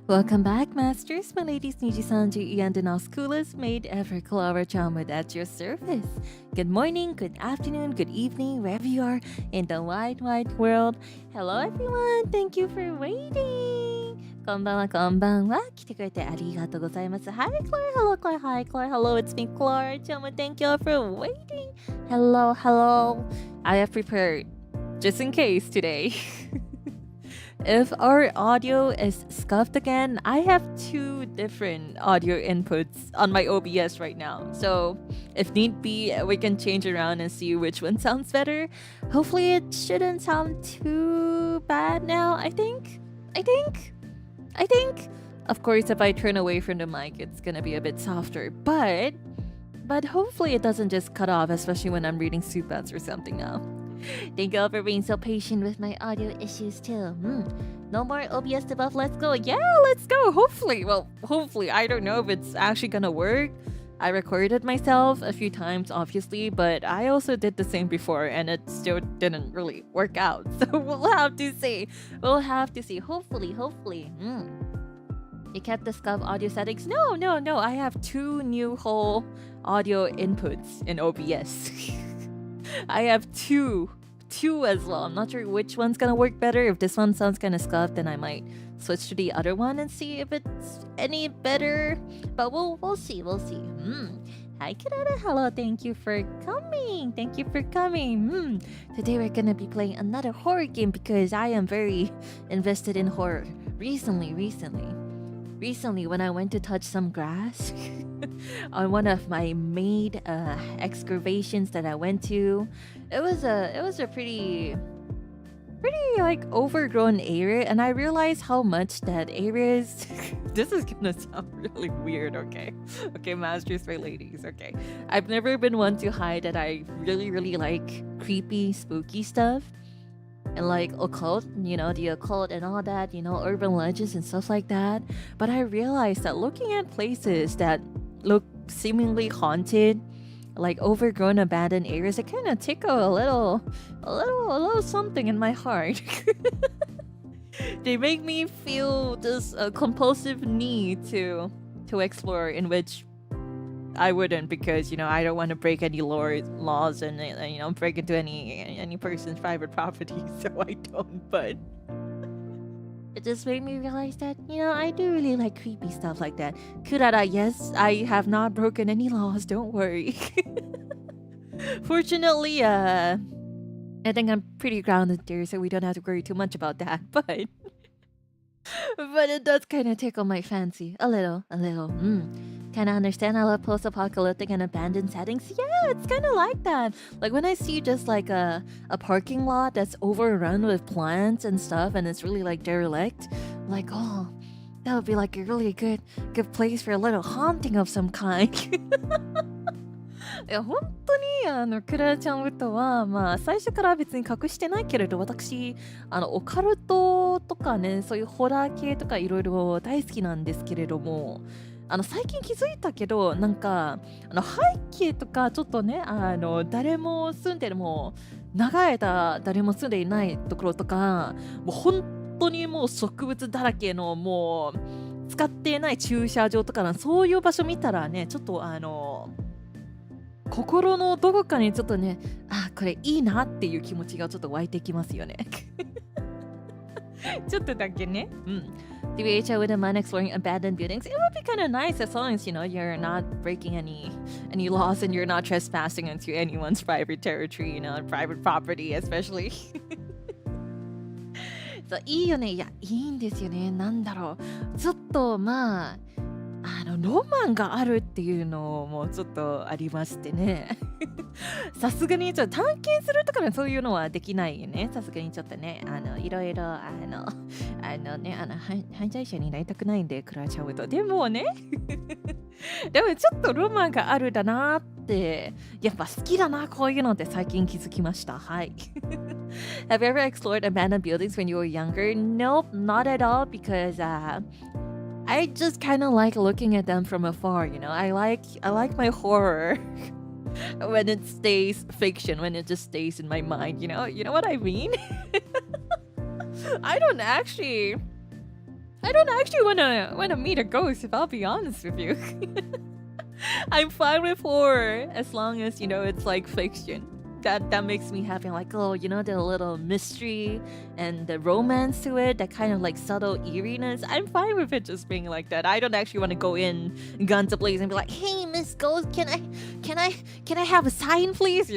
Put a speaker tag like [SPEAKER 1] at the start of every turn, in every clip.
[SPEAKER 1] Welcome back, masters, my ladies, NIJISANJI, and Denauth's coolest maid ever, Klara Charmwood at your service. Good morning, good afternoon, good evening, wherever you are in the wide, wide world. Hello, everyone. Thank you for waiting. こんばんは、こんばんは。来てくれてありがとうございます。Hi, Clara. Hello, Clara. Hi, Clara. Hello, it's me, Klara Charmwood. Thank you all for waiting. Hello, hello. I have prepared just in case today. If our audio is scuffed again, I have two different audio inputs on my OBS right now. So if need be, we can change around and see which one sounds better. Hopefully it shouldn't sound too bad now, I think. Of course, if I turn away from the mic, it's gonna be a bit softer. But hopefully it doesn't just cut off, especially when I'm reading soup ads or something now. Thank you all for being so patient with my audio issues too. No more OBS debuff, let's go. Yeah, let's go. Hopefully. I don't know if it's actually gonna work. I recorded myself a few times, obviously, but I also did the same before and it still didn't really work out. So we'll have to see. Hopefully. You kept the scuff audio settings? No. I have two new whole audio inputs in OBS. I have two as well. I'm not sure which one's gonna work better. If this one sounds kind of scuffed, then I might switch to the other one and see if it's any better. But we'll see. Hi, Klara. Hello. Thank you for coming. Today we're gonna be playing another horror game because I am very invested in horror. Recently, when I went to touch some grass on one of my Maid excavations that I went to, it was a pretty like overgrown area, and I realized how much that area is. This is gonna sound really weird, okay, masters for ladies, okay. I've never been one to hide that I really like creepy, spooky stuff. And like occult, the occult and all that, urban legends and stuff like that. But I realized that looking at places that look seemingly haunted, like overgrown, abandoned areas, it kind of tickle a little something in my heart. They make me feel this compulsive need to explore, in which I wouldn't, because I don't want to break any laws and break into any person's private property, so I don't. But it just made me realize that I do really like creepy stuff like that. Kurara, yes, I have not broken any laws. Don't worry. Fortunately, I think I'm pretty grounded there, so we don't have to worry too much about that. But it does kind of tickle my fancy a little. Kind of understand. I love post-apocalyptic and abandoned settings. Yeah, it's kind of like that. Like when I see just like a parking lot that's overrun with plants and stuff, and it's really like derelict, like, oh, that would be like a really good place for a little haunting of some kind. いや本当にクラちゃんウッドは最初から別に隠してないけれど、私オカルトとかね、そういうホラー系とかいろいろ大好きなんですけれども、最近気づいたけど、なんか背景とかちょっとね、誰も住んでる、もう長い間誰も住んでいないところとか、もう本当にもう植物だらけの、もう使っていない駐車場とか、そういう場所見たらね、ちょっと心のどこかにちょっとね、これいいなっていう気持ちがちょっと湧いてきますよね。ちょっとだけね。DBHI wouldn't mind exploring abandoned buildings. It would be kind of nice as long as you're not breaking any laws and you're not trespassing into anyone's private territory, private property especially. そういいよね。いや、いいんですよね。なんだろう。ちょっとロマンがあるっていうのもちょっとありましてね。さすがにちょっと探検するとかそういうのはできないよね。さすがにちょっとね、いろいろ犯罪者になりたくないんで、クラちゃうと。でもね、でもちょっとロマンがあるだなって、やっぱ好きだな、こういうのって最近気づきました。はい。Have you ever explored abandoned buildings when you were younger? Nope, not at all, because I just kind of like looking at them from afar, I like my horror when it stays fiction, when it just stays in my mind, you know what I mean? I don't actually I don't actually wanna meet a ghost, if I'll be honest with you. I'm fine with horror as long as it's like fiction. That makes me happy. Like, oh, the little mystery and the romance to it, that kind of like subtle eeriness. I'm fine with it just being like that. I don't actually want to go in guns ablaze and be like, hey, Miss Ghost, can I have a sign, please?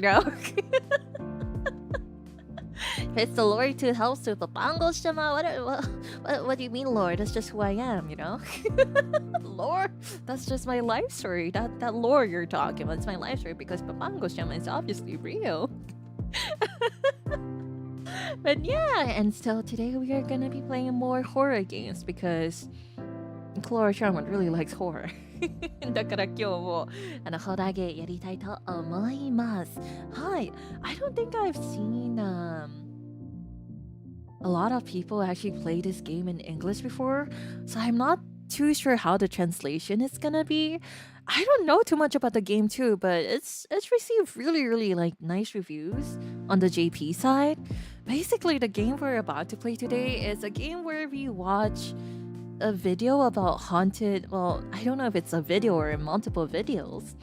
[SPEAKER 1] If it's the Lord to help with the Bango Shima, what do you mean, Lord? That's just who I am, Lord, that's just my life story. That lore you're talking about, it's my life story because Papango Shima is obviously real. But yeah, and so today we are gonna be playing more horror games because Klara Charmwood really likes horror. だから今日もホラーゲーやりたいと思います。はい。I don't think I've seen a lot of people actually play this game in English before, so I'm not too sure how the translation is gonna be. I don't know too much about the game too, but it's received really like nice reviews on the JP side. Basically, the game we're about to play today is a game where we watch a video about haunted, well, I don't know if it's a video or multiple videos,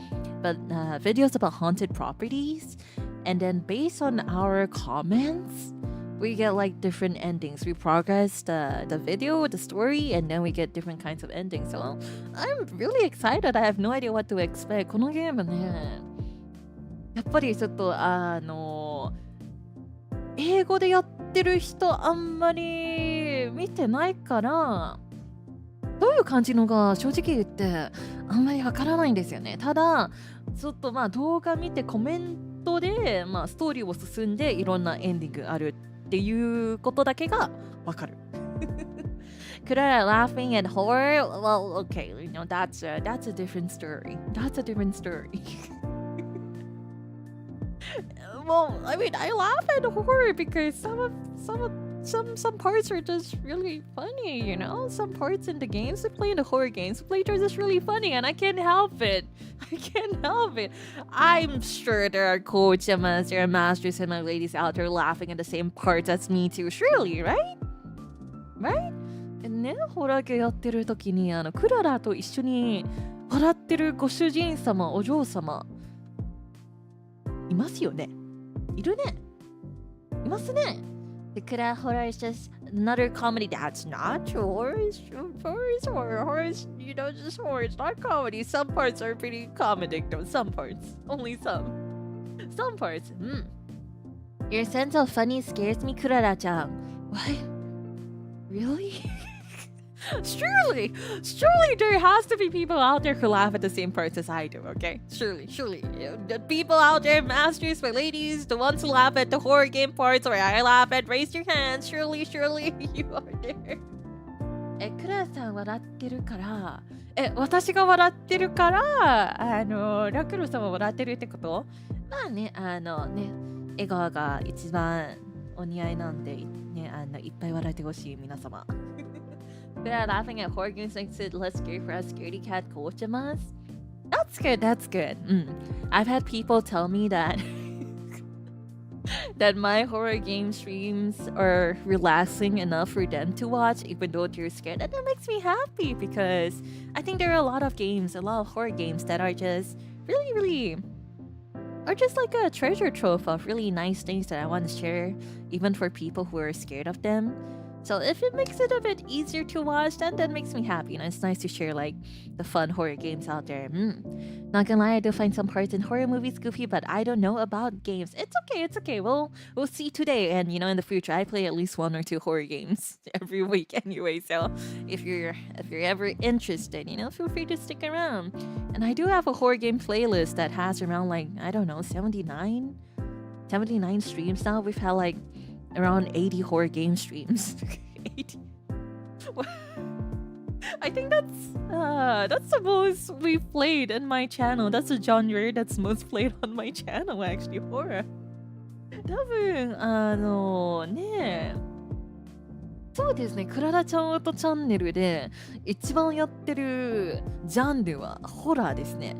[SPEAKER 1] but videos about haunted properties, and then based on our comments we get like different endings. We progress the video, the story, and then we get different kinds of endings. So I'm really excited. I have no idea what to expect. このゲームね、やっぱりちょっと英語でやってる人あんまり見てないからどういう感じのが正直言ってあんまりわからないんですよね。ただちょっと動画見てコメントでストーリーを進んでいろんなエンディングあるっていうことだけがわかる。Klara laughing at horror? Well, okay, that's a different story. That's a different story. Well, I mean, I laugh at horror because some parts are just really funny, Some parts in the games we play, in the horror games we play, are just really funny, and I can't help it. I can't help it. I'm sure there are coachamas, there are masters and my ladies out there laughing at the same parts as me too. Surely, right? Right? ね、ホラー系やってる時にクララと一緒に笑ってるご主人様、お嬢様いますよね。いるね。いますね。The Klara horror is just another comedy. That's not true. Horror is true. Horror is horror. Horror is, just horror. It's not comedy. Some parts are pretty comedic though. Some parts. Only some. Some parts. Your sense of funny scares me, Klara-chan. What? Really? Surely there has to be people out there who laugh at the same parts as I do, okay? Surely. The people out there, masters, my ladies, the ones who laugh at the horror game parts where I laugh at, raise your hands. Surely you are there. クラさん笑ってるから私が笑ってるからラクロさんは笑ってるってこと？まあね笑顔が一番お似合いなんでねいっぱい笑ってほしい皆様。They're laughing at horror games makes it less scary for us scaredy cat kochamas. That's good. I've had people tell me that that my horror game streams are relaxing enough for them to watch even though they're scared, and that makes me happy because I think there are a lot of horror games that are just really are just like a treasure trove of really nice things that I want to share even for people who are scared of them. So if it makes it a bit easier to watch, then that makes me happy. It's nice to share like the fun horror games out there. Not gonna lie, I do find some parts in horror movies goofy, but I don't know about games. It's okay. We'll see today, and in the future, I play at least 1 or 2 horror games every week anyway. So if you're ever interested, feel free to stick around. And I do have a horror game playlist that has around 79 streams now. We've had around 80 horror game streams. 80. I think that's the most we've played in my channel. That's the genre that's most played on my channel, actually, horror. 多分そうですね、クララちゃんオートチャンネルで一番やってるジャンルはホラーですね。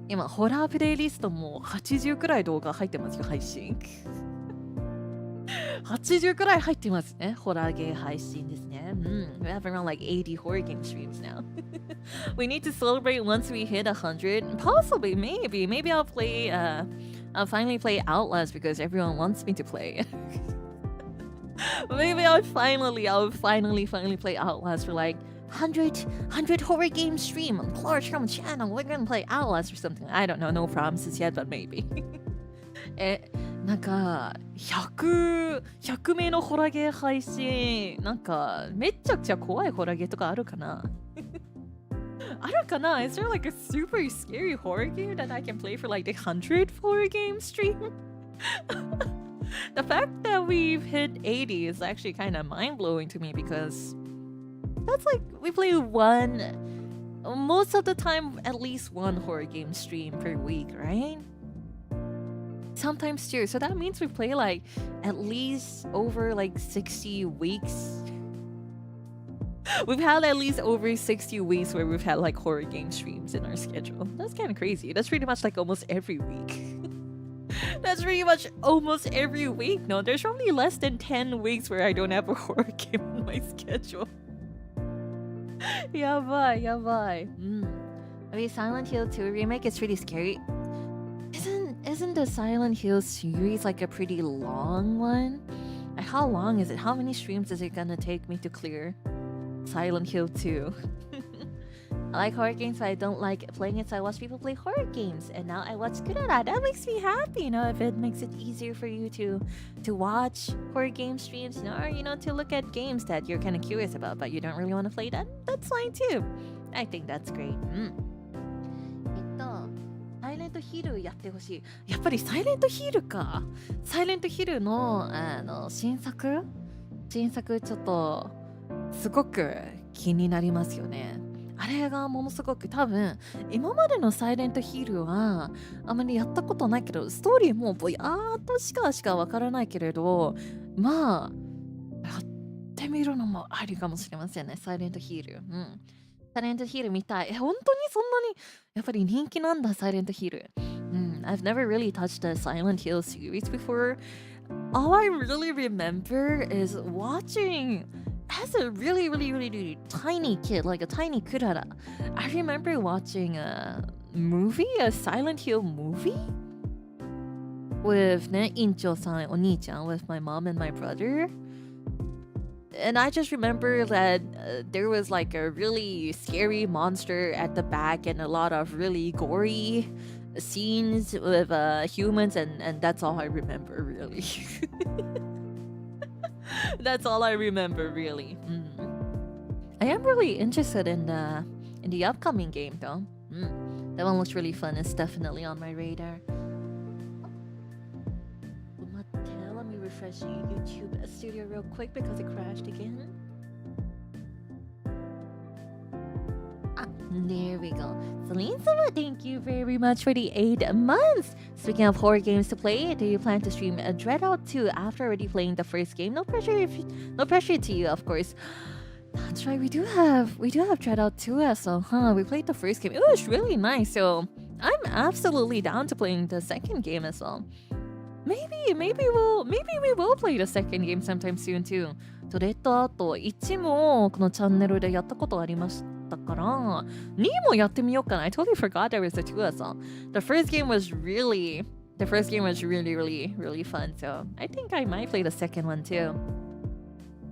[SPEAKER 1] 今ホラープレイリストも80くらい動画入ってますよ、配信。80くらい入ってますね。ホラーゲー配信ですね。We have around like 80 horror game streams now. We need to celebrate once we hit 100. Possibly, maybe. Maybe I'll play, I'll finally play Outlast because everyone wants me to play. Maybe I'll finally play Outlast for like 100 horror game stream on Klara Charmwood channel. We're gonna play Outlast or something. I don't know. No promises yet, but maybe. なんか100名のホラゲー配信なんかめっちゃくちゃ怖いホラゲーとかあるかなあるかな Is there like a super scary horror game that I can play for like the 100 horror game stream? The fact that we've hit 80 is actually kind of mind-blowing to me because that's like we play most of the time at least one horror game stream per week, right? Sometimes two. So that means we play like at least over like 60 weeks. We've had at least over 60 weeks where we've had like horror game streams in our schedule. That's kind of crazy. That's pretty much like almost every week. That's pretty much almost every week. No, there's only less than 10 weeks where I don't have a horror game on my schedule. やばい。I mean, Silent Hill 2 remake is pretty scary. Isn't the Silent Hill series like a pretty long one? Like how long is it? How many streams is it gonna take me to clear Silent Hill 2? I like horror games, but I don't like playing it, so I watch people play horror games. And now I watch Klara. That makes me happy, you know, if it makes it easier for you to watch horror game streams, you know, or, you know, to look at games that you're kind of curious about, but you don't really want to play that. That's fine too. I think that's great. サイレントヒルやってほしい。やっぱりサイレントヒルか。サイレントヒルの、新作ちょっとすごく気になりますよね。あれがものすごく多分今までのサイレントヒルはあまりやったことないけどストーリーもぼやーっとしかわからないけれどまあやってみるのもありかもしれませんね。サイレントヒル。サイレントヒル見たい。本当にそんなにやっぱり人気なんだ、サイレントヒル。I've never really touched the Silent Hill series before. All I really remember is watching as a really tiny kid, like a tiny Klara. I remember watching a Silent Hill movie with ね、院長さん、お兄ちゃん with my mom and my brother.And I just remember that there was like a really scary monster at the back and a lot of really gory scenes with humans and that's all I remember really. That's all I remember really. I am really interested in the upcoming game though. That one looks really fun. It's definitely on my radar.Let me refresh YouTube Studio real quick because it crashed again. There we go. Celine-sama, thank you very much for the 8 months. Speaking of horror games to play, do you plan to stream Dreadout 2 after already playing the first game? No pressure to you, of course. That's right, we do have Dreadout 2 as well, huh? We played the first game. It was really nice, so I'm absolutely down to playing the second game as well.Maybe we will play the second game sometime soon too. それとあと1もこのチャンネルでやったことありましたから2もやってみようかな。I totally forgot there was a 2 as well. The first game was really fun, so I think I might play the second one too.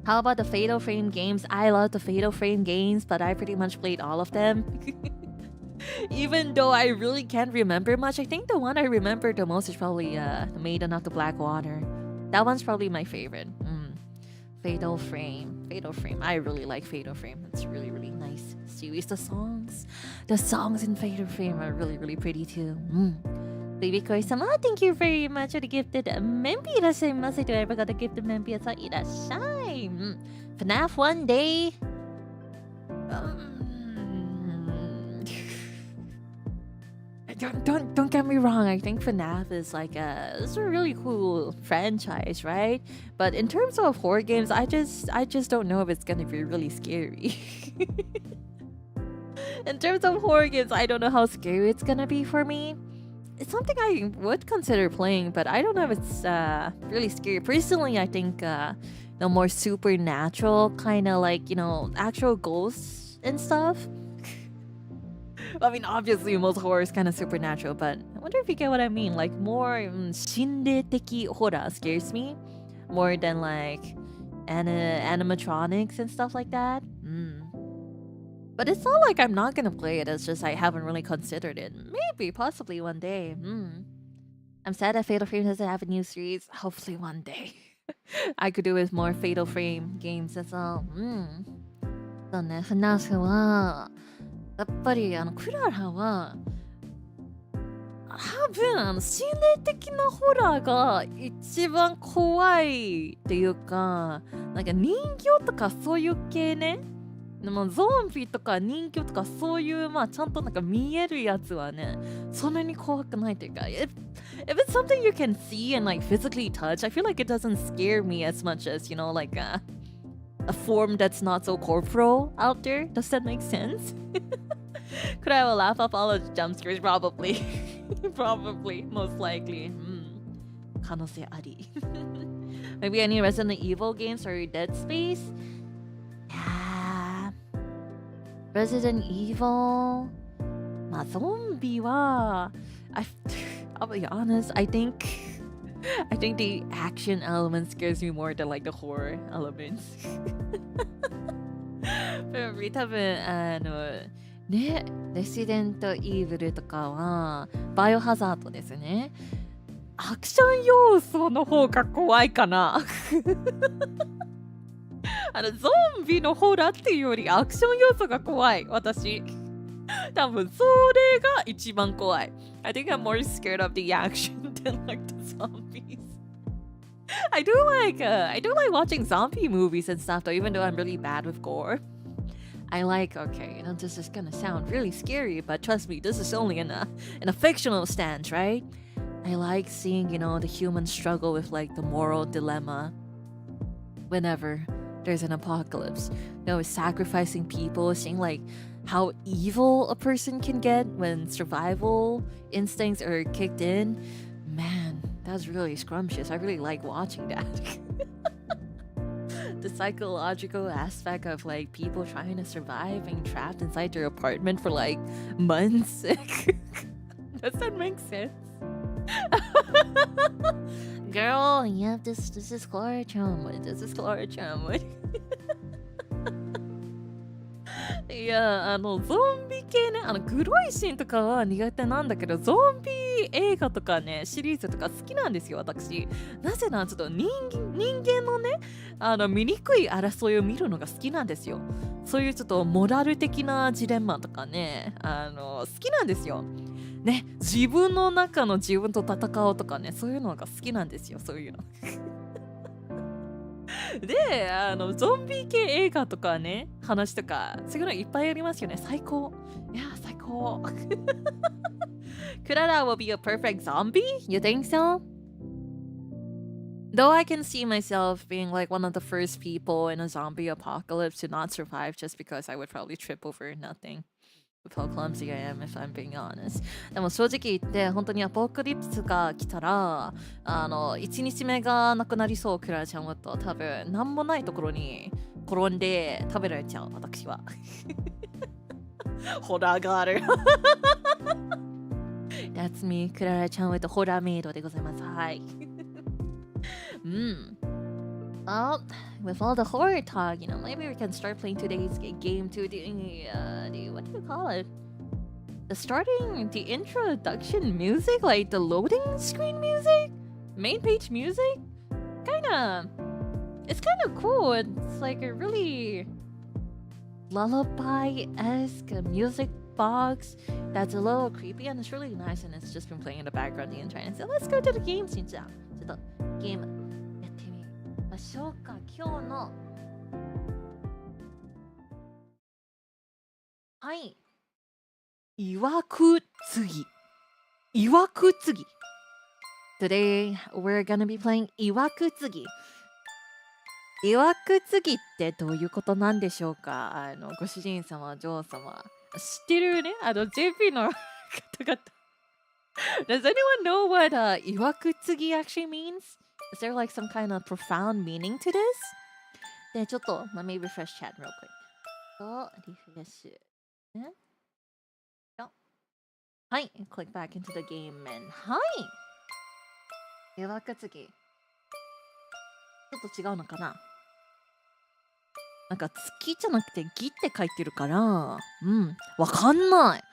[SPEAKER 1] How about the Fatal Frame games? I love the Fatal Frame games, but I pretty much played all of them.Even though I really can't remember much, I think the one I remember the most is probably Maid Not the Black Water. That one's probably my favorite. Fatal Frame. I really like Fatal Frame. It's really nice series. The songs in Fatal Frame are really pretty too. Baby Koi-sama, thank you very much for the gifted membi. いらっしゃいませ。Do I ever got a gifted membi? いらっしゃい。FNAF one day.Don't get me wrong. I think FNAF is it's a really cool franchise, right? But in terms of horror games, I just don't know if it's gonna be really scary. In terms of horror games, I don't know how scary it's gonna be for me. it's something I would consider playing, but I don't know if it's really scary. Personally, I think the more supernatural kind of like, actual ghosts and stuff. I mean, obviously, most horror is kind of supernatural, but I wonder if you get what I mean. Like, more 心霊的 horror scares me more than like animatronics and stuff like that. But it's not like I'm not gonna play it, it's just I haven't really considered it. Maybe, possibly one day. I'm sad that Fatal Frame doesn't have a new series. Hopefully one day. I could do with more Fatal Frame games as well. そうね、フナフはやっぱりクララは多分心霊的なホラーが一番怖いっていうか、なんか人形とかそういう系ね。でもゾンビとか人形とかそういうちゃんとなんか見えるやつはね、そんなに怖くないというか、if it's something you can see and like physically touch, I feel like it doesn't scare me as much as, like a form that's not so corporal out there. Does that make sense? Could I will laugh off all of the jump scares? Probably. Probably. Most likely. 可能性あり。Maybe any Resident Evil games or Dead Space? Yeah. Resident Evil. ゾンビは I'll be honest, I think the action element scares me more than like the horror elements. 多分ね、レシデント・イーブルとかはバイオハザードですね。アクション要素の方が怖いかな。ゾンビのホラーっていうよりアクション要素が怖い、私。多分それが一番怖い。I think I'm more scared of the action than like the zombies. I do like watching zombie movies and stuff though, even though I'm really bad with gore. I like, okay, this is gonna sound really scary, but trust me, this is only in a fictional stance, right? I like seeing, the human struggle with like the moral dilemma whenever there's an apocalypse. Sacrificing people, seeing like how evil a person can get when survival instincts are kicked in. Man, that's really scrumptious. I really like watching that. The psychological aspect of like people trying to survive being trapped inside their apartment for like months. Does that make sense? Girl, yeah, this is Klara Charmwood. This is Klara Charmwood. いや、ゾンビ系ね、グロいシーンとかは苦手なんだけど、ゾンビ映画とかね、シリーズとか好きなんですよ、私。なぜなら、ちょっと人間のね、醜い争いを見るのが好きなんですよ。そういうちょっとモラル的なジレンマとかね、好きなんですよ。ね、自分の中の自分と戦おうとかね、そういうのが好きなんですよ、そういうの。で、ゾンビ系映画とかね、話とか、そういうのいっぱいありますよね。最高。いや、最高。Kurara will be a perfect zombie? You think so? Though I can see myself being like one of the first people in a zombie apocalypse to not survive just because I would probably trip over nothing. With how clumsy I am, if I'm being honest. でも正直言って本当にアポカリプスが来たら1日目がなくなりそう。クララちゃんはと多分何もないところに転んで食べられちゃう私は。ホラーガール。That's me, クララちゃんはとホラーメイドでございます。はい。Well, with all the horror talk, maybe we can start playing today's game to the what do you call it? The introduction music, like the loading screen music? Main page music? It's kind of cool. It's like a really lullaby-esque music box that's a little creepy and it's really nice and it's just been playing in the background the entire time. So let's go to the game, しんちゃん。ちょっとゲームやってみましょうか。今日のいわくつぎ。いわくつぎ。Today we're gonna be playing いわくつぎ。いわくつぎってどういうことなんでしょうか。ご主人様、女王様。知ってるね、JP の方々。Does anyone know what Iwakutsugi actually means? Is there like some kind of profound meaning to this? で、ちょっと、let me refresh chat real quick. と、リフレッシュ。ね。はい。click back into the game and はい。Iwakutsugi。ちょっと違うのかななんか月じゃなくてギって書いてるから、わかんない。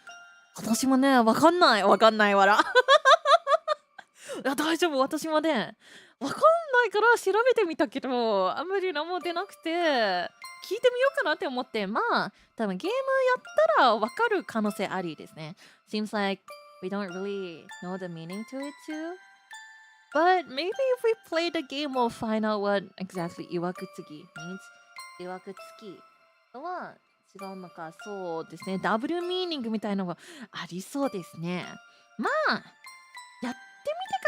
[SPEAKER 1] 私もね、わかんないわら。いや、大丈夫、私もね、わかんないから調べてみたけど、あんまり何も出なくて、聞いてみようかなって思って、まあ、多分ゲームやったらわかる可能性ありですね。Seems like we don't really know the meaning to it too. But maybe if we play the game, we'll find out what exactly Iwakutsugi means. Iwakutsugi とは違うのか、そうですね。ダブルミーニングみたいなのがありそうですね。まあ、やってみて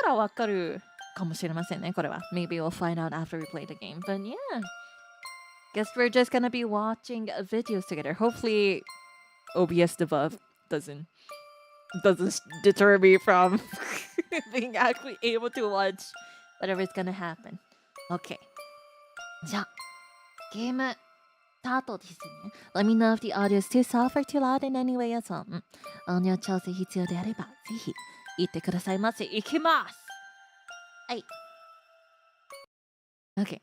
[SPEAKER 1] からわかるかもしれませんね、これは。Maybe we'll find out after we play the game. But yeah, guess we're just gonna be watching videos together. Hopefully, OBS debuff doesn't deter me from being actually able to watch whatever is gonna happen. Okay. じゃあ、ゲームスタートですね。Let me know if the audio is too soft or too loud in any way as well. 音量調整必要であれば、ぜひ言ってくださいませ。いきます。はい。Okay.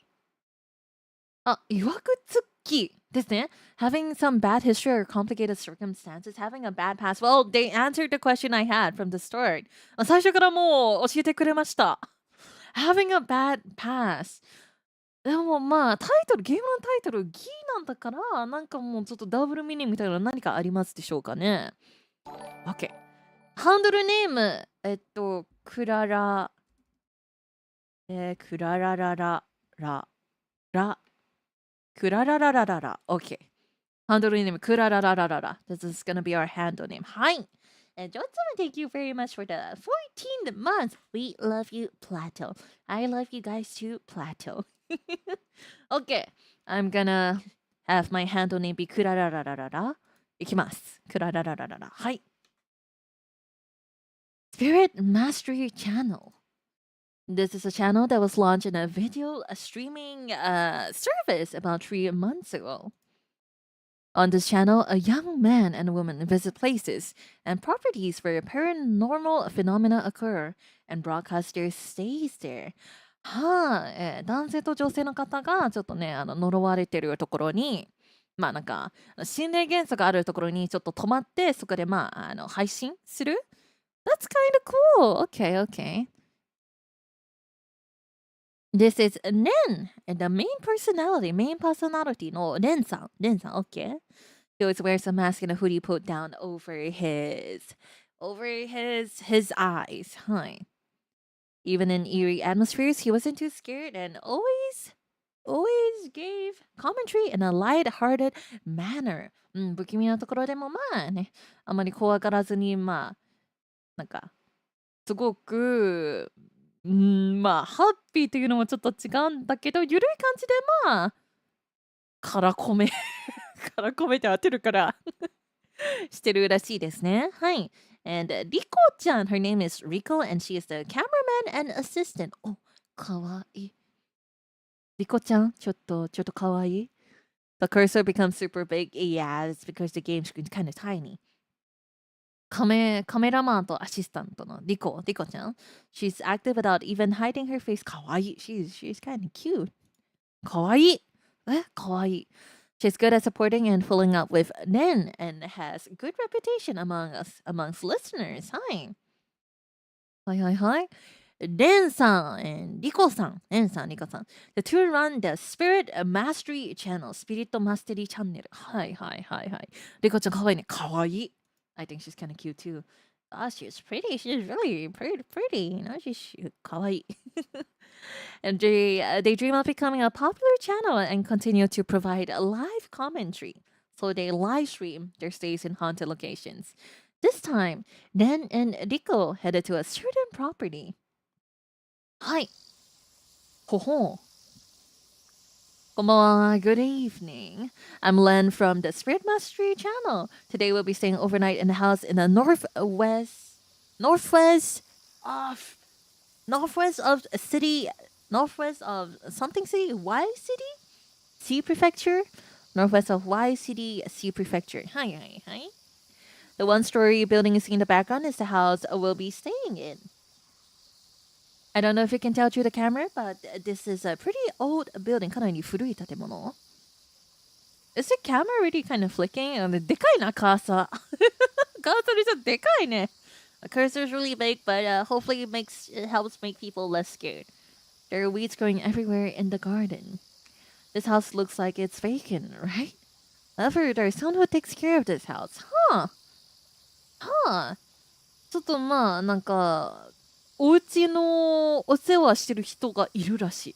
[SPEAKER 1] あ、いわくつきですね。Having some bad history or complicated circumstances, having a bad past. Well, they answered the question I had from the start. 最初からもう教えてくれました。Having a bad past. でもまあ、ゲームのタイトル、ギーなんだから、なんかもうちょっとダブルミーニングみたいなの何かありますでしょうかね。OK。ハンドルネーム、クララ、クラララララ、クララララララ。OK。ハンドルネーム、クララララララ。This is gonna be our handle name. はい。And Johnson, thank you very much for the 14th month. We love you, Plateau. I love you guys too, Plateau. Okay, I'm gonna have my handle name be クララララララ。いきます。クララララララ。はい。Spirit Mastery Channel. This is a channel that was launched in a video streaming service about 3 months ago. On this channel, a young man and a woman visit places and properties where paranormal phenomena occur, and broadcasters stays there. はい、男性と女性の方がちょっとね、呪われてるところに、まあなんか、心霊現象があるところにちょっと泊まって、そこでまあ、配信する That's kind of cool. Okay, okay. This is Nen, and the main personality no Ren-san, okay. He always wears a mask and a hoodie put down over his eyes. Hi. Even in eerie atmospheres, he wasn't too scared and always gave commentary in a light-hearted manner. 不気味なところでもまあね、あまり怖がらずにまあなんかすごくまあハッピーというのもちょっと違うんだけど、ゆるい感じでまあからこめからこめて当てるからしてるらしいですね。はい。And Riko-chan, her name is Riko, and she is the cameraman and assistant. Oh, かわいい。Riko-chan, ちょっとかわいい。The cursor becomes super big. Yeah, it's because the game screen is kind of tiny. カメラマンとアシスタントのリコちゃん。She's active without even hiding her face. かわいい。She's kind of cute. かわいい。かわいい。She's good at supporting and following up with Nen and has good reputation amongst listeners. Hi. Hi. Nen さん、リコさん、Nen さん、リコさん。The two run the Spirit Mastery Channel, スピリットマステリーチャンネル。はい。リコちゃんかわいいね。かわいい。I think she's kind of cute too. Oh, she's pretty. She's really pretty. You know, she's kawaii. And they dream of becoming a popular channel and continue to provide a live commentary. So they live stream their stays in haunted locations. This time, Nen and Riko headed to a certain property. Hi. Ho. Konbanwa, good evening. I'm Len from the Spirit Mastery channel. Today we'll be staying overnight in a house in the northwest northwest of a city, northwest of something city, Y city, C prefecture, northwest of Y city, C prefecture. Hi. The one-story building you see in the background is the house we'll be staying in. I don't know if you can tell through the camera, but this is a pretty old building. かなり古い建物. Is the camera really kind of flicking? でかいな、カーサー。カーサーでちょっとでかいね。The cursor is really big, but hopefully it helps make people less scared. There are weeds growing everywhere in the garden. This house looks like it's vacant, right? However, there's someone who takes care of this house. Huh. ちょっとまあ、なんか、お家のお世話してる人がいるらしい。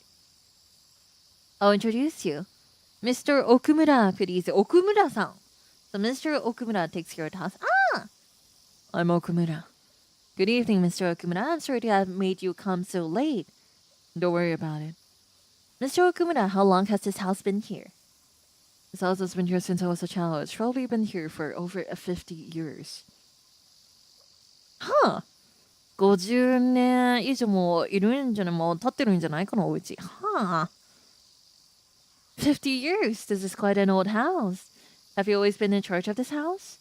[SPEAKER 1] I'll introduce you. Mr. Okumura, please. Okumura-san. So Mr. Okumura takes care of the house. I'm Okumura. Good evening, Mr. Okumura. I'm sorry to have made you come so late. Don't worry about it. Mr. Okumura, how long has this house been here? This house has been here since I was a child. It's probably been here for over 50 years. Huh. 50年以上もいるんじゃない、もう経ってるんじゃないこのお家。Huh. 50 years. This is quite an old house. Have you always been in charge of this house?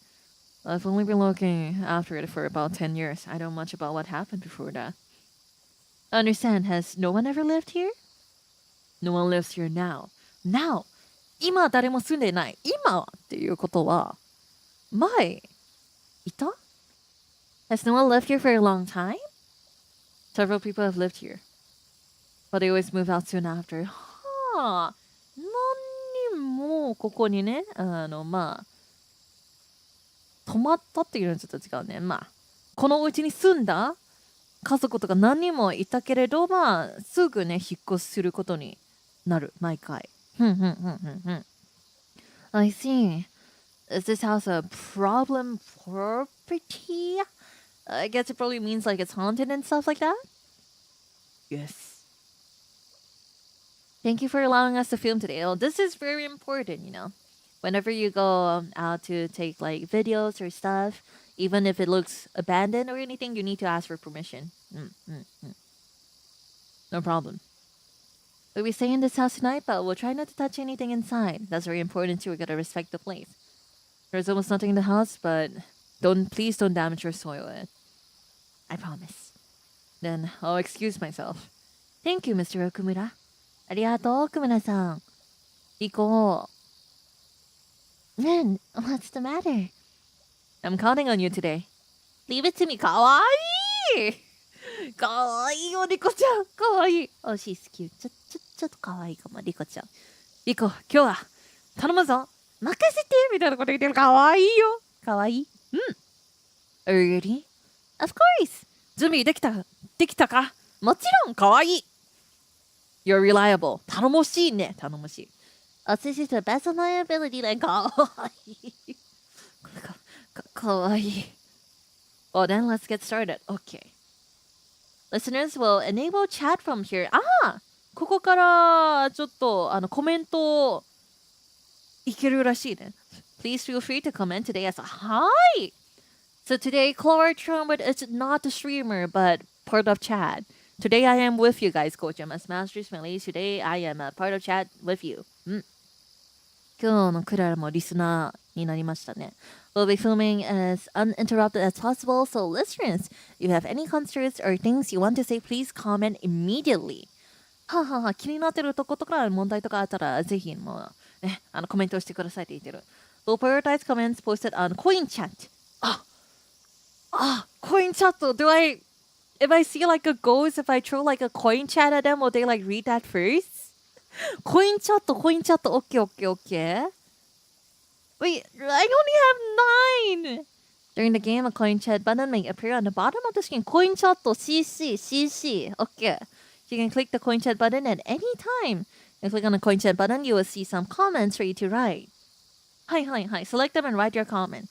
[SPEAKER 1] I've only been looking after it for about 10 years. I don't know much about what happened before that. I understand. Has no one ever lived here? No one lives here now. Now! 今誰も住んでない。今っていうことは、前、いた？Has no one lived here for a long time? Several people have lived here. But they always move out soon after. はあ、何人もここにね、まあ、泊まったっていうのはちょっと違うね。まあ、このお家に住んだ家族とか何人もいたけれど、まあ、すぐね、引っ越しすることになる、毎回。I see. Is this house a problem property? I guess it probably means like it's haunted and stuff like that? Yes. Thank you for allowing us to film today. Oh, this is very important, you know. Whenever you go out to take like videos or stuff, even if it looks abandoned or anything, you need to ask for permission. No problem. We'll be staying in this house tonight, but we'll try not to touch anything inside. That's very important too. We gotta respect the place. There's almost nothing in the house, but please don't damage or soil it. I promise. Then I'll excuse myself. Thank you, Mr. Okumura. ありがとう、Okumuraさん。行こう。Then, what's the matter? I'm counting on you today. Leave it to me. かわいい。かわいいよ、リコちゃん。かわいい。Oh, she's cute. ちょっとかわいいかも、リコちゃん。リコ、今日は頼むぞ。任せてみたいなこと言ってる。かわいいよ。かわいい。Are you ready? Of course! 準備できたか？もちろん、かわいい。You're reliable. 頼もしいね。頼もしい。This is the best of my ability. かわいい。かわいい。Well, then let's get started. Okay. Listeners will enable chat from here. ここからちょっとコメントいけるらしいね。Please feel free to comment today as a hi. So today, Klara Charmwood is not the streamer, but part of chat. Today I am with you guys, Coach. I'm as Masters, my ladies. Today I am a part of chat with you. 今日のクララもリスナーになりましたね。We'll be filming as uninterrupted as possible, so listeners, if you have any concerns or things you want to say, please comment immediately. 気になってるとことか問題とかあったら、ぜひもう、ね、コメントしてくださいって言ってる。We'll prioritize comments posted on Coin Chat. Coin Chat. If I see like a ghost, if I throw like a coin chat at them, will they like read that first? Coin chat. Okay. Wait, I only have 9. During the game, a coin chat button may appear on the bottom of the screen. Coin chat CC. Okay. You can click the coin chat button at any time. And click on the coin chat button, you will see some comments for you to write. Hi. Select them and write your comment.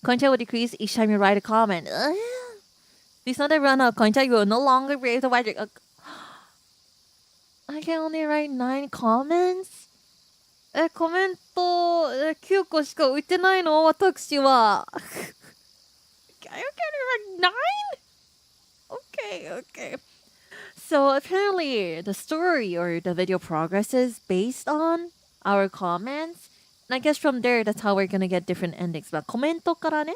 [SPEAKER 1] Coin chat will decrease each time you write a comment. Please not run out of coin chat. You will no longer be able to write your... I can only write 9 comments? コメント9個しか打ってないの私は。I can 9? Okay, okay. So apparently the story or the video progresses based on our comments. And I guess from there, that's how we're gonna get different endings. まあコメントからね、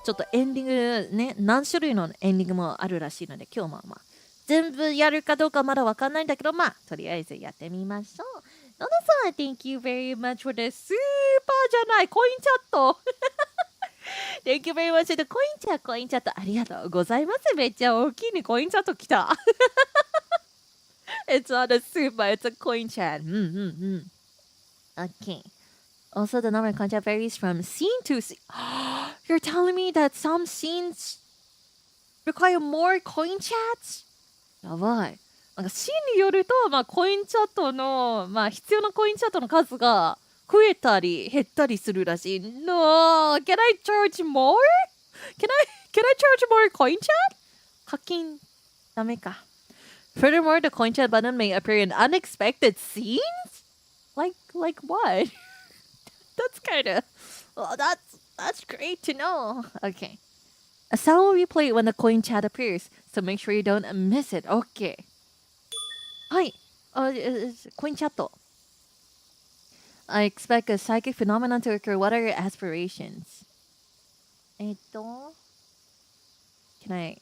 [SPEAKER 1] ちょっとエンディングね、何種類のエンディングもあるらしいので、今日まあ全部やるかどうかまだわかんないんだけど、まあとりあえずやってみましょう。野田さん、Thank you very much for the スーパーじゃない、コインチャット。Thank you very much for the コインチャットありがとうございます。めっちゃ大きいね、コインチャット来た。It's not a super, it's a coin chat. Okay. Also, the number of content varies from scene to scene. You're telling me that some scenes require more coin chats? やばい。なんかシーンによると、まあ、コインチャットの、まあ、必要なコインチャットの数が増えたり減ったりするらしい。No! Can I charge more? Can I charge more coin chat? 課金ダメか。Furthermore, the coin chat button may appear in unexpected scenes? Like what? That's kind of... Well, that's great to know. Okay. A sound will be played when the coin chat appears, so make sure you don't miss it. Okay. はい。コインチャット。I expect a psychic phenomenon to occur. What are your aspirations? Can I...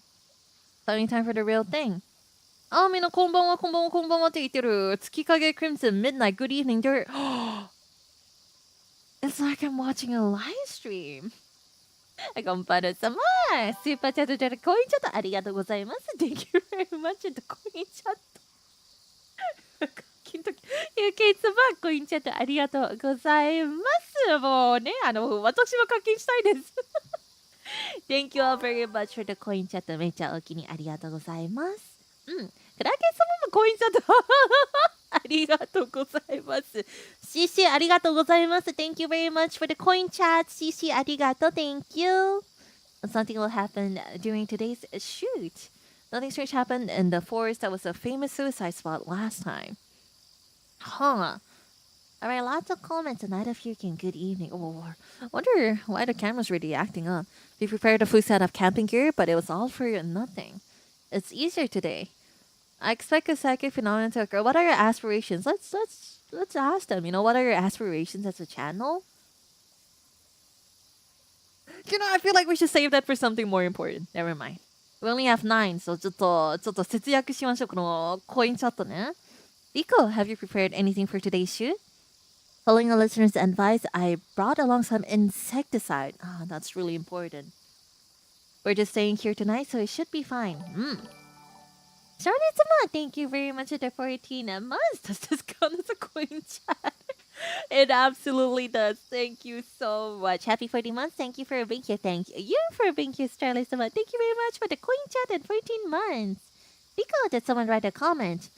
[SPEAKER 1] Tell me time for the real thing. みんなこんばんはって言ってる。月影 Crimson Midnight Good evening. It's like I'm watching a live stream. こんばんは様。スーパーチャットじゃなくコインチャットありがとうございます。Thank you very much. コインチャット。ゆけいつばコインチャットありがとうございます。もうね、私も課金したいです。Thank you all very much for the コインチャット。めっちゃお気にありがとうございます。クラゲ様もコインチャットありがとうございます。CC ありがとうございます。Thank you very much for the coin chat. CC ありがとう。Thank you. Something will happen during today's shoot. Nothing strange happened in the forest that was a famous suicide spot last time. Huh. Alright, lots of comments. A night of Fukin. Good evening. Oh, wonder why the camera's really acting up. We prepared a full set of camping gear, but it was all for nothing. It's easier today. I expect a psychic phenomenon to occur. What are your aspirations? Let's ask them. You know, what are your aspirations as a channel? You know, I feel like we should save that for something more important. Never mind. We only have 9, so ちょっと節約しましょう。このコインチャットね。Rico, have you prepared anything for today's shoot? Following the listener's advice, I brought along some insecticide. That's really important. We're just staying here tonight, so it should be fine. Charlotte-sama, thank you very much for the 14 months. Does this count as a coin chat? It absolutely does. Thank you so much. Happy 40 months. Thank you for being here. Thank you for being here, Charlotte-sama. Thank you very much for the coin chat and 14 months. Rico, did someone write a comment?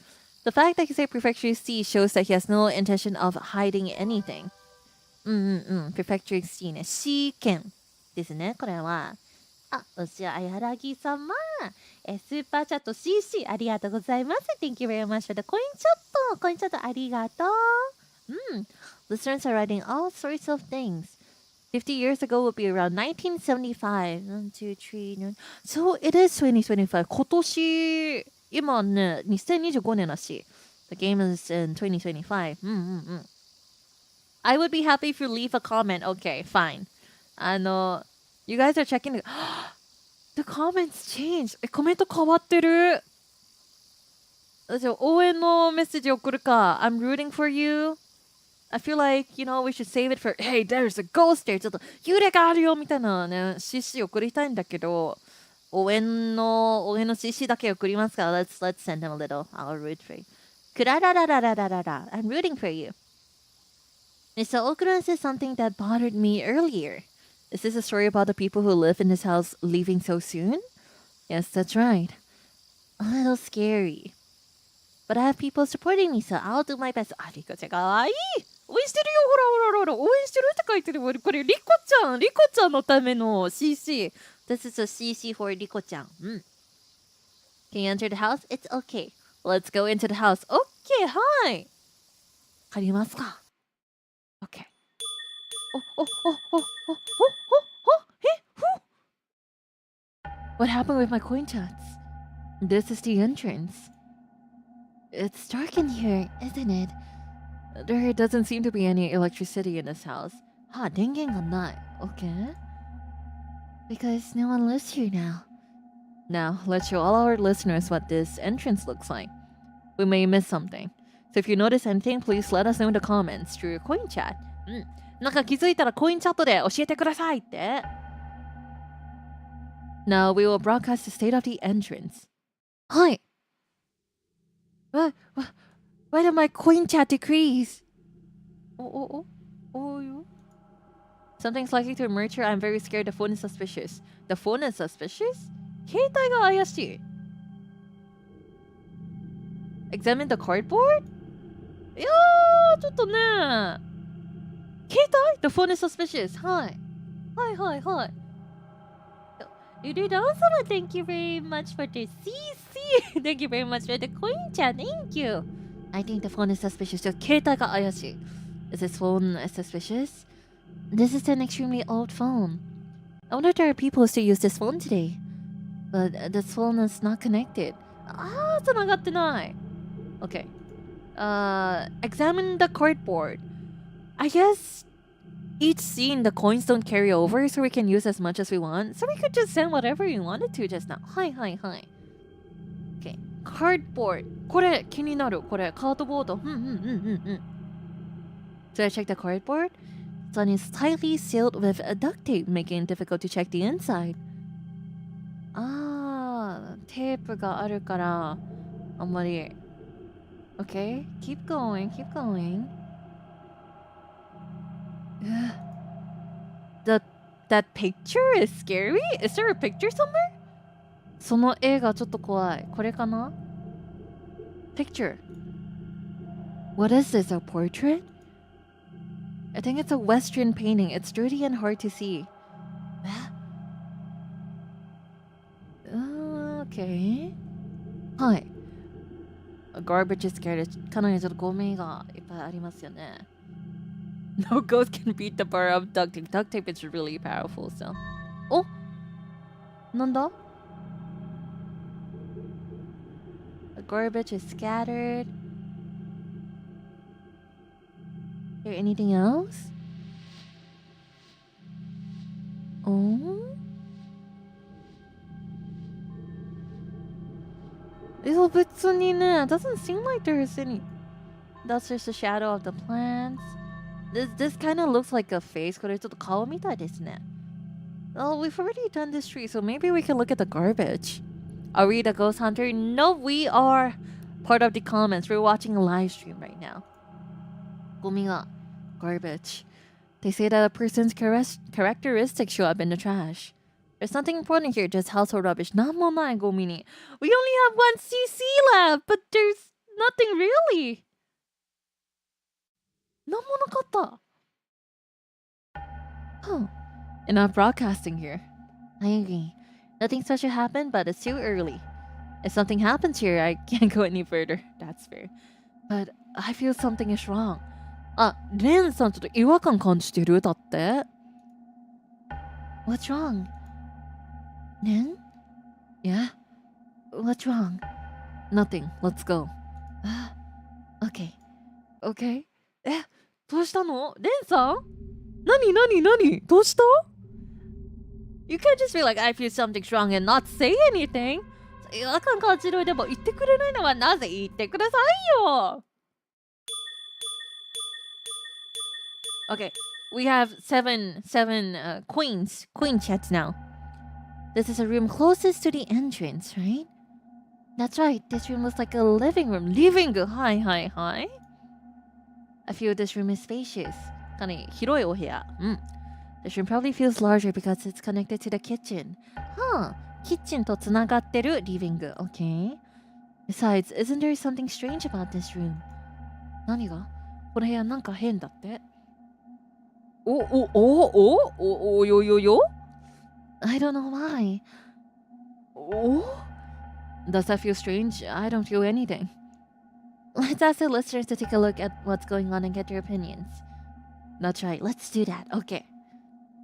[SPEAKER 1] The fact that he said Prefecture C shows that he has no intention of hiding anything. Prefecture C ね。C 県ですね。これは。おしあやらぎ様。スーパーチャット CC ありがとうございます。Thank you very much for the コインチャット。コインチャットありがとう。Listeners are writing all sorts of things. 50 years ago would be around 1975. 1, 2, 3, 9. So it is 2025. 今年、今ね、2025年らしい。The game is in 2025. I would be happy if you leave a comment. Okay, fine. You guys are checking the comments changed. コメント変わってる。じゃあ応援のメッセージ送るか。I'm rooting for you. I feel like, you know, we should save it for, hey, there's a ghost there. ちょっと幽霊があるよみたいなね、CC 送りたいんだけど、応援の CC だけ送りますから。Let's send them a little. I'll root for you. クララララララララ。I'm rooting for you. Mr. Okura said something that bothered me earlier. Is this a story about the people who live in this house leaving so soon? Yes, that's right. A little scary. But I have people supporting me, so I'll do my best. リコちゃんかわいい。応援してるよ。ほら。応援してるって書いてる。これ、リコちゃんのための CC. This is a CC for リコちゃん。Can you enter the house? It's okay. Let's go into the house. Okay, はい。入りますか。Okay. お What happened with my coin chats? This is the entrance. It's dark in here, isn't it? There doesn't seem to be any electricity in this house.電源がない. Okay. Because no one lives here now. Now, let's show all our listeners what this entrance looks like. We may miss something. So if you notice anything, please let us know in the comments through coin chat. なんか気づいたらコインチャットで教えてくださいって。Now we will broadcast the state of the entrance. はい。Why did my coin chat decrease? Something's likely to emerge here. I'm very scared. The phone is suspicious. The phone is suspicious? 携帯が怪しい。Examine the cardboard? いやー、ちょっとね。携帯 ?The phone is suspicious. はい。はい。Denauth, thank you very much for the CC. Thank you very much for the coin chat. Thank you. I think the phone is suspicious. 携帯が怪しい。Is this phone suspicious? This is an extremely old phone. I wonder if there are people who still use this phone today. But this phone is not connected. 繋がってない。Okay. Examine the cardboard. I guess each scene the coins don't carry over, so we can use as much as we want. So we could just send whatever we wanted to just now. はい。Okay. Cardboard. これ気になる。これカードボード。So I check the cardboard. This one is tightly sealed with duct tape, making it difficult to check the inside. テープがあるからあんまり。Okay, keep going. That picture is scary? Is there a picture somewhere? その絵がちょっと怖い。これかな? Picture. What is this, a portrait? I think it's a Western painting. It's dirty and hard to see. Okay. はい。Garbage is scared. かなりちょっとゴミがいっぱいありますよね。No ghost can beat the power of duct tape. Duct tape is really powerful, so. お、なんだ? Garbage is scattered. Is there anything else? Oh? It doesn't seem like there's any. That's just the shadow of the plants. This kind of looks like a face. これちょっと顔みたいですね。Well, we've already done this tree, so maybe we can look at the garbage. Are we the ghost hunter? No, we are part of the comments. We're watching a live stream right now. ゴミが garbage. They say that a person's characteristics show up in the trash. There's nothing important here, just household rubbish. なんもないゴミに。We only have one CC left, but there's nothing really. なんもなかった。Huh. Enough broadcasting here. I agree. Nothing special happened, but it's too early. If something happens here, I can't go any further. That's fair. But I feel something is wrong. レンさんちょっと違和感感じてるだって。What's wrong? Ren? Yeah? What's wrong? Nothing. Let's go. Okay. Okay? どうしたのレンさん何どうした You can't just be like, I feel something's wrong and not say anything. 違和感感じるでも言ってくれないのはなぜ言ってくださいよ Okay, we have seven queen chats now. This is a room closest to the entrance, right? That's right. This room looks like a living room. Hi. I feel this room is spacious. かなり広いお部屋。This room probably feels larger because it's connected to the kitchen. Kitchen とつながってるリビング。Okay. Besides, isn't there something strange about this room? 何がこの部屋なんか変だって。よ I don't know why. Does that feel strange? I don't feel anything. Let's ask the listeners to take a look at what's going on and get their opinions. That's right, let's do that. Okay.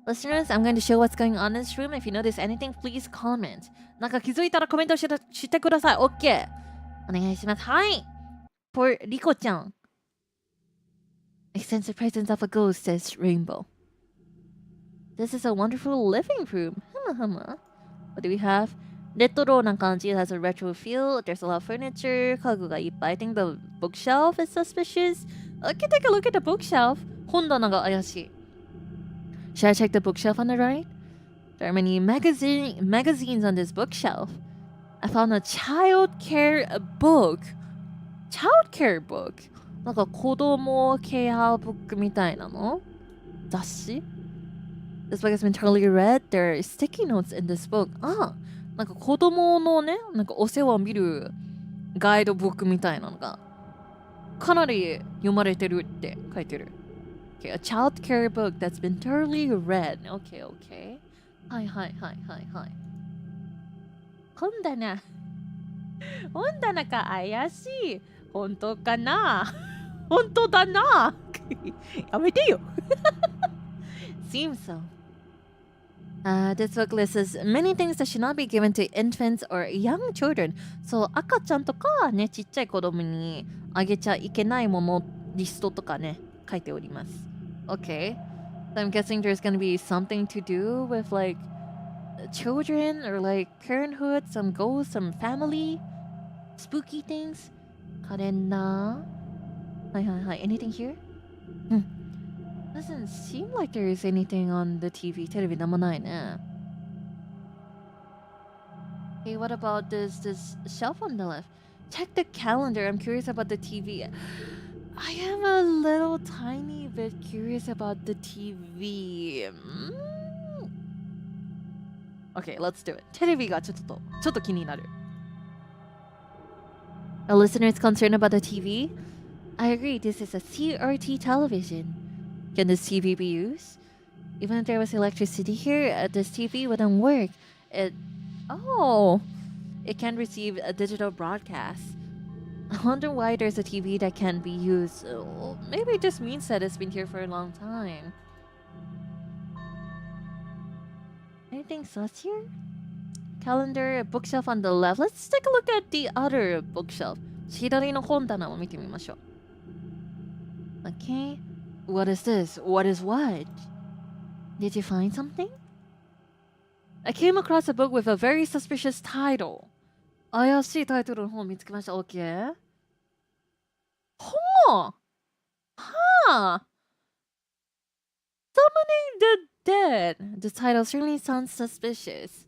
[SPEAKER 1] Listeners, I'm going to show what's going on in this room. If you notice anything, please comment. なんか気づいたらコメントしてください。OK。お願いします。はい。For リコちゃん。I sense the presence of a ghost, says Rainbow. This is a wonderful living room. What do we have? レトロな感じ has a retro feel. There's a lot of furniture. 家具がいっぱい. I think the bookshelf is suspicious. Okay, take a look at the bookshelf. 本棚が怪しい. Should I check the bookshelf on the right? There are many magazines on this bookshelf. I found a child care book. Child care book? なんか子供ケアブックみたいなの？雑誌？ This book has been thoroughly read. There are sticky notes in this book. なんか子供のね、なんかお世話を見るガイドブックみたいなのがかなり読まれてるって書いてる。Okay, a child care book that's been thoroughly read. Okay, okay. はいはいはいはいはい。本棚。本棚か怪しい。本当かな本当だなやめてよSeems so. This book lists many things that should not be given to infants or young children. そう、赤ちゃんとかね、ちっちゃい子供にあげちゃいけないものリストとかね、書いております。Okay. So I'm guessing there's gonna be something to do with like children or like parenthood, some ghosts, some family, spooky things. カレンダー。はいはいはい。Anything here? Doesn't seem like there is anything on the TV. テレビなんもないね。Hey, what about this shelf on the left? Check the calendar. I'm curious about the TV. I am a little tiny bit curious about the TV. Okay, let's do it. テレビがちょっと気になる。A listener is concerned about the TV. I agree, this is a CRT television. Can this TV be used? Even if there was electricity here, this TV wouldn't work. It can receive a digital broadcast. I wonder why there's a TV that can be used. Maybe it just means that it's been here for a long time. Anything sus here? Calendar, bookshelf on the left. Let's take a look at the other bookshelf. 左の本棚を見てみましょう。Okay. What is this? What is what? Did you find something? I came across a book with a very suspicious title. 怪しいタイトルの本を見つけました。Okay. ほうはあ Summoning the Dead. The title certainly sounds suspicious.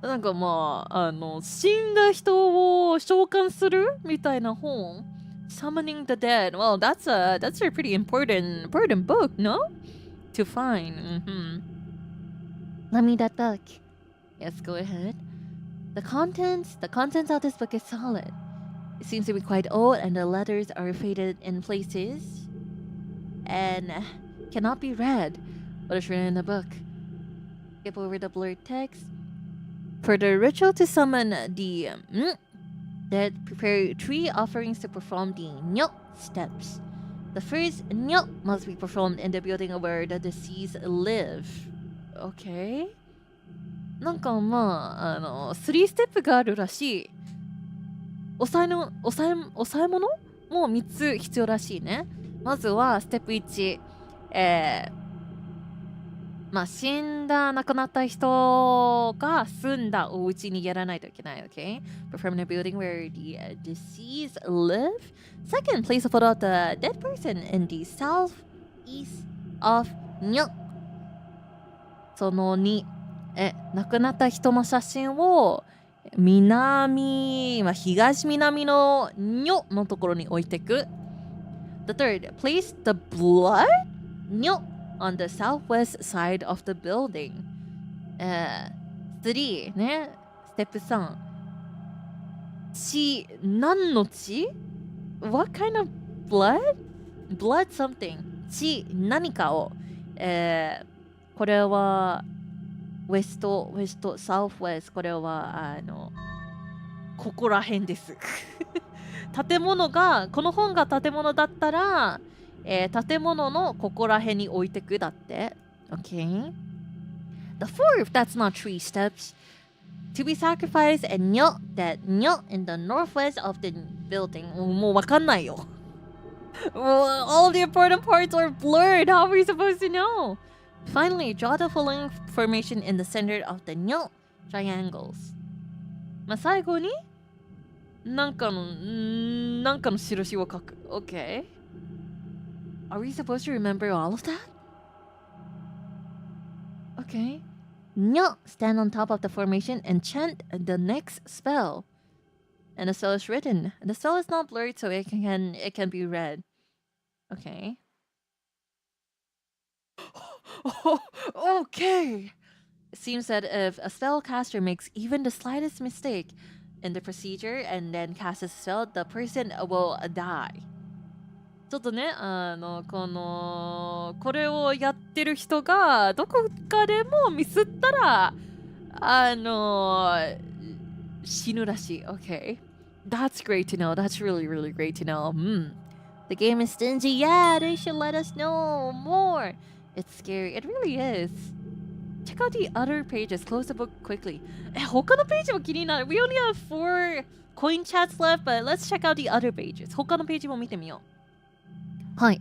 [SPEAKER 1] なんかまあ、死んだ人を召喚するみたいな本。Summoning the Dead. Well, that's a pretty important book, no? To find. Let me that book. Yes, go ahead. The contents of this book is solid. It seems to be quite old and the letters are faded in places and cannot be read. What is written in the book? Skip over the blurred text. For the ritual to summon the dead, prepare 3 offerings to perform the Nyok steps. The first Nyok must be performed in the building where the deceased live. Okay. なんかまあ、3ステップがあるらしい。抑え物も3つ必要らしいね。まずはステップ1。まあ、死んだ、亡くなった人が住んだお家にやらないといけない。Okay? Perform in a building where the deceased live. Second, place a photo of the dead person in the southeast of Nyok. その2、亡くなった人の写真を東南のNyokのところに置いていく。The third, place the blood Nyok on the southwest side of the building. 3ね、ステップ3。血、何の血？ What kind of blood? Blood something. 血、何かを。これはウェスト、サウスウェスト。これはここら辺です。建物が、この本が建物だったら、建物のここら辺に置いてくだって。Okay. The fourth, that's not 3 steps. To be sacrificed and knelt that knelt in the northwest of the building. もうわかんないよ。All the important parts are blurred. How are we supposed to know? Finally, draw the following formation in the center of the knelt triangles. まあ、最後になんかの印を書く。Okay. Are we supposed to remember all of that? Okay. Knelt, stand on top of the formation and chant the next spell. And the spell is written. The spell is not blurred, so it can be read. Okay. Okay. It seems that if a spellcaster makes even the slightest mistake in the procedure and then casts a spell, the person will die. ちょっとね、これをやってる人がどこかでもミスったら、死ぬらしい。Okay. That's great to know. That's really, really great to know. The game is stingy. Yeah, they should let us know more. It's scary. It really is. Check out the other pages. Close the book quickly. 他のページも気になる。We only have 4 coin chats left, but let's check out the other pages. 他のページも見てみよう。Hi,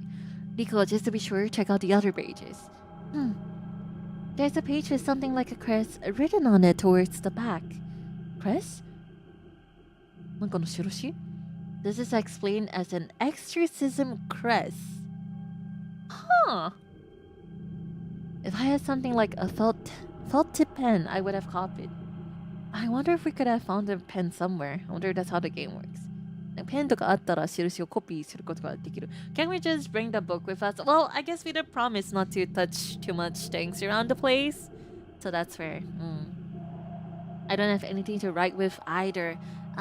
[SPEAKER 1] Rico, just to be sure, check out the other pages. There's a page with something like a crest written on it towards the back. Crest? なんかの印? This is explained as an exorcism crest. Huh. If I had something like a felt tip pen, I would have copied. I wonder if we could have found a pen somewhere. I wonder if that's how the game works. ペンとかあったら印をコピーすることができる。Can we just bring the book with us? Well, I guess we did promise not to touch too much things around the place. So that's fair. I don't have anything to write with either.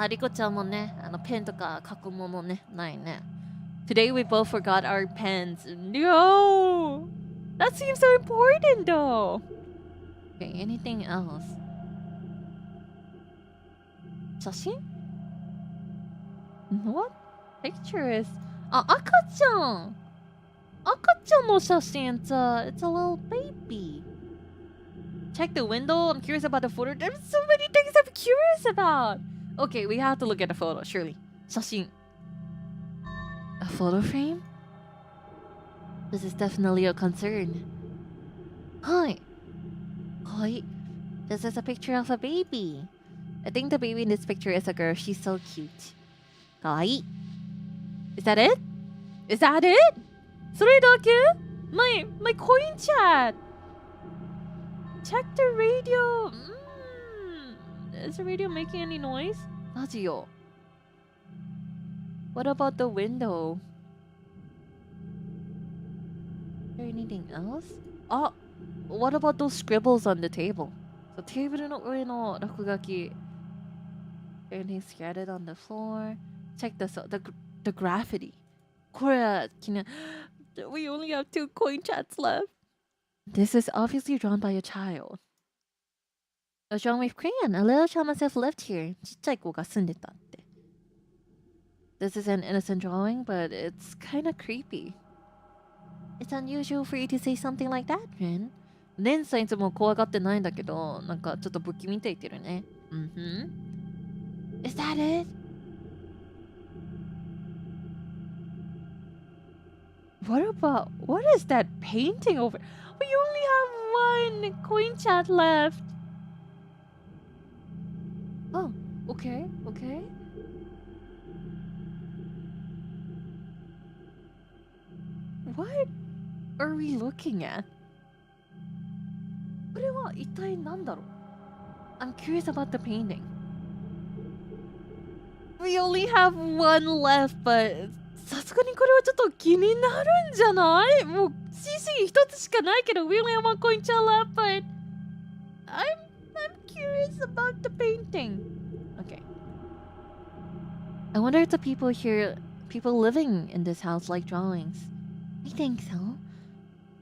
[SPEAKER 1] リコちゃんもね、ペンとか書くものね、ないね。Today we both forgot our pens. No! That seems so important though. Okay, anything else? 写真？What picture is? 赤ちゃんの写真。It's a little baby. Check the window. I'm curious about the photo. There's so many things I'm curious about. Okay, we have to look at the photo, surely. 写真。A photo frame? This is definitely a concern. Hi. This is a picture of a baby. I think the baby in this picture is a girl. She's so cute. Kawaii. Is that it? Is that it? それだけ? My coin chat. Check the radio. Is the radio making any noise? ラジオ. What about the window? Is there anything else? What about those scribbles on the table? テーブルの上の落書き. Anything scattered on the floor? Check the graffiti. これ気になる. We only have 2 coin chats left. This is obviously drawn by a child. It was drawn with crayon. A little child must have lived here. ちっちゃい子が住んでたって. This is an innocent drawing, but it's kind of creepy. It's unusual for you to say something like that, Ren. レンさんいつも怖がってないんだけど、なんかちょっと不気味って言ってるね。Is that it? What is that painting over? We only have 1 coin chat left. Oh, okay. What are we looking at? これは一体何だろう? I'm curious about the painting. We only have 1 left, but さすがにこれはちょっと気になるんじゃない？もう CC 一つしかないけど We only have 1 coin chat left, but I'm curious about the painting. Okay. I wonder if the people living in this house like drawings. I think so.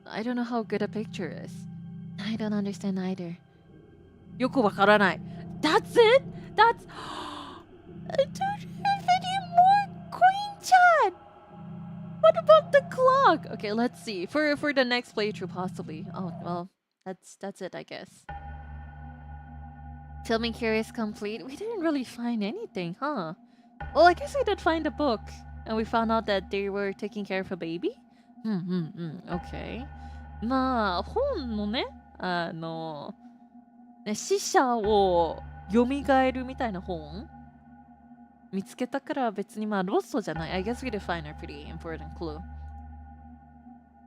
[SPEAKER 1] I don't know how good a picture is. I don't understand either. よくわからない. That's it? I don't have any more coin chat. What about the clock? Okay, let's see. For the next playthrough, possibly. Oh well, that's it, I guess. Tell me, curious complete. We didn't really find anything, huh? Well, I guess we did find a book, and we found out that they were taking care of a baby. Okay. まあ本のね、死者を蘇るみたいな本見つけたから別にまあロストじゃない。I guess we did find a pretty important clue.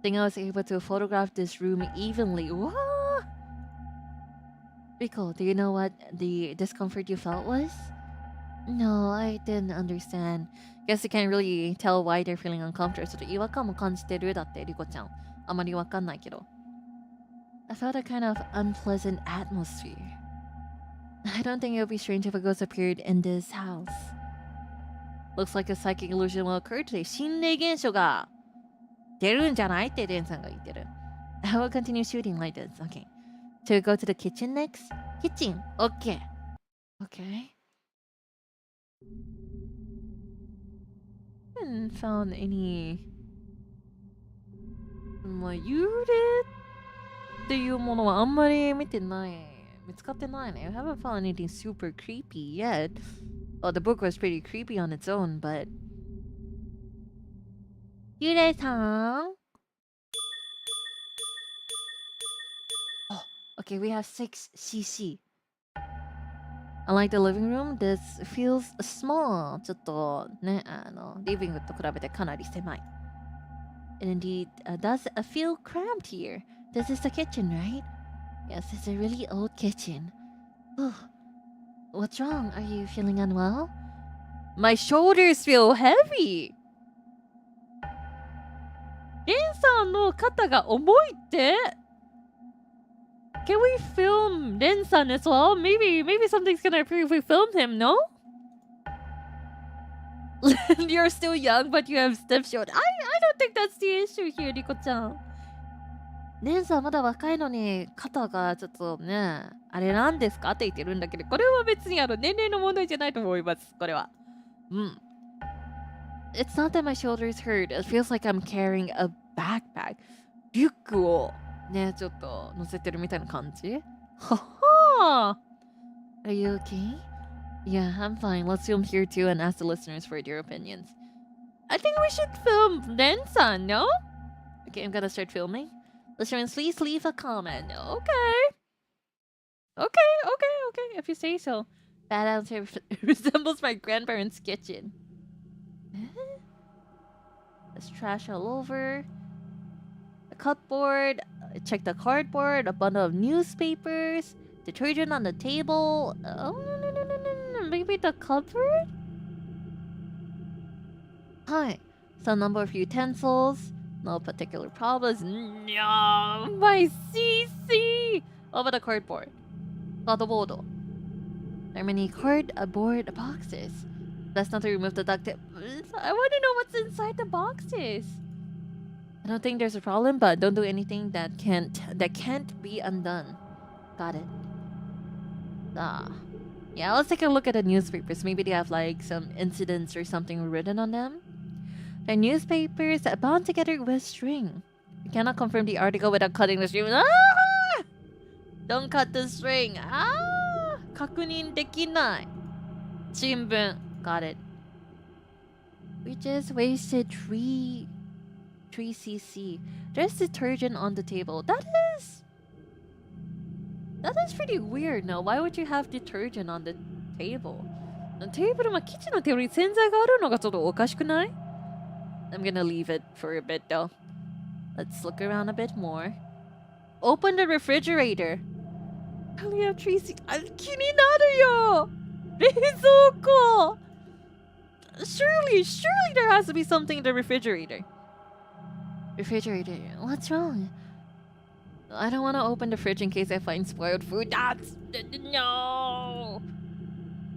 [SPEAKER 1] Think I was able to photograph this room evenly. What? Rico, do you know what the discomfort you felt was? No, I didn't understand. Guess you can't really tell why they're feeling uncomfortable. ちょっと違和感も感じてるだって、リコちゃん。あまりわかんないけど。I felt a kind of unpleasant atmosphere. I don't think it would be strange if a ghost appeared in this house. Looks like a psychic illusion will occur today. 心霊現象が出るんじゃないってデンさんが言ってる。I will continue shooting like this. Okay. Should we go to the kitchen next? Kitchen. Okay. Okay. Haven't found any まあ幽霊っていうものはあんまり見てない。見つかってないね。I haven't found anything super creepy yet. Well, the book was pretty creepy on its own, but 幽霊さん Oh, okay, we have 6cc. Unlike the living room, this feels small. ちょっとね、リビングと比べてかなり狭い。And indeed, does feel cramped here. This is the kitchen, right? Yes, it's a really old kitchen. What's wrong? Are you feeling unwell? My shoulders feel heavy. レンさんの肩が重いって Can we film Ren-san as well? Maybe something's gonna appear if we film him, no? You're still young, but you have stiff shoulders. I don't think that's the issue here, Riko-chan. Ren-san まだ若いのに肩がちょっとね、あれなんですかって言ってるんだけど、これは別に年齢の問題じゃないと思います、これは。It's not that my shoulders hurt. It feels like I'm carrying a backpack. リュックをね、ちょっと乗せてるみたいな感じ。はは Are you okay? Yeah, I'm fine. Let's film here too and ask the listeners for their opinions. I think we should film Ren-san, no? Okay, I'm gonna start filming. Listeners, please leave a comment. Okay, if you say so. That answer resembles my grandparents' kitchen. There's trash all over. A cupboard. Check the cardboard. A bundle of newspapers. Detergent on the table. Oh, no. Maybe the cupboard? Hi. Some number of utensils. No particular problems. No, my CC. Over the cardboard. Cardboard. There are many cardboard boxes. Best not to remove the duct tape. I want to know what's inside the boxes. I don't think there's a problem, but don't do anything that can't be undone. Got it. Yeah, let's take a look at the newspapers. Maybe they have like some incidents or something written on them. The newspapers bound together with string. You cannot confirm the article without cutting the string. Don't cut the string. 確認できない。新聞。Got it. We just wasted 3cc. There's detergent on the table. That is pretty weird, no? Why would you have detergent on the table? テーブルはキッチンのテーブルに洗剤があるのがちょっとおかしくない? I'm gonna leave it for a bit though. Let's look around a bit more. Open the refrigerator. I only have 3cc. 気になるよ! 冷蔵庫! Surely there has to be something in the refrigerator. Refrigerator, what's wrong? I don't want to open the fridge in case I find spoiled food. No.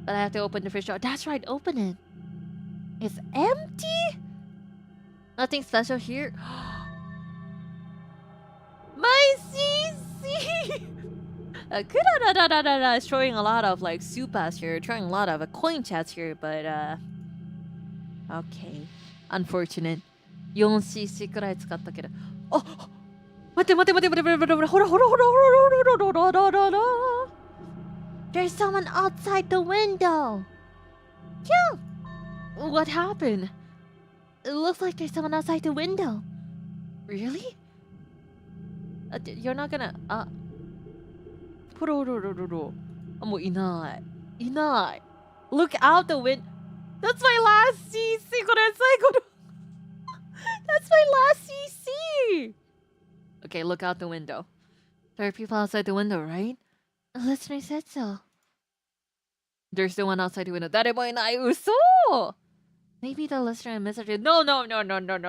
[SPEAKER 1] But I have to open the fridge door. That's right, open it. It's empty? Nothing special here. My CC! Kurarararara is throwing a lot of like supas here, throwing a lot of coin chats here, but okay. Unfortunate. 4cc くらい使ったけど。あ、待って待って待って待って待って待って、ほらほらほらほらほらほらほらほらほら。There's someone outside the window. Yeah. What happened? It looks like there's someone outside the window. Really? You're not gonna... ほらほらほらほら。もういない。いない。Look out the window. That's my last CC. これ最後の。That's my last CC. Okay, look out the window. There are people outside the window, right? The listener said so. There's no one outside the window. 誰もいない。嘘 Maybe the listener misunderstood. No.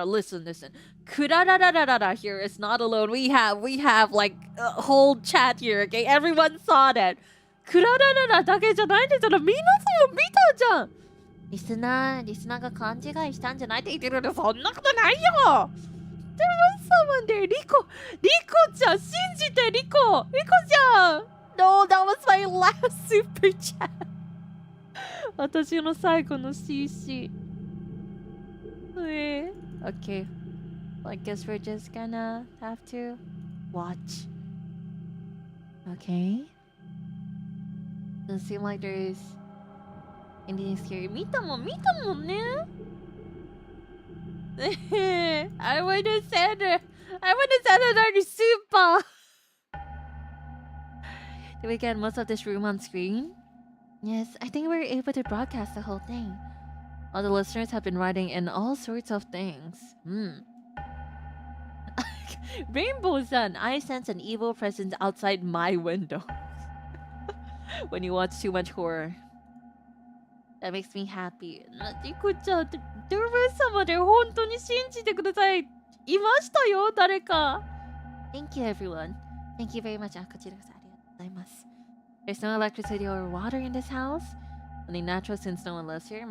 [SPEAKER 1] Listen. Klara here is not alone. We have like a whole chat here, okay? Everyone saw that. Klaraだけじゃないんですよ。皆さんも見たじゃん。リスナーが勘違いしたんじゃないって言ってるけど、そんなことないよ。There was someone there. リコちゃん、信じて、リコちゃん。No, that was my last super chat. 私の最後の CC. Okay. Well, I guess we're just gonna have to watch. Okay. Doesn't seem like there's anything scary. 見たもんね。I wanna send another super. Did we get most of this room on screen? Yes, I think we were able to broadcast the whole thing. All the listeners have been writing in all sorts of things. Rainbow Sun, I sense an evil presence outside my window. When you watch too much horror. That makes me happy. リコちゃん、ドルブ様で本当に信じてください。いましたよ、誰か。Thank you, everyone. Thank you very much. こちらこそありがとうございます。There's no electricity or water in this house. Only natural since no one lives here.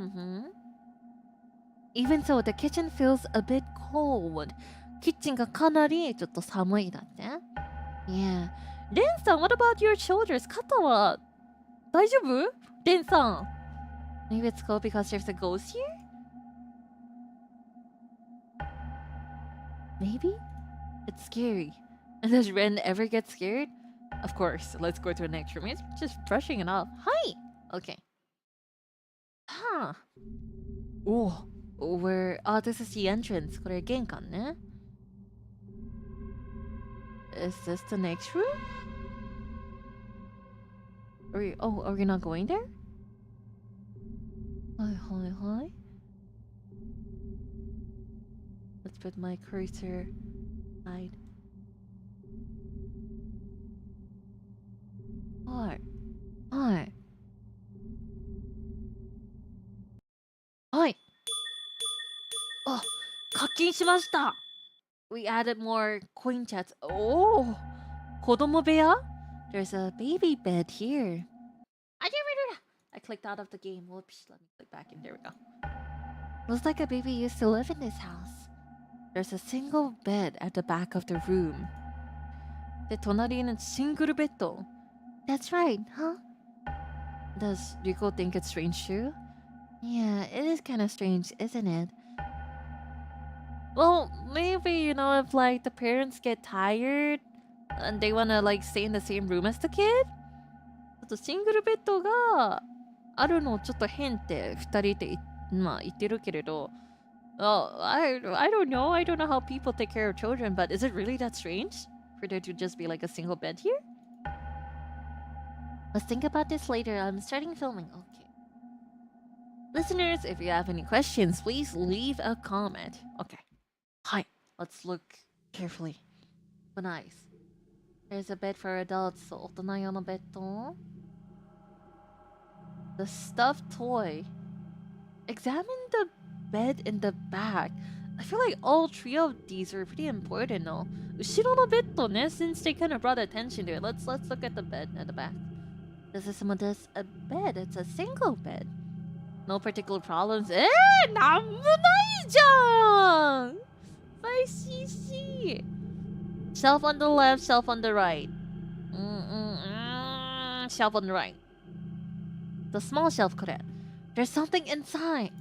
[SPEAKER 1] Even so, the kitchen feels a bit cold. キッチンがかなりちょっと寒いだって。Yeah. レンさん、what about your shoulders? 肩は大丈夫？レンさん。Maybe it's cold because there's a ghost here? Maybe? It's scary. And does Ren ever get scared? Of course. Let's go to the next room. It's just brushing it off. Hi! Okay. Huh. Oh, this is the entrance. これ玄関ね。Is this the next room? Are we not going there? Hi. Let's put my cursor aside. Hi. Oh, 課金しました。We added more coin chats. Oh, 子供部屋? There's a baby bed here. I clicked out of the game. Whoops, let me click back in. There we go. Looks like a baby used to live in this house. There's a single bed at the back of the room. で、隣にシングルベッド. That's right, huh? Does Rico think it's strange too? Yeah, it is kind of strange, isn't it? Well, maybe, if like the parents get tired and they wanna like stay in the same room as the kid? ちょっとシングルベッドがあるのちょっと変って二人で言ってるけれど、I don't know. I don't know how people take care of children, but is it really that strange for there to just be like a single bed here? Let's think about this later. I'm starting filming. Okay. Listeners, if you have any questions, please leave a comment. Okay. Hi. Let's look carefully. Open eyes. There's a bed for adults. 大人用のベッド. The stuffed toy. Examine the bed in the back. I feel like all three of these are pretty important, no? 後ろのベッドね, since they kind of brought attention to it. Let's look at the bed at the back. This is a bed. It's a single bed. No particular problems. なんもないじゃん 5cc. Shelf on the left, shelf on the right. Shelf on the right. The small shelf これ. There's something inside.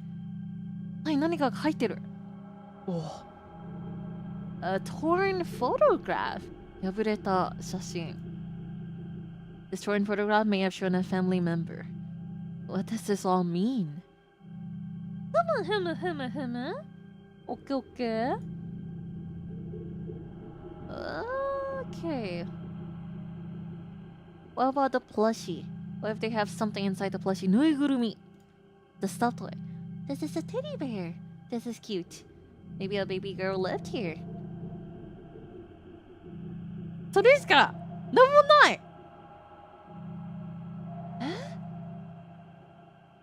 [SPEAKER 1] はい、何かが入ってる. Oh, A torn photograph. 破れた写真. This torn photograph may have shown a family member. What does this all mean? Okay. Okay. What about the plushie? What if they have something inside the plushie? Nuigurumi. The stuffed toy. This is a teddy bear. This is cute. Maybe a baby girl lived here. それしかなんもない。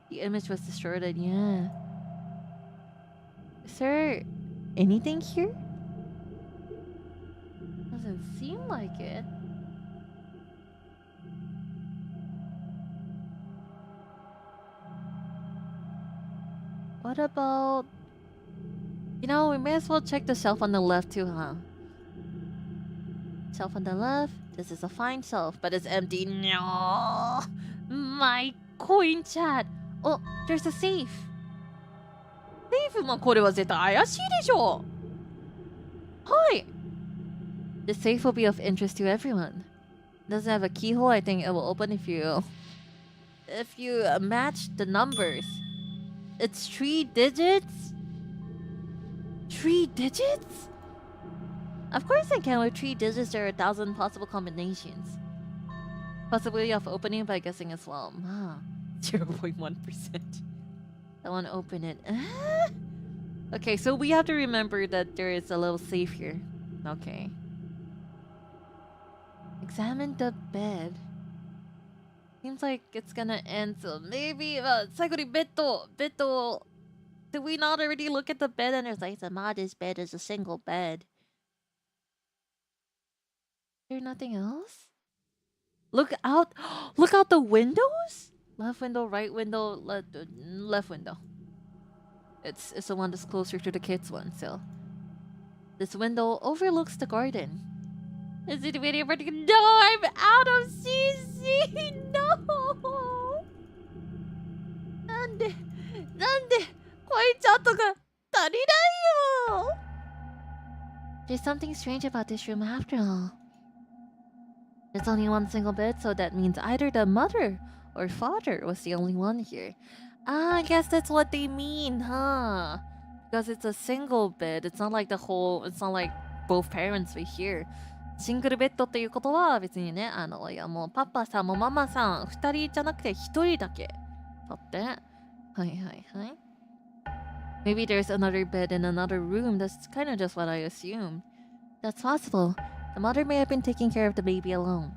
[SPEAKER 1] The image was distorted, yeah. Is there anything here? Doesn't seem like it. What about... You know, we may as well check the shelf on the left too, huh? Shelf on the left. This is a fine shelf, but it's empty. No! My coin chat! Oh, there's a safe. Safe もこれは絶対怪しいでしょ。はい。The safe will be of interest to everyone. It doesn't have a keyhole. I think it will open if you match the numbers. It's 3 digits? 3 digits? Of course I can. With 3 digits, there are 1,000 possible combinations. Possibility of opening by guessing as well. 0.1%. I want to open it. Okay, so we have to remember that there is a little safe here. Okay. Examine the bed. Seems like it's gonna end, so maybe... Saikuri, beto. Did we not already look at the bed and it's like, this bed is a single bed. Is there nothing else? Look out! Look out the windows? Left window, right window, left window. It's the one that's closer to the kids one, so... This window overlooks the garden. Is it really particular? No, I'm out of CC! No! Nande? Koi chato ga tarinai yo! There's something strange about this room after all. There's only one single bed, so that means either the mother or father was the only one here. Ah, I guess that's what they mean, huh? Because it's a single bed. It's not like both parents were here. シングルベッドっていうことは別にね、いやもうパパさんもママさん二人じゃなくて一人だけだって。はいはいはい。Maybe there's another bed in another room. That's kind of just what I assumed. That's possible. The mother may have been taking care of the baby alone.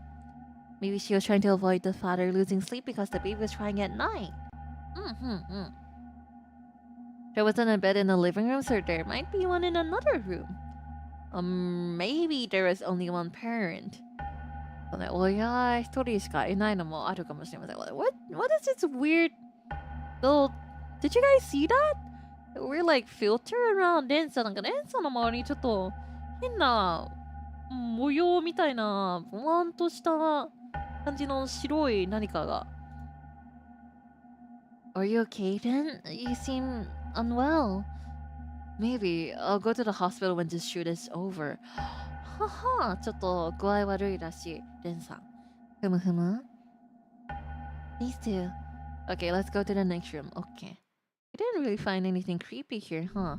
[SPEAKER 1] Maybe she was trying to avoid the father losing sleep because the baby was crying at night. There wasn't a bed in the living room, so there might be one in another room. Maybe there was only one parent. What is this weird little... Did you guys see that? We're like filter around Densa. なんかDensaの周りにちょっと変な模様みたいなボワンとした感じの白い何かが。Are you okay then? You seem unwell. Maybe I'll go to the hospital when this shoot is over. Haha, ちょっと具合悪いらしい、レンさん。ふむふむ。These two. Okay, let's go to the next room. Okay. I didn't really find anything creepy here, huh?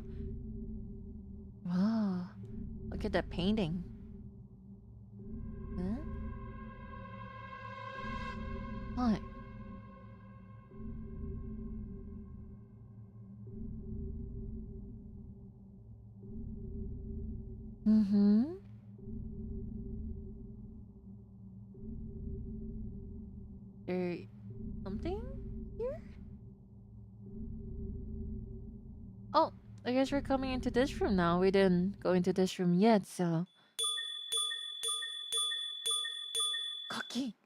[SPEAKER 1] Wow. Look at that painting. Huh? What? There's something here? Oh, I guess we're coming into this room now. We didn't go into this room yet, so... Cocky!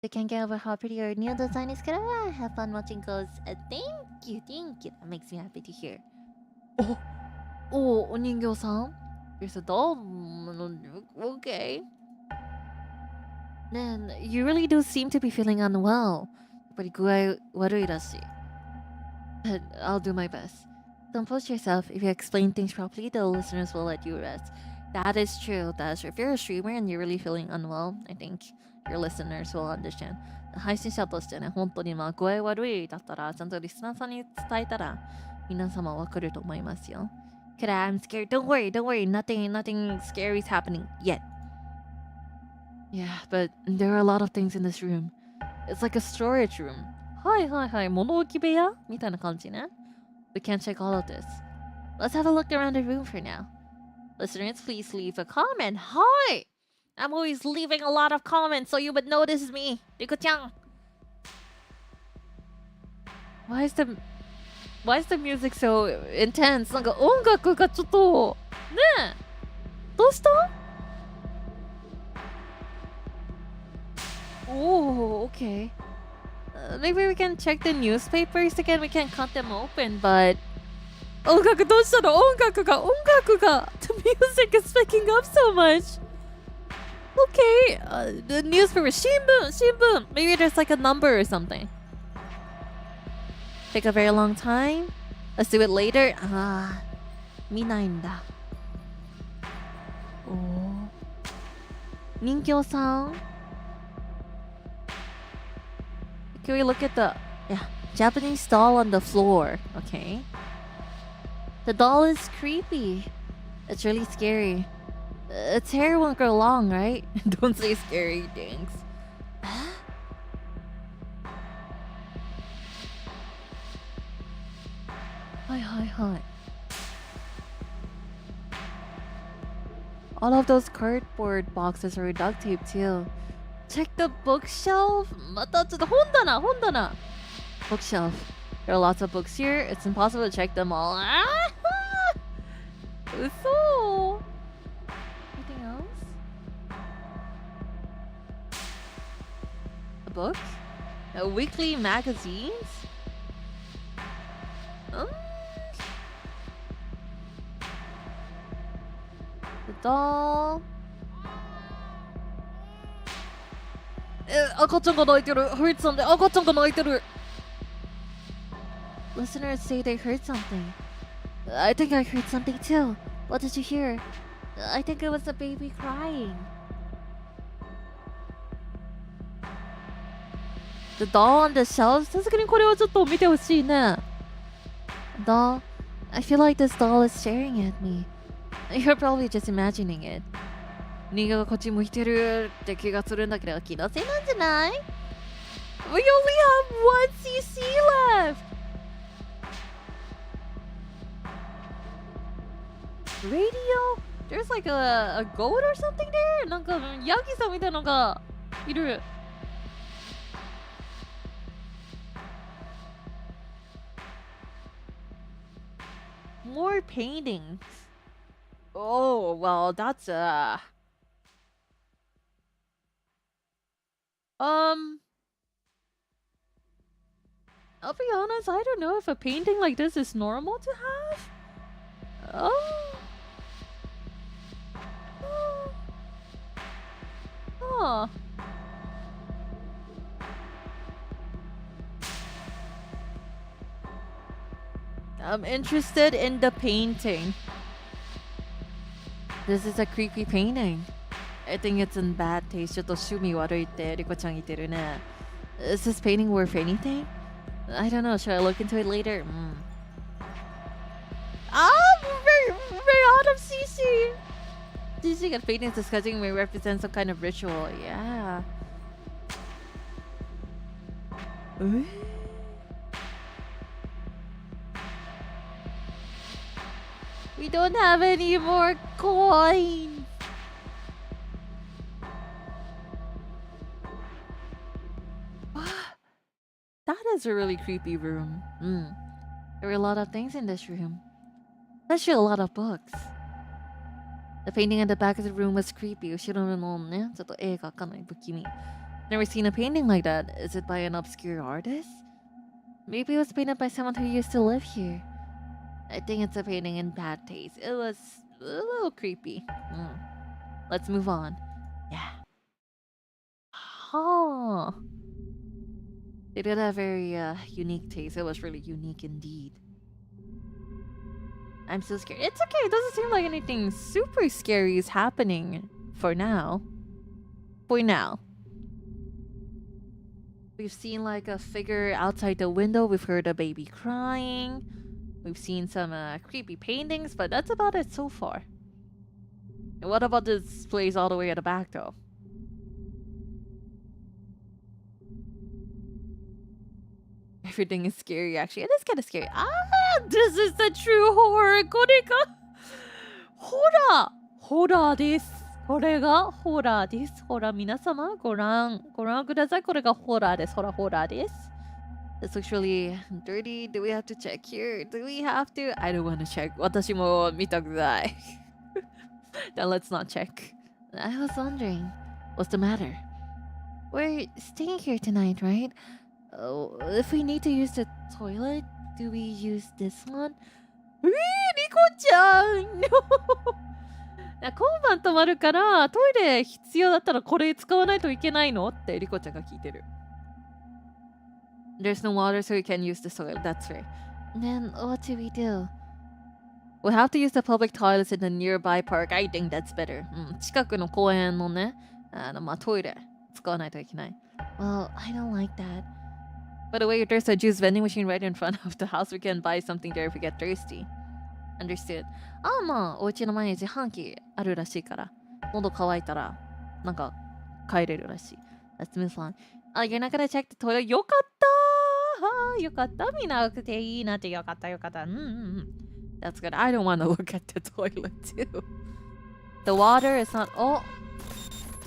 [SPEAKER 1] They can't get over how pretty your new design is. Klara, have fun watching goes. Thank you. That makes me happy to hear. Oh, Oningyo-san? There's a doll. Okay. Then, you really do seem to be feeling unwell. But I'll do my best. Don't post yourself. If you explain things properly, the listeners will let you rest. That is true. That's true. If you're a streamer and you're really feeling unwell, I think your listeners will understand. 配信者としてね、本当にまあ声悪いだったら、ちゃんとリスナーさんに伝えたら、皆様わかると思いますよ。Kara, I'm scared. Don't worry, don't worry. Nothing scary is happening yet. Yeah, but there are a lot of things in this room. It's like a storage room. はいはいはい、物置部屋みたいな感じね。We can't check all of this. Let's have a look around the room for now. Listeners, please leave a comment. Hi! I'm always leaving a lot of comments so you would notice me. Riku-chan. Why is the music so intense? なんか音楽がちょっとねえどうした？Oh, okay. Maybe we can check the newspapers again. We can cut them open, but 音楽どうしたの？音楽が The music is picking up so much. Okay, the newspaper 新聞 Maybe there's like a number or something. Take a very long time. Let's do it later. 見ないんだ。人形さん Can we look at the Japanese doll on the floor? Okay. The doll is creepy. It's really scary. Its hair won't grow long, right? Don't say scary things. Hi. All of those cardboard boxes are duct tape too. Check the bookshelf. またちょっと本棚 Bookshelf. There are lots of books here. It's impossible to check them all. So, anything else? A book? Weekly magazines? The doll. 赤ちゃんが泣いてる Heard something. 赤ちゃんが泣いてる Listeners say they heard something. I think I heard something too. What did you hear? I think it was a baby crying. The doll on the shelf? さすがにこれはちょっと見てほしいね。Doll? I feel like this doll is staring at me. You're probably just imagining it. 人形がこっち向いてるって気がするんだけど、気のせいなんじゃない？ We only have one CC left! Radio? There's like a goat or something there? なんかヤギさんみたいなのがいる。More paintings. Oh, well, that's I'll be honest, I don't know if a painting like this is normal to have. Huh. I'm interested in the painting. This is a creepy painting. I think it's in bad taste. ちょっと趣味悪いってリコちゃん言ってるね。Is this painting worth anything? I don't know. Should I look into it later? Very out of CC. CC and paintings discussing may represent some kind of ritual. Yeah. We don't have any more coins. That is a really creepy room. There were a lot of things in this room. Especially a lot of books. The painting at the back of the room was creepy. 後ろのね、ちょっと絵がかなり不気味. Never seen a painting like that. Is it by an obscure artist? Maybe it was painted by someone who used to live here. I think it's a painting in bad taste. It was a little creepy. Let's move on. Yeah. Huh. They did have very unique taste. It was really unique indeed. I'm so scared. It's okay. It doesn't seem like anything super scary is happening for now. For now. We've seen like a figure outside the window. We've heard a baby crying. We've seen some creepy paintings, but that's about it so far. And what about this place all the way at the back though? Everything is scary actually. It is kind of scary. Ah, this is the true horror. これがホラー。ホラーです。これがホラーです。ほら、皆様ご覧ください。これがホラーです。ほら、ホラーです。This looks really dirty. Do we have to check here? Do we have to? I don't want to check. 私も見たくない。Then let's not check. I was wondering, what's the matter? We're staying here tonight, right? Oh, if we need to use the toilet, do we use this one? リコちゃん今晩泊まるからトイレ必要だったらこれ使わないといけないのってリコちゃんが聞いてる。There's no water so we can use the toilet. That's right. Then what do we do? We'll have to use the public toilets in the nearby park. I think that's better. 近くの公園のね、トイレ使わないといけない。Well, I don't like that. By the way, there's a juice vending machine right in front of the house. We can buy something there if we get thirsty. Understood. まあ、お家の前に自販機あるらしいから、喉乾いたら、なんか、帰れるらしい。Let's move on. You're not gonna check the toilet? よかったよかった見なくていいなってよかった。That's good. I don't want to look at the toilet too. The water is not...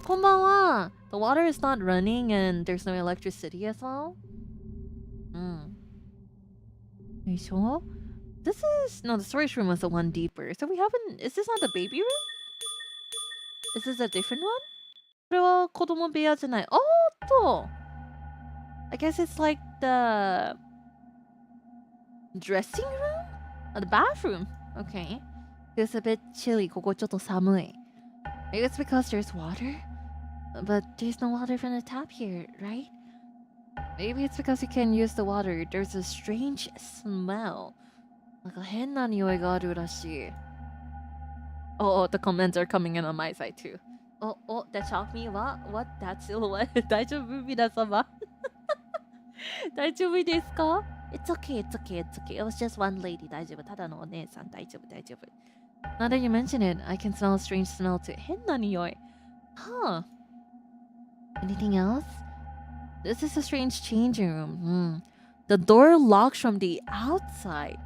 [SPEAKER 1] こんばんは The water is not running and there's no electricity as well. よいしょ This is... No, the storage room was the one deeper. So we haven't... Is this not the baby room? Is this a different one? これは子供部屋じゃない。I guess it's like the... dressing room? The bathroom. Okay. It's a bit chilly. ここちょっと寒い。Maybe it's because there's water? But there's no water from the tap here, right? Maybe it's because you can use the water. There's a strange smell. なんか変な匂いがあるらしい。the comments are coming in on my side too. That shocked me. What? That silhouette? 大丈夫皆様大丈夫ですか It's okay. It was just one lady. 大丈夫。ただのお姉さん。大丈夫。Now that you mention it, I can smell a strange smell too. 変な匂い。Huh. Anything else? This is a strange changing room. The door locks from the outside.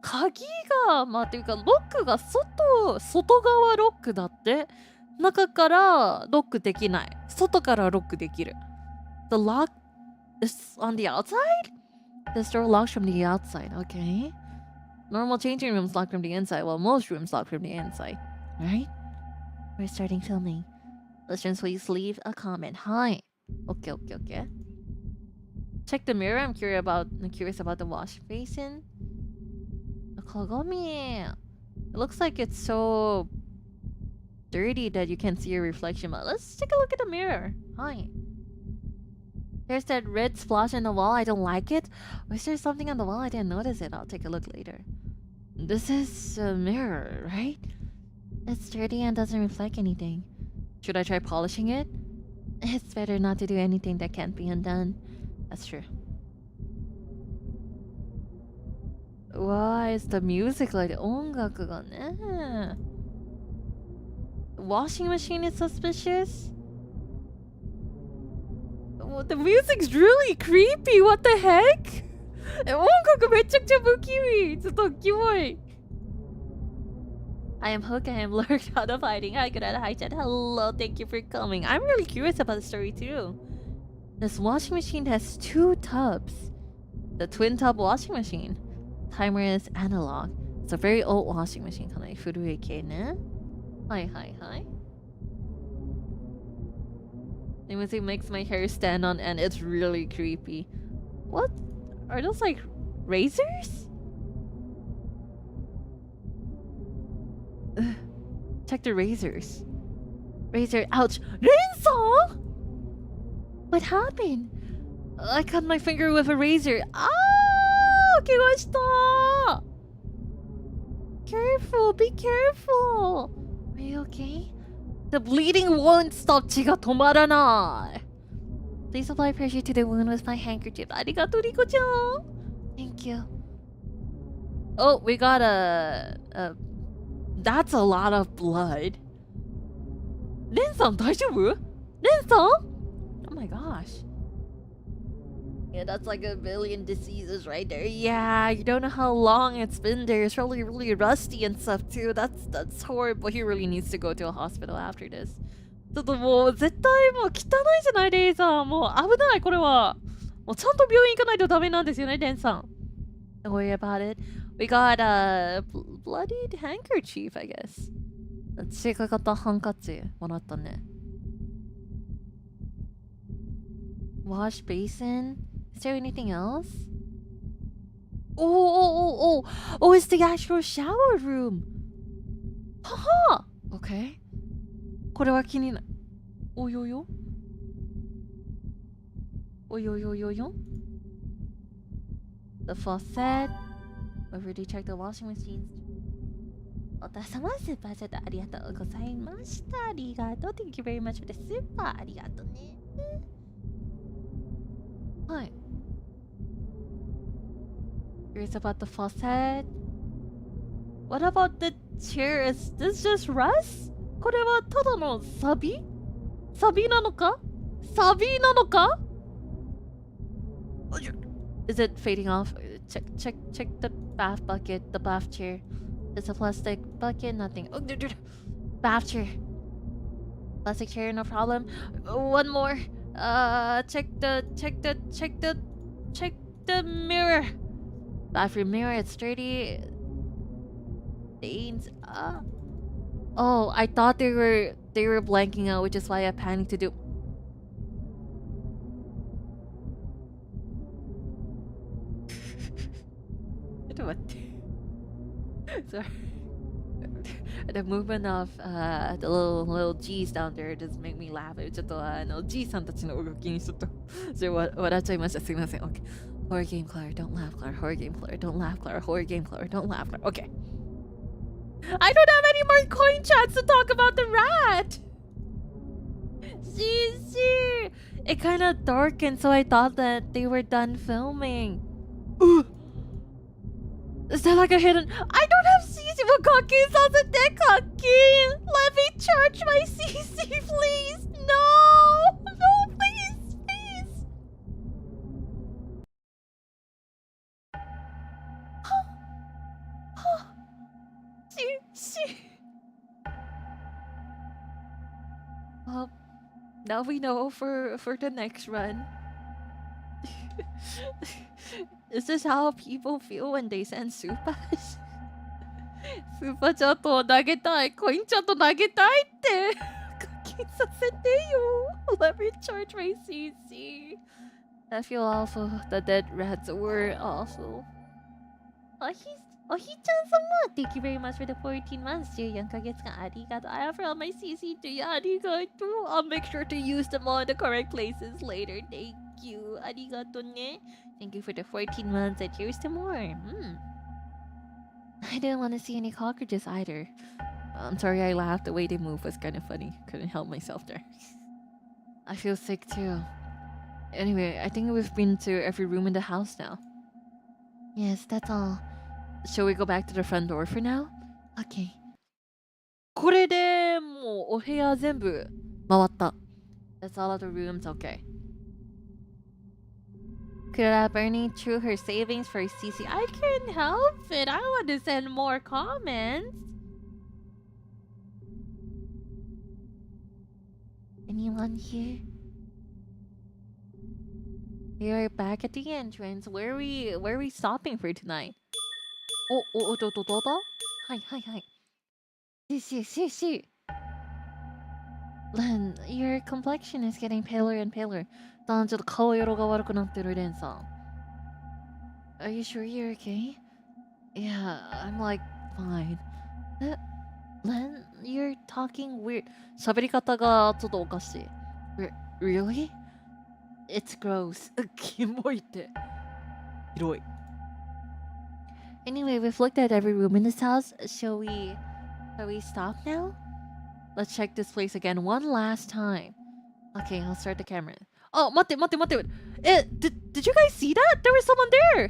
[SPEAKER 1] 鍵が、っていうか、ロックが外側ロックだって。中からロックできない。外からロックできる。The lock is on the outside? This door locks from the outside, okay. Normal changing rooms lock from the inside, while most rooms lock from the inside. Right? We're starting filming. Listeners, please leave a comment. Hi. Okay. Check the mirror. I'm curious about the wash basin. The kagami. It looks like it's so dirty that you can't see your reflection. But let's take a look at the mirror. Hi. There's that red splash on the wall. I don't like it. Was there something on the wall? I didn't notice it. I'll take a look later. This is a mirror, right? It's dirty and doesn't reflect anything. Should I try polishing it? It's better not to do anything that can't be undone. That's true. Why is the music like 音楽がね Washing machine is suspicious? Oh, the music's really creepy. What the heck? 音楽めちゃくちゃ不気味。ちょっとキモい。I am Hook. I am lurked out of hiding. Hi, good hi chat. Hello, thank you for coming. I'm really curious about the story too. This washing machine has 2 tubs. The twin tub washing machine. Timer is analog. It's a very old washing machine. かなり古い系ね。Hi. The music makes my hair stand on end. It's really creepy. What? Are those like razors? Check the razors. Razor, ouch. Rinso? What happened? I cut my finger with a razor. Oh, 怪我した。Careful, be careful. Are you okay? The bleeding won't stop. 血が止まらない。Please apply pressure to the wound with my handkerchief. ありがとう、リコちゃん。Thank you. Oh, we got that's a lot of blood. レンさん大丈夫？レンさん？ Oh my gosh. Yeah, that's like a billion diseases right there. Yeah, you don't know how long it's been there. It's probably really rusty and stuff too. That's horrible. He really needs to go to a hospital after this. ちょっともう絶対もう汚いじゃないレイさん。もう危ないこれは。もうちゃんと病院行かないとダメなんですよね、レンさん。Don't worry about it. We got a bloodied handkerchief, I guess. 血がかったハンカチもらったね。Wash basin? Is there anything else? Oh, it's the actual shower room. Haha! Okay. これは気になる。およよおよよよよ The faucet. Already checked the washing machines. お父様スーパーちょっとありがとうございました。ありがとう。Thank you very much for the スーパー。ありがとうね。はい。Here's about the faucet. What about the chair? Is this just rust? これはただのサビ？サビなのか？サビなのか？ Is it fading off? Check the bath bucket, the bath chair. It's a plastic bucket, nothing. Oh, bath chair. Plastic chair, no problem. One more. Check the mirror. Bathroom mirror, it's dirty. Stains. Oh, I thought they were blanking out, which is why I panicked to do. Sorry. The movement of the little G's down there just make me laugh. ちょっとG さんたちの動きにちょっと笑っちゃいました。すいません。Okay. Horror game, Klara. Don't laugh, Klara. Horror game, Klara. Don't laugh, Klara. Horror game, Klara. Don't laugh, Klara. Okay. I don't have any more coin chats to talk about the rat. See. It kind of darkened, so I thought that they were done filming. Is that like a hidden? I don't have CC. What cocky sounds like that cocky? Let me charge my CC, please. No, please. CC. Well, now we know for the next run. Is this how people feel when they send supas? スーパーチャットを投げたい。コインチャット投げたいって課金させてよ。Let me charge my CC. I feel awful. The dead rats were awful. おひちゃん様 Thank you very much for the 14 months. 14ヶ月間ありがとう。I offer all my CC to you. ありがとう。I'll make sure to use them all in the correct places later. Thank you. ありがとうね。Thank you for the 14 months and here's to more. I didn't want to see any cockroaches either. I'm sorry I laughed. The way they move was kind of funny. Couldn't help myself there. I feel sick too. Anyway, I think we've been to every room in the house now. Yes, that's all. Shall we go back to the front door for now? Okay. これでもうお部屋全部回った。That's all of the rooms, okay. Klara burning through her savings for CC. I can't help it. I want to send more comments. Anyone here? We are back at the entrance. Where are we stopping for tonight? Oh, Hi. See. Len, your complexion is getting paler and paler. だんちょっと顔色が悪くなってるレンさん。Are you sure you're okay? Yeah, I'm like fine. Len, you're talking weird. 喋り方がちょっとおかしい。Really? It's gross. キモいって。広い。Anyway, we've looked at every room in this house. Shall we stop now? Let's check this place again one last time. Okay, I'll start the camera. Oh, 待って。Did you guys see that? There was someone there.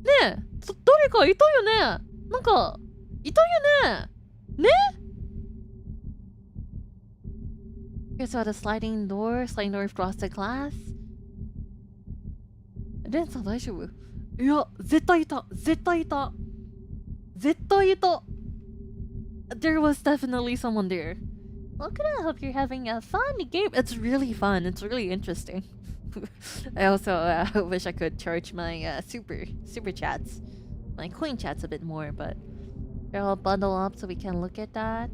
[SPEAKER 1] ねえ、誰かいたよね。なんかいたよね。ね？Here's how the sliding door across the glass. レンさん大丈夫？いや、絶対いた。There was definitely someone there. Well, good. I hope you're having a fun game. It's really fun. It's really interesting. I also wish I could charge my super chats, my coin chats a bit more, but they're all bundled up so we can look at that.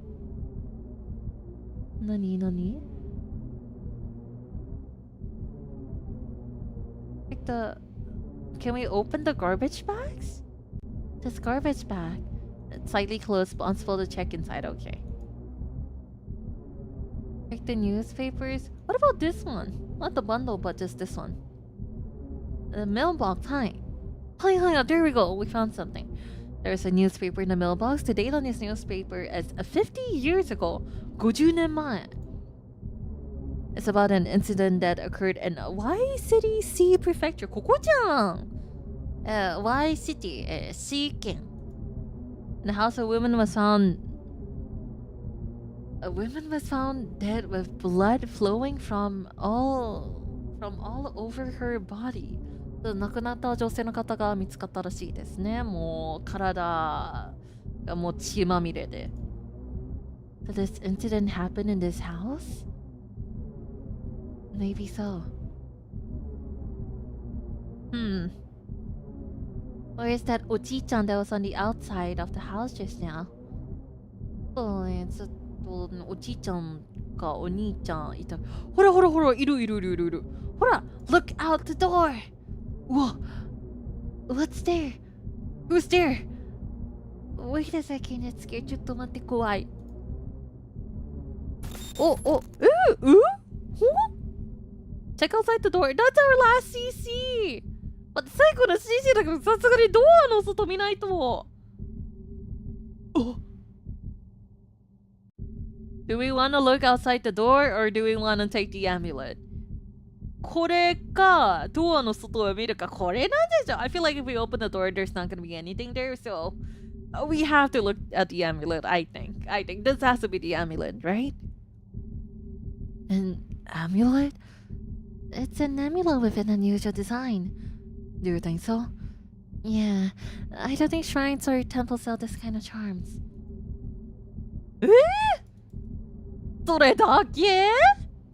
[SPEAKER 1] Nani? Like can we open the garbage bags? This garbage bag. It's slightly closed, but unspool to check inside. Okay. Like the newspapers. What about this one? Not the bundle, but just this one. The mailbox. Hi. There we go. We found something. There's a newspaper in the mailbox. The date on this newspaper is 50 years ago. 50年前. It's about an incident that occurred in Y City C Prefecture. ここじゃん. Y City, C 県. In the house, a woman was found dead with blood flowing from all over her body. 亡くなった女性の方が見つかったらしいですね。もう体がもう血まみれで。Did this incident happen in this house? Maybe so. Or is that Oji-chan that was on the outside of the house just now? Oh, it's a Oji-chanかお兄ちゃんいた。ほら、いる。ほら、look out the door! Whoa! What's there? Who's there? Wait a second, it's scared. ちょっと待って、怖い。Check outside the door. That's our last CC! 待って、最後の CC だけど、さすがにドアの外見ないと。Do we want to look outside the door or do we want to take the amulet? これか、ドアの外を見るか、これなんでしょう。I feel like if we open the door, there's not going to be anything there, so we have to look at the amulet, I think. This has to be the amulet, right? An amulet? It's an amulet with an unusual design. Do you think so? Yeah, I don't think shrines or temples sell this kind of charms. それだけ?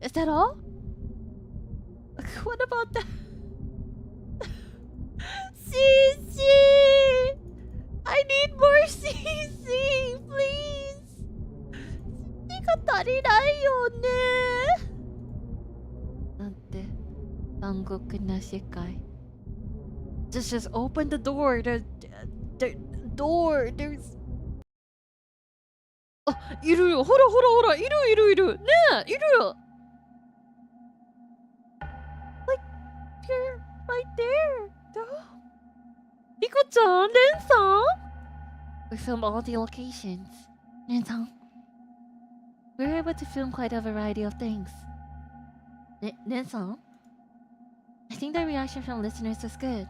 [SPEAKER 1] Is that all? What about that? CC! I need more CC, please! CC が足りないよね。なんて残酷な世界。Just open the door. The door. There's. あ、いるよ。ほら、いる。ねえ、いるよ。Like, you're right there. リコちゃん、レンさん We filmed all the locations. レンさん We were able to film quite a variety of things. レンさん I think the reaction from listeners was good.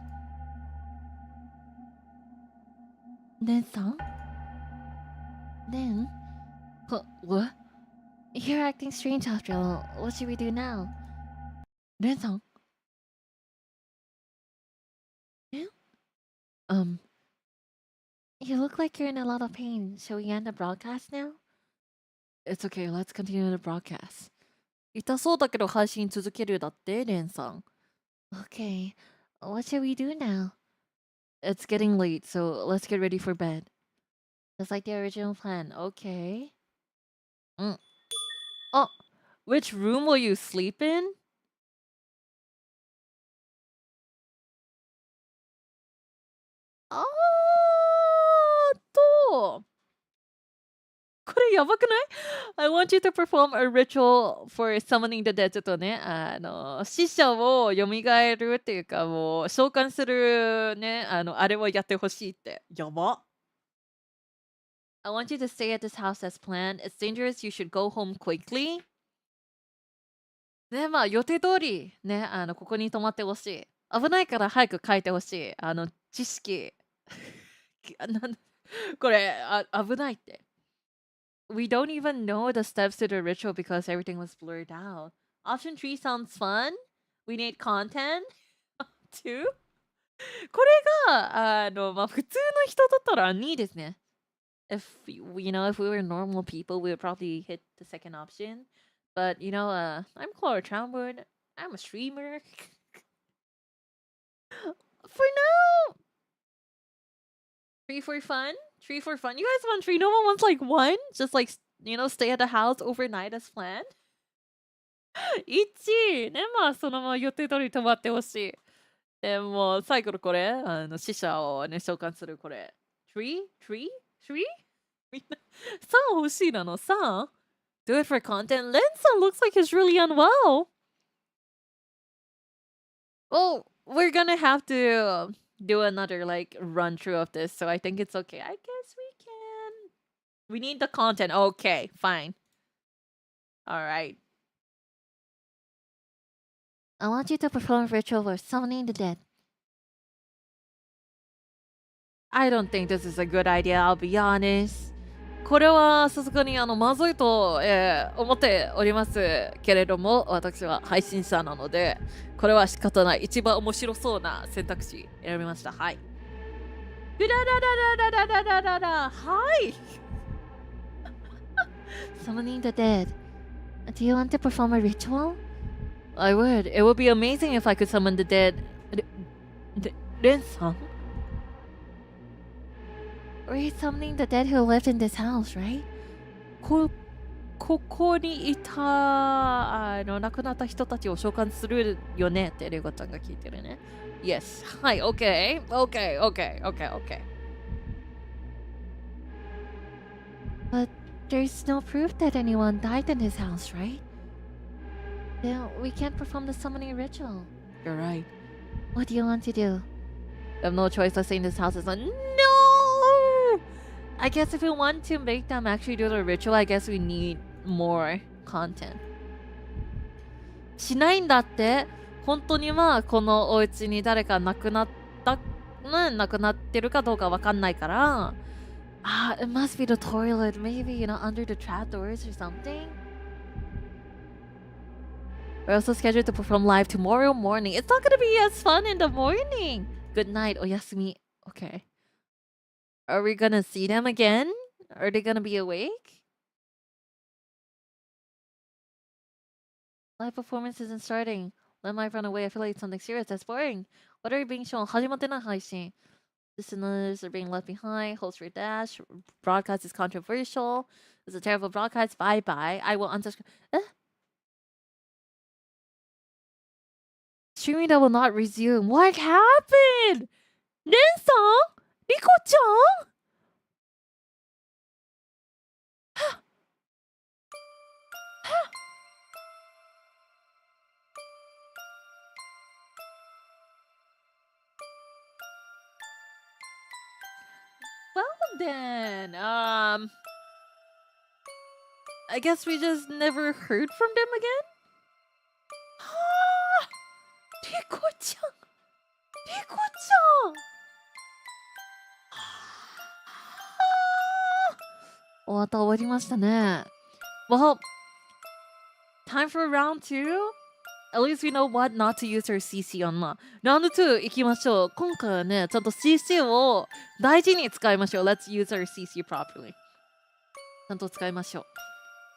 [SPEAKER 1] レンさん Len? What? You're acting strange after all. What should we do now? Ren-san? Ren? You look like you're in a lot of pain. Shall we end the broadcast now? It's okay, let's continue the broadcast. 痛そうだけど配信続けるだって、レンさん。Okay, what should we do now? It's getting late, so let's get ready for bed. Just like the original plan. Okay. Oh, which room will you sleep in? あーと、これやばくない？ I want you to perform a ritual for summoning the dead. ちょっとね、死者を蘇るっていうか、もう召喚するね、あれをやってほしいって。やば。I want you to stay at this house as planned. It's dangerous. You should go home quickly. ね、まあ予定通りね、ここに泊まってほしい。危ないから早く帰ってほしい。知識。これ、危ないって。We don't even know the steps to the ritual because everything was blurred out. Option 3 sounds fun. We need content. 2? これが、まあ、普通の人だったら2ですね。If we were normal people, we would probably hit the second option. But, I'm Klara Charmwood. I'm a streamer. For now, 3 for fun. 3 for fun. You guys want 3? No one wants like 1? Just like, stay at the house overnight as planned? 1! ね、まあ、そのまま予定通り泊まってほしい。でも、最後のこれ、死者をね、召喚するこれ。3? 3? 3? みんな、3欲しいなの ?3? Do it for content. Len-san looks like he's really unwell. Well, we're gonna have to do another like run through of this, so I think it's okay. I guess we can. We need the content. Okay, fine. All right. I want you to perform a ritual for summoning the dead. I don't think this is a good idea, I'll be honest. これはさすがにまずいと、思っておりますけれども、私は配信者なので、これは仕方ない。一番面白そうな選択肢選びました。はい。ぐららららららららら。はい。Summoning the dead. Do you want to perform a ritual? I would. It would be amazing if I could summon the dead. Ren-san? We're summoning the dead who lived in this house, right? ここにいた亡くなった人たちを召喚するよねってレゴちゃんが聞いてるね。Yes. はい、OK。OK, OK, OK, OK. But there's no proof that anyone died in this house, right? Then we can't perform the summoning ritual. You're right. What do you want to do? I have no choice. Let's stay in this house. It's like, no! I guess if we want to make them actually do the ritual, I guess we need more content. しないんだって。本当にまあこのお家に誰か亡くなってるかどうかわかんないから。It must be the toilet. Maybe, under the trapdoors or something. We're also scheduled to perform live tomorrow morning. It's not gonna be as fun in the morning. Good night. Oyasumi. Okay. Are we gonna see them again? Are they gonna be awake? Live performance isn't starting. Let my run away. I feel like it's something serious. That's boring. What are you being shown? 始まってない配信. Listeners are being left behind. Host for dash. Broadcast is controversial. It's a terrible broadcast. Bye bye. I will unsubscribe. Streaming that will not resume. What happened? Ren-san? Riko-chan? Well then, I guess we just never heard from them again? Riko-chan! Riko-chan! Well, time for round 2? At least we know what not to use her CC on ラウンド2行きましょう。今回はね、ちゃんと CC を大事に使いましょう。Let's use our CC properly. ちゃんと使いましょう。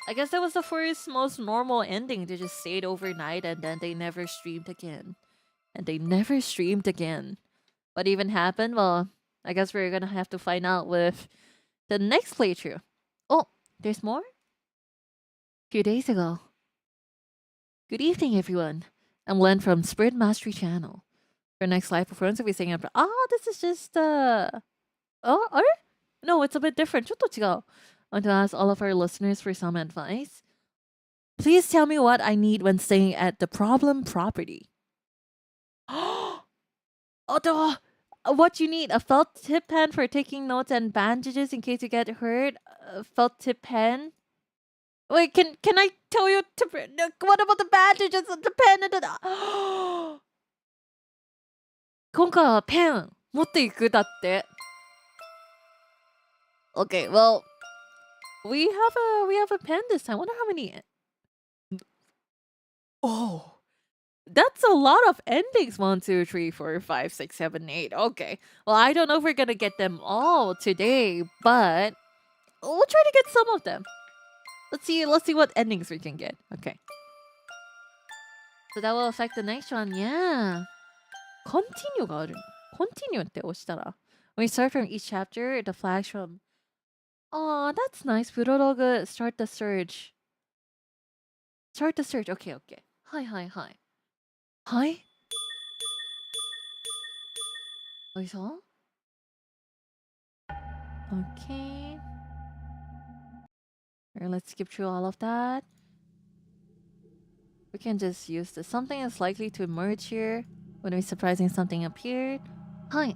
[SPEAKER 1] I guess that was the first most normal ending. They just stayed overnight and then they never streamed again. What even happened? Well, I guess we're gonna have to find out with the next playthrough. Oh, there's more? A few days ago. Good evening, everyone. I'm Len from Spirit Mastery Channel. For next live performance, we'll be singing this is just No, it's a bit different. ちょっと違う。want to ask all of our listeners for some advice. Please tell me what I need when staying at the problem property. Otto, what you need? A felt tip pen for taking notes and bandages in case you get hurt. A felt tip pen. Wait, can I tell you to? What about the bandages and the pen and the? 今回はペン持っていくだって。Okay, well, we have a pen this time. I wonder how many. Oh, that's a lot of endings. 1, 2, 3, 4, 5, 6, 7, 8. Okay. Well, I don't know if we're gonna get them all today, but we'll try to get some of them. Let's see what endings we can get. Okay. So that will affect the next one. Yeah. Continue がある。Continue って押したら。When we start from each chapter, the flags from. Oh, that's nice. Prologue, start the search. Start the search. Okay, okay. はいはいはい。はい。おいしょ Okay. Alright, let's skip through all of that. We can just use this. Something is likely to emerge here. When we surprising something appeared. Hi.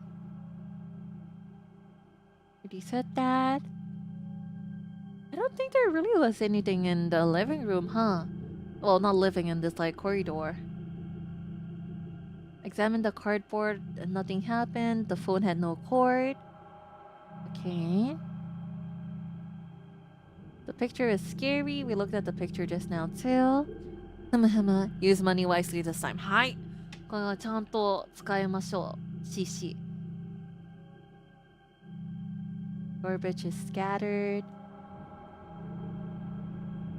[SPEAKER 1] Already said that. I don't think there really was anything in the living room, huh? Well, not living in this like corridor. Examine the cardboard and nothing happened. The phone had no cord. Okay. The picture is scary. We looked at the picture just now too. Use money wisely this time. Hi. これはちゃんと使いましょう。CC. Garbage is scattered.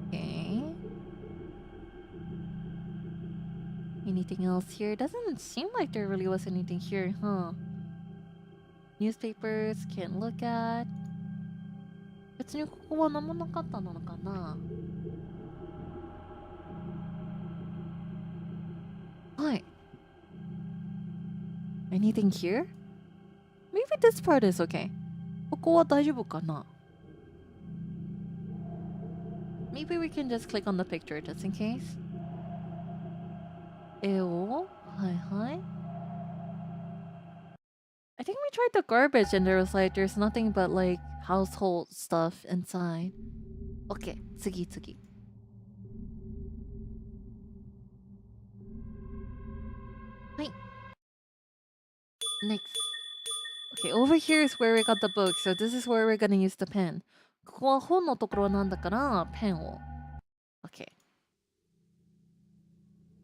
[SPEAKER 1] Okay. Anything else here? Doesn't seem like there really was anything here, huh? Newspapers can't look at. 別にここは何もなかったのかな? はい。Anything here? Maybe this part is okay. ここは大丈夫かな? Maybe we can just click on the picture just in case. 絵をはいはい。I think we tried the garbage and there was like, there's nothing but like household stuff inside. Okay, 次。はい。Next. Okay, over here is where we got the book, so this is where we're gonna use the pen. ここは本のところなんだから、ペンを。Okay.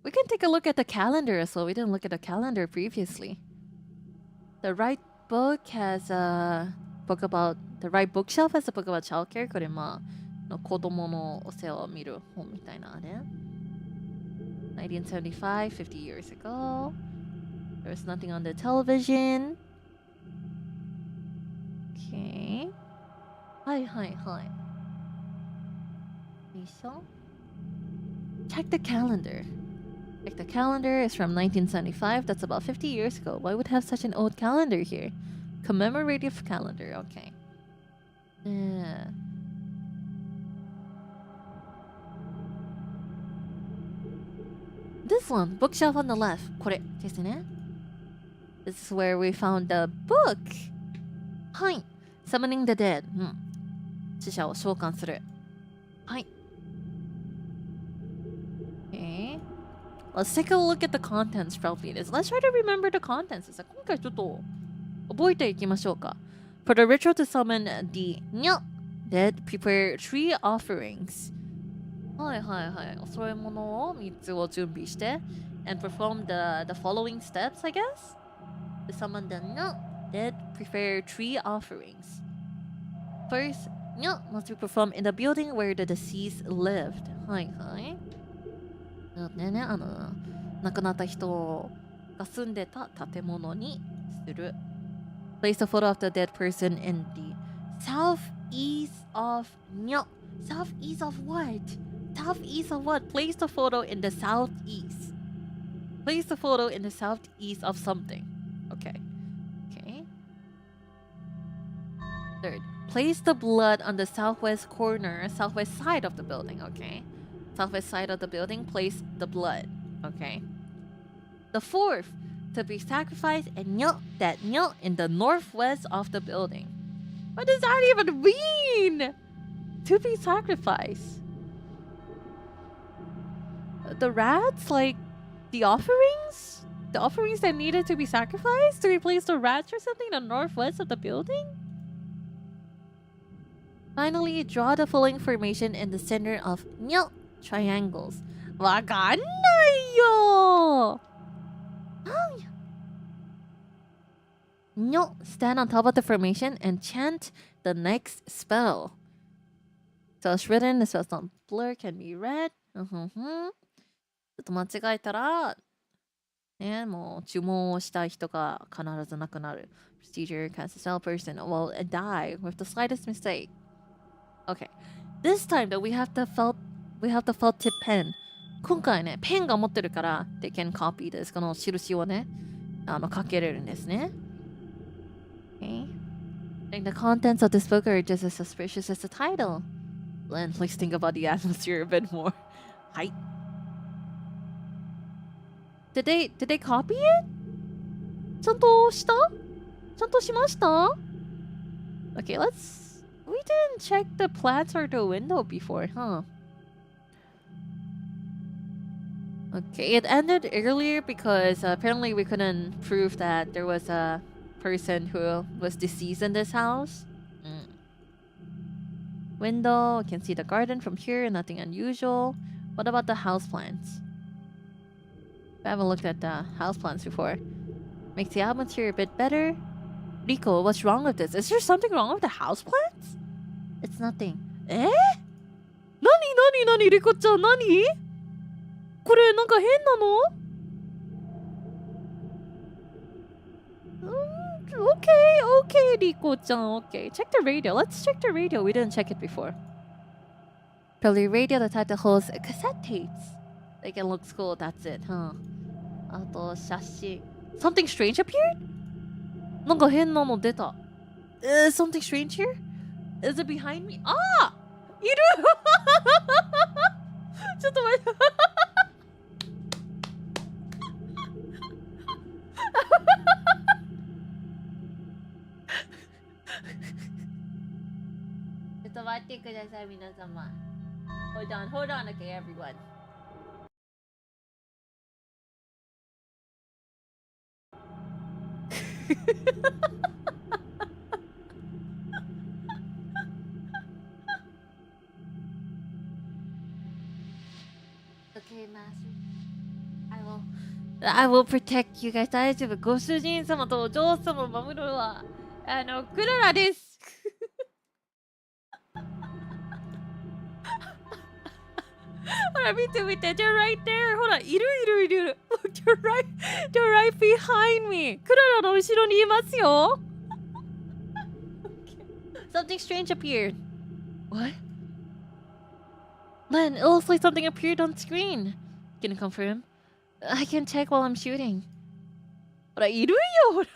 [SPEAKER 1] We can take a look at the calendar as well. We didn't look at the calendar previously. The right book has a book about... The right bookshelf has a book about childcare. これまあ、子供のお世話を見る本みたいなあれ。1975, 50 years ago. There's nothing on the television. Okay. はいはいはい。よいしょ。Check the calendar. Like the calendar is from 1975. That's about 50 years ago. Why would have such an old calendar here? Commemorative calendar. Okay. Yeah. This one, bookshelf on the left. これですね。This is where we found the book. はい。Summoning the dead. 死者を召喚する。はい。Okay. Let's take a look at the contents properly. Let's try to remember the contents. 今回ちょっと覚えていきましょうか。For the ritual to summon the dead, prepare 3 offerings. はいはいはい。お揃い物を3つを準備して and perform the following steps, I guess? To summon the dead, prepare 3 offerings. First, must be performed in the building where the deceased lived. はいはい。ね、亡くなった人が住んでた建物にする。Place the photo of the dead person in the southeast of southeast of what? Southeast of what? Place the photo in the southeast. Place the photo in the southeast of something. Okay. Third, place the blood on the southwest corner, southwest side of the building. Okay. Southwest side of the building, place the blood. Okay. The fourth, to be sacrificed and knelt in the northwest of the building. What does that even mean? To be sacrificed. The rats, like the offerings? The offerings that needed to be sacrificed to replace the rats or something in the northwest of the building? Finally, draw the following formation in the center of knelt triangles. Wakannai yo! No, stand on top of the formation and chant the next spell. So it's written, the spell's not blur, can be read. ちょっと間違えたら、ね、もう注文をした人が必ずなくなる。Procedure, cast a spell person will die with the slightest mistake. Okay. This time though, we have the felt tip pen. 今回ね、ペンが持ってるから、they can copy this. この印をね、書けれるんですね。Okay. I think the contents of this book are just as suspicious as the title. Len, please think about the atmosphere a bit more. はい。Did they copy it? ちゃんとした？ちゃんとしました？ Okay, we didn't check the plants or the window before, huh? Okay, it ended earlier because apparently we couldn't prove that there was a person who was deceased in this house. Window, you can see the garden from here, nothing unusual. What about the houseplants? I haven't looked at the houseplants before. Makes the atmosphere a bit better. Rico, what's wrong with this? Is there something wrong with the houseplants? It's nothing. Eh? Nani, Rico-chan, nani? これなんか変なの? Okay, Rico-chan, okay. Check the radio. Let's check the radio. We didn't check it before. Probably radio, the type that holds cassette tapes. Like it looks cool, that's it, huh? あと写真. Something strange appeared? なんか変なの出た. Something strange here? Is it behind me? あ! いる! ちょっと待って。ちょっと待ってください、皆様。Hold on, okay, everyone. Okay, master. I will protect you guys. 大丈夫。ご主人様とお嬢様を守るわ。クララです。ほら、見て。They're right there. ほら、いる。Look, they're right behind me. クララの後ろにいますよ。Something strange appeared. What? Len, it looks like something appeared on screen. Can you confirm? I can check while I'm shooting. ほら、いるよ、ほら。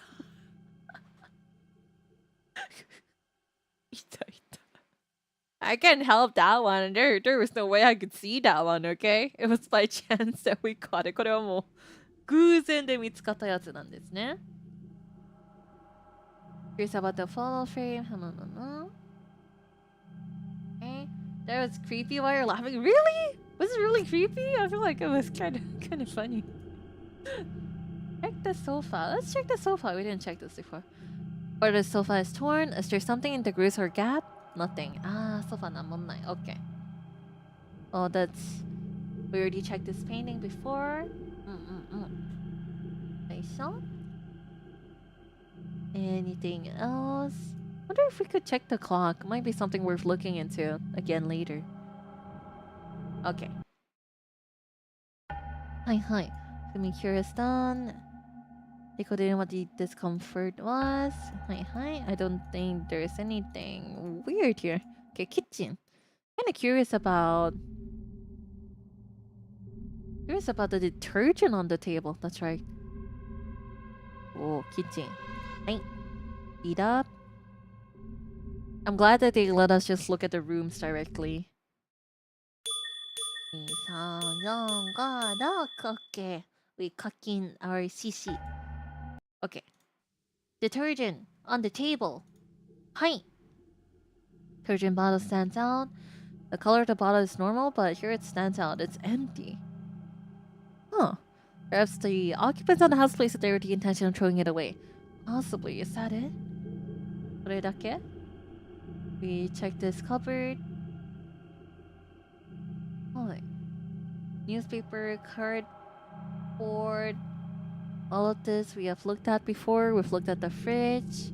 [SPEAKER 1] いた。I can't help that one. There was no way I could see that one, okay? It was by chance that we caught it. これはもう偶然で見つかったやつなんですね。Curious about the photo frame. Okay. That was creepy while you're laughing. Really? Was it really creepy? I feel like it was kind of funny. Check the sofa. Let's check the sofa. We didn't check this before. Or the sofa is torn. Is there something in the grooves or gap? Nothing. Sofa namonai. Okay. Oh, we already checked this painting before. Anything else? Wonder if we could check the clock. Might be something worth looking into again later. Okay. Hi. Feeling curious done. Decoding what the discomfort was. Hi. I don't think there's anything weird here. Okay, kitchen. Kinda curious about the detergent on the table. That's right. Oh, kitchen. Hi. Eat up. I'm glad that they let us just look at the rooms directly. 3, 4, 5, 6. Okay. We cooking our CC. Okay. Detergent on the table. Hi. Detergent bottle stands out. The color of the bottle is normal, but here it stands out. It's empty. Huh. Perhaps the occupants of the house placed it there with the intention of throwing it away. Possibly. Is that it? これだけ? We check this cupboard. Oh, newspaper, cardboard. All of this we have looked at before. We've looked at the fridge.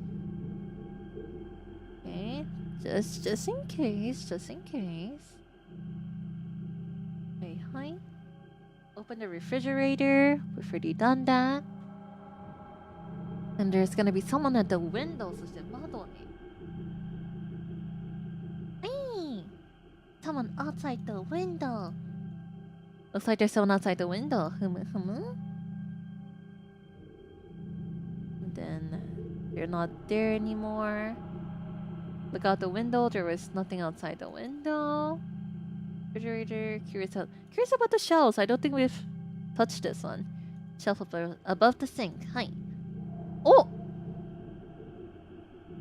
[SPEAKER 1] Okay. Just in case. Hey, hi. Open the refrigerator. We've already done that. And there's gonna be someone at the window. So hey! Someone outside the window. Looks like there's someone outside the window. And then they're not there anymore. Look out the window. There was nothing outside the window. Refrigerator. Curious about the shelves. I don't think we've touched this one. Shelf above the sink. Hi. Oh!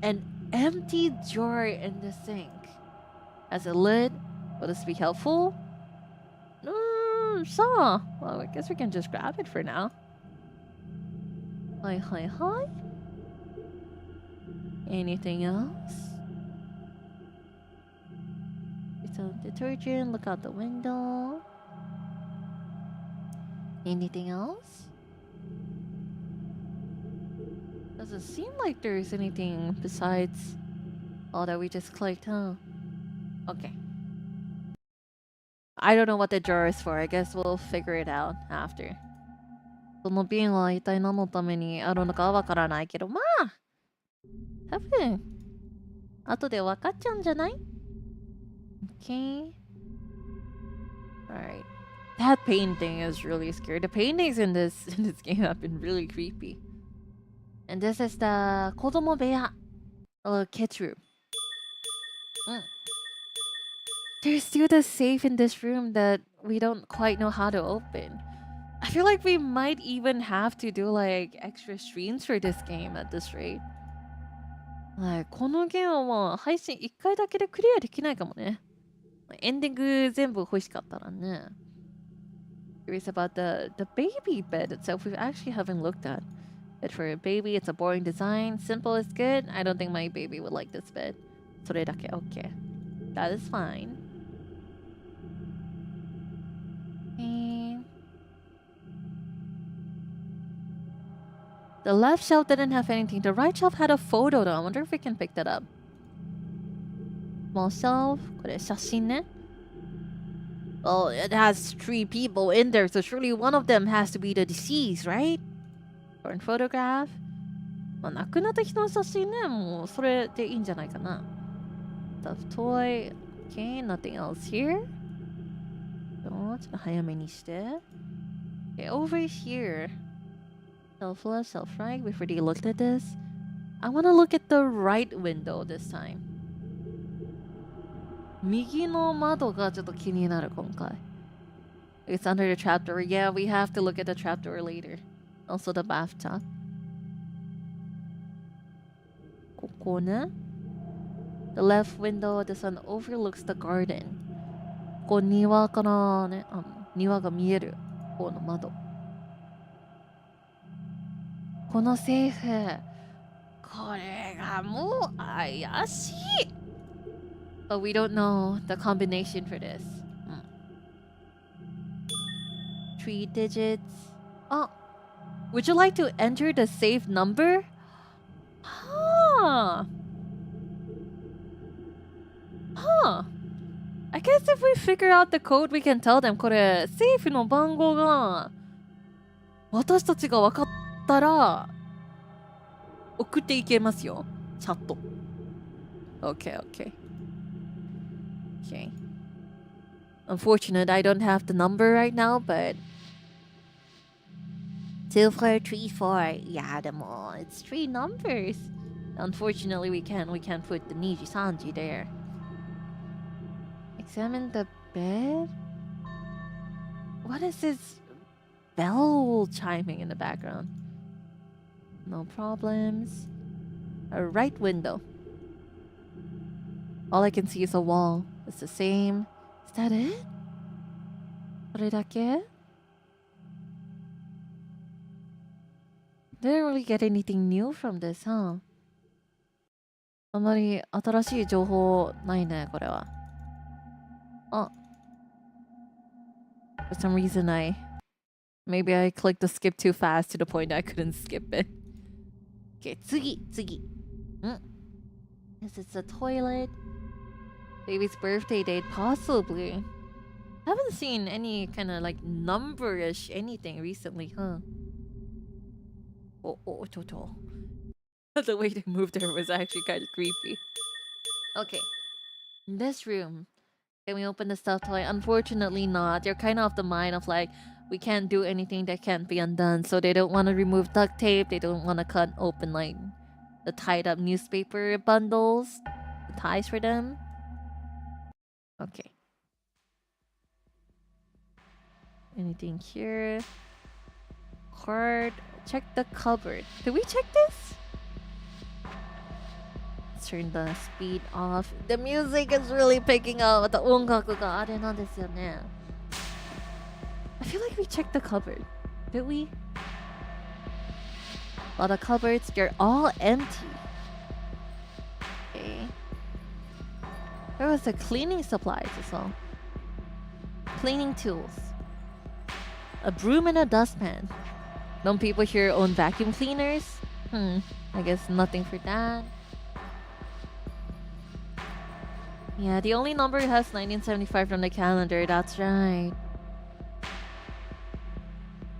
[SPEAKER 1] An empty jar in the sink. As a lid. Will this be helpful? Sure. Well, I guess we can just grab it for now. Hi. Anything else? Some detergent. Look out the window. Anything else? Doesn't seem like there's anything besides all that we just clicked, huh? Okay. I don't know what the jar is for. I guess we'll figure it out after. その瓶は一体何のためにあるのかわからないけど、まあ、多分後で分かっちゃうんじゃない? Okay. Alright. That painting is really scary. The paintings in this game have been really creepy. And this is the 子供部屋, kid's room. There's still the safe in this room that we don't quite know how to open. I feel like we might even have to do like extra streams for this game at this rate. Like, このゲームはもう配信1回だけでクリアできないかもね。エンディング全部欲しかったらね。Curious about the baby bed itself. We actually haven't looked at it for a baby. It's a boring design. Simple is good. I don't think my baby would like this bed. それだけ OK. That is fine. The left shelf didn't have anything. The right shelf had a photo though. I wonder if we can pick that up. Small shelf. これ写真ね。Well, it has 3 people in there, so surely one of them has to be the deceased, right? Or photograph. まあ、亡くなった人の写真ね。もうそれでいいんじゃないかな。Stuffed toy. Okay, nothing else here. ちょっと早めにして。Okay, over here. Self left, self right. We've already looked at this. I want to look at the right window this time. 右の窓がちょっと気になる今回。It's under the trapdoor. Yeah, we have to look at the trapdoor later. Also the bathtub. ここね。The left window, this one overlooks the garden. ここ庭からね、庭が見える方の窓。このセーフ、これがもう怪しい。But we don't know the combination for this. 3 digits. Oh, would you like to enter the safe number? Huh. I guess if we figure out the code, we can tell them これセーフの番号が私たちが分かったら送っていけますよ。チャット。Okay. Unfortunate, I don't have the number right now, but 2434. Yeah, でも it's 3 numbers. Unfortunately, we can't put the NIJISANJI there. Examine the bed. What is this bell chiming in the background? No problems. A right window. All I can see is a wall. It's the same. Is that it? それだけ? Didn't really get anything new from this, huh? あまり新しい情報ないね、これは。あ。For some reason maybe I clicked the skip too fast to the point I couldn't skip it. Okay, 次。This is the toilet. Baby's birthday date, possibly. Haven't seen any kind of like numberish anything recently, huh? Oh, Toto. The way they moved there was actually kind of creepy. Okay. This room. Can we open the stuffed toy? Unfortunately not. They're kind of of the mind of like, we can't do anything that can't be undone. So they don't want to remove duct tape. They don't want to cut open like the tied up newspaper bundles. The ties for them. Okay. Anything here? Card. Check the cupboard. Did we check this? Let's turn the speed off. The music is really picking up. The 音楽があれなんですよね. I feel like we checked the cupboard. Did we? A lot of cupboards. They're all empty. Okay. There was the cleaning supplies as well. Cleaning tools. A broom and a dustpan. Don't people here own vacuum cleaners? I guess nothing for that. Yeah, the only number has 1975 on the calendar. That's right.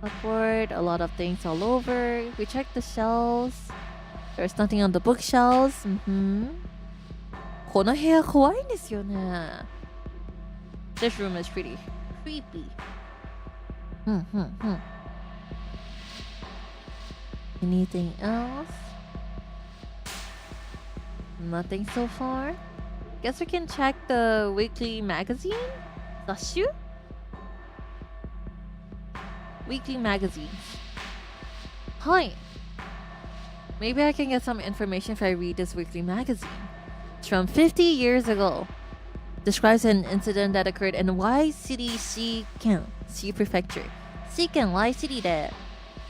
[SPEAKER 1] Upward, a lot of things all over. We checked the shelves. There's nothing on the bookshelves. この部屋怖いんですよね. This room is pretty creepy. Anything else? Nothing so far. Guess we can check the weekly magazine? 雑誌? Weekly magazines. Hi. Maybe I can get some information if I read this weekly magazine. It's from 50 years ago. Describes an incident that occurred in Y City, Shiken, Shi Prefecture. Shiken, Y City で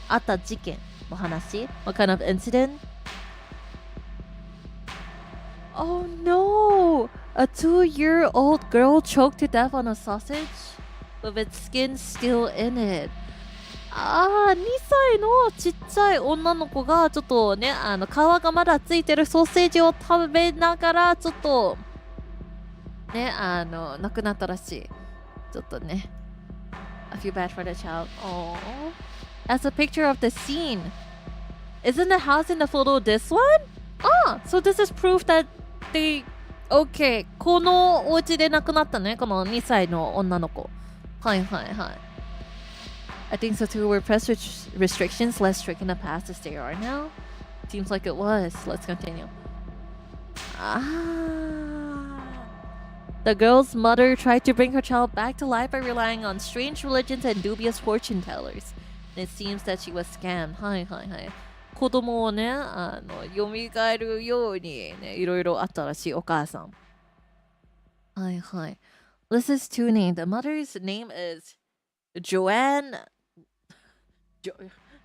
[SPEAKER 1] あった事件の話? What kind of incident? Oh no! A 2-year-old girl choked to death on a sausage with its skin still in it. 2歳のちっちゃい女の子がちょっとね、皮がまだついてるソーセージを食べながらちょっとね、亡くなったらしい。ちょっとね。I feel bad for the child. Oh. That's a picture of the scene. Isn't the house in the photo this one? So this is proof that they... Okay. このお家で亡くなったね。この2歳の女の子。はいはいはい。I think so too. Were press restrictions less strict in the past as they are now? Seems like it was. Let's continue. The girl's mother tried to bring her child back to life by relying on strange religions and dubious fortune tellers. And it seems that she was scammed. はいはいはい。子供をね、蘇るようにね、いろいろあったらしいお母さん。はいはい。This is two names. The mother's name is Joanne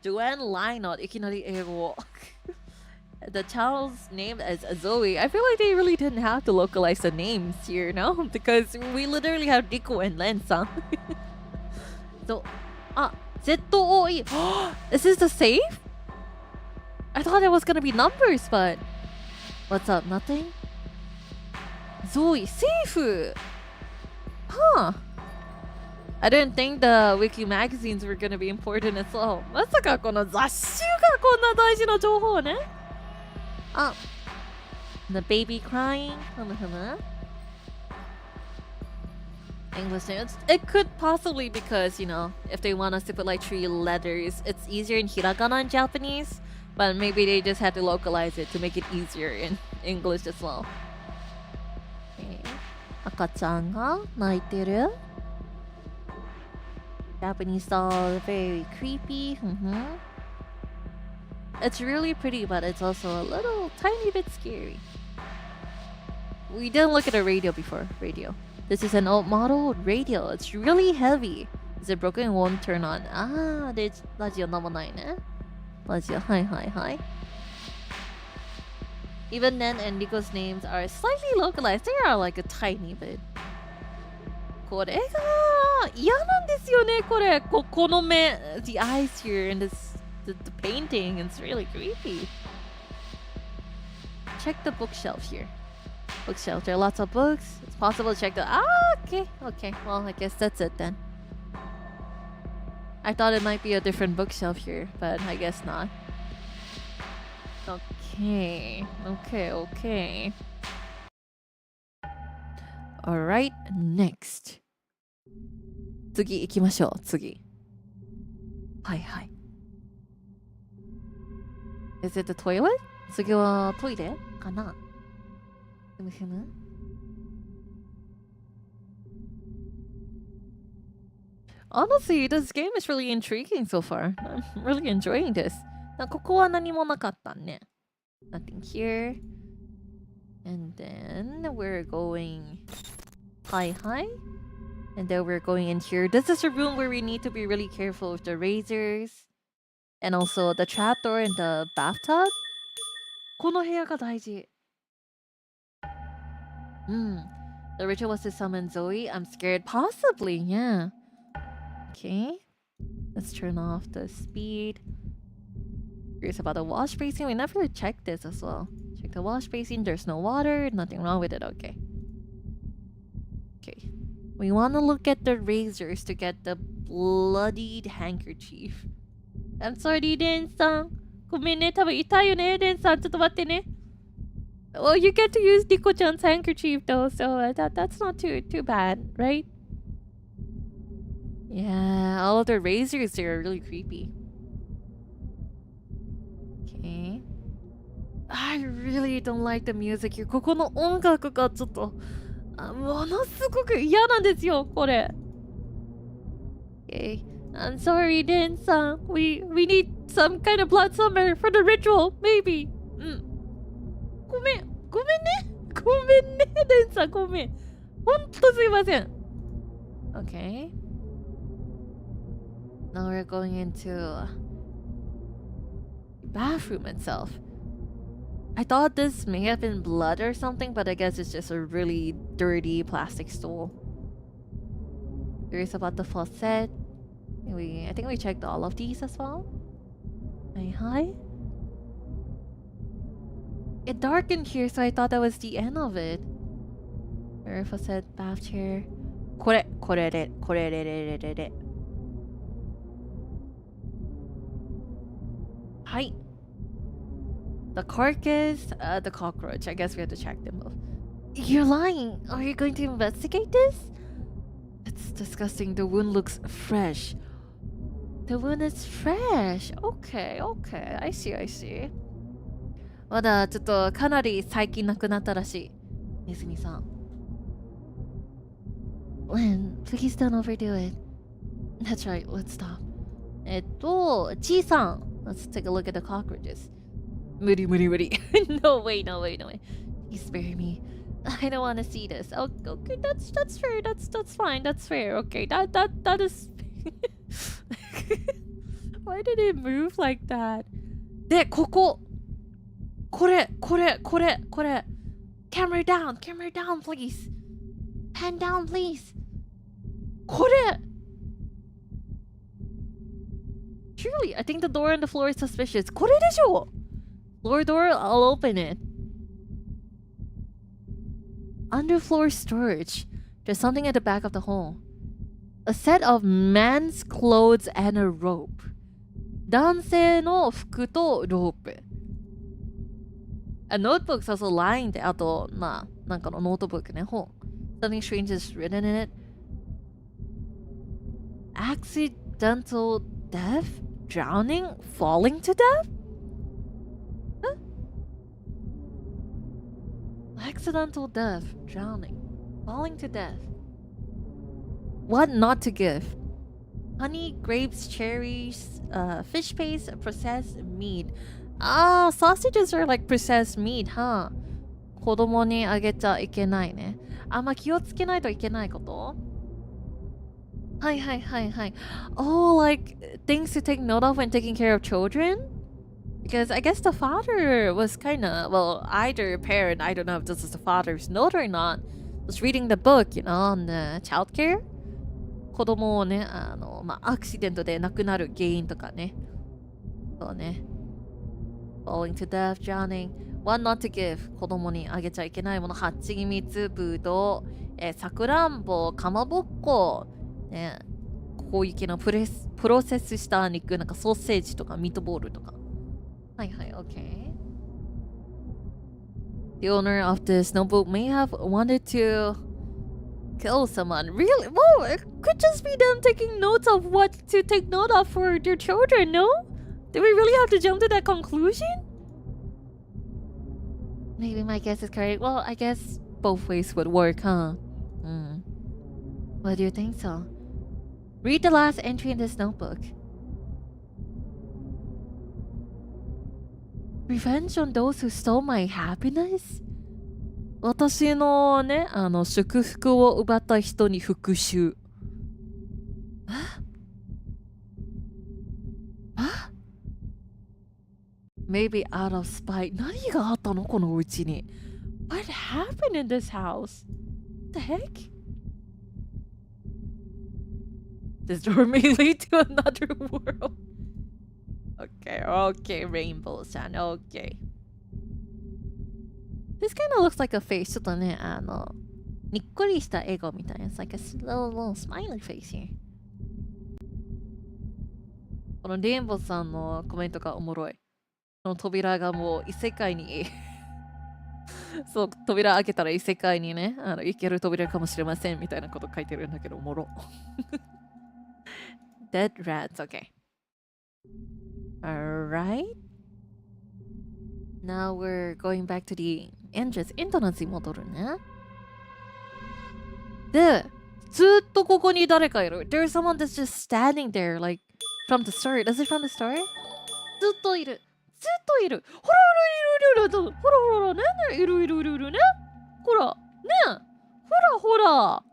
[SPEAKER 1] Lynott. いきなり英語。The child's name is Zoe. I feel like they really didn't have to localize the names here, no? Because we literally have Rico and Len-san. So, ZOE. Is this the safe? I thought it was gonna be numbers, but... What's up? Nothing? Zoe, safe! Huh. I didn't think the weekly magazines were gonna be important as well. まさかこの雑誌がこんな大事な情報をね。The baby crying. English names. It could possibly because, you know, if they want us to put like 3 letters, it's easier in hiragana in Japanese. But maybe they just had to localize it to make it easier in English as well. Okay. 赤ちゃんが泣いてる Japanese doll, very creepy. It's really pretty, but it's also a little tiny bit scary. We didn't look at a radio before. Radio. This is an old model radio. It's really heavy. Is it broken? It won't turn on. Ah, there's radio なんもないね。Radio. Hi. Even Nen and Nico's names are slightly localized. They are like a tiny bit. これが嫌なんですよね、これ。この目。The eyes here and the painting. It's really creepy. Check the bookshelf here. Bookshelf. There are lots of books. It's possible to check the... okay. Well, I guess that's it then. I thought it might be a different bookshelf here, but I guess not. Okay. Alright, next. 次行きましょう、次。はい。Is it the toilet? 次はトイレかなふむ Honestly, this game is really intriguing so far. I'm really enjoying this. ここは何もなかったね。Nothing here. And then we're going... Hi. And then we're going in here. This is a room where we need to be really careful with the razors. And also the trapdoor and the bathtub. この部屋が大事。The ritual was to summon Zoe. I'm scared. Possibly, yeah. Okay. Let's turn off the speed. Curious about the wash basin. We never checked this as well. Check the wash basin. There's no water. Nothing wrong with it. Okay. We want to look at the razors to get the bloodied handkerchief. I'm sorry, Den-san. ごめんね。多分痛いよね、Den-san。ちょっと待ってね。Well, you get to use Diko-chan's handkerchief though, so that's not too bad, right? Yeah, all of the razors there are really creepy. Okay. I really don't like the music here. ここの音楽がちょっとものすごく嫌なんですよ、これ。Okay. I'm sorry, Den-san. We need some kind of blood summer for the ritual, maybe. ごめんね、デンさん、ごめん。ほんとすいません。Okay. Now we're going into the bathroom itself. I thought this may have been blood or something, but I guess it's just a really dirty plastic stool. Curious about the faucet. I think we checked all of these as well. Hi. It darkened here, so I thought that was the end of it. Mirror, faucet, bath chair. これ。はい。The carcass, the cockroach. I guess we have to check them both. You're lying. Are you going to investigate this? It's disgusting. The wound looks fresh. The wound is fresh. Okay. I see. まだちょっとかなり最近亡くなったらしい。ネズミさん。Len, please don't overdo it. That's right, let's stop. ちーさん。Let's take a look at the cockroaches. 無理。No way. Please spare me. I don't want to see this. Oh, okay, that's fair. That's fine. That's fair. Okay, that is. Why did it move like that? で、これ。Camera down, please. Pan down, please. これ。Truly, I think the door on the floor is suspicious. これでしょ Floor door, I'll open it. Underfloor storage. There's something at the back of the hole. A set of man's clothes and a rope. 男性の服とロープ。A notebook's also lying there. あと、なんかのノートブックね、本。Something strange is written in it. Accidental death? Drowning? Falling to death? accidental death, drowning, falling to death. What not to give? Honey, grapes, cherries, fish paste, processed meat. Ah, sausages are like processed meat, huh? 子供にあげちゃいけないね。あ、まあ、気をつけないといけないこと？はいはいはいはい。Oh, like things to take note of when taking care of children? Because I guess the father was kind of, well, either parent, I don't know if this is the father's note or not, was reading the book, you know, on the child care. 子供をね、まあ、アクシデントで亡くなる原因とかね。そうね。falling to death, drowning, one not to give 子供にあげちゃいけないもの、はちみつ、ぶどう、さくらんぼ、かまぼっこ、ね、こういう系のプロセスした肉、なんかソーセージとかミートボールとか。はいはい、OK。The owner of this notebook may have wanted to kill someone. Really? Whoa, it could just be them taking notes of what to take note of for their children, no? Do we really have to jump to that conclusion? Maybe my guess is correct. Well, I guess both ways would work, huh? What do you think so? Read the last entry in this notebook. Revenge on those who stole my happiness? 私のね、祝福を奪った人に復讐。Maybe out of spite. 何があったのこのうちに。What happened in this house? What the heck? This door may lead to another world. Okay, okay, Rainbow Sun. Okay. This kind of looks like a face. ちょっとね、にっこりした笑顔みたいな。It's like a little smiley face here. このレインボーさんのコメントがおもろい。この扉がもう異世界にそう、扉開けたら異世界にね、行ける扉かもしれませんみたいなこと書いてるんだけど、おもろ。Dead rats, okay. Alright. Now we're going back to the entrance. エントランスに戻るね。で、ずっとここに誰かいる。There's someone that's just standing there, like, from the start. Is it from the start? ずっといる。ずっといる。ほらほらいるいるいる。ほらほらねいるいるいるいるね。ほらね。ほらほら。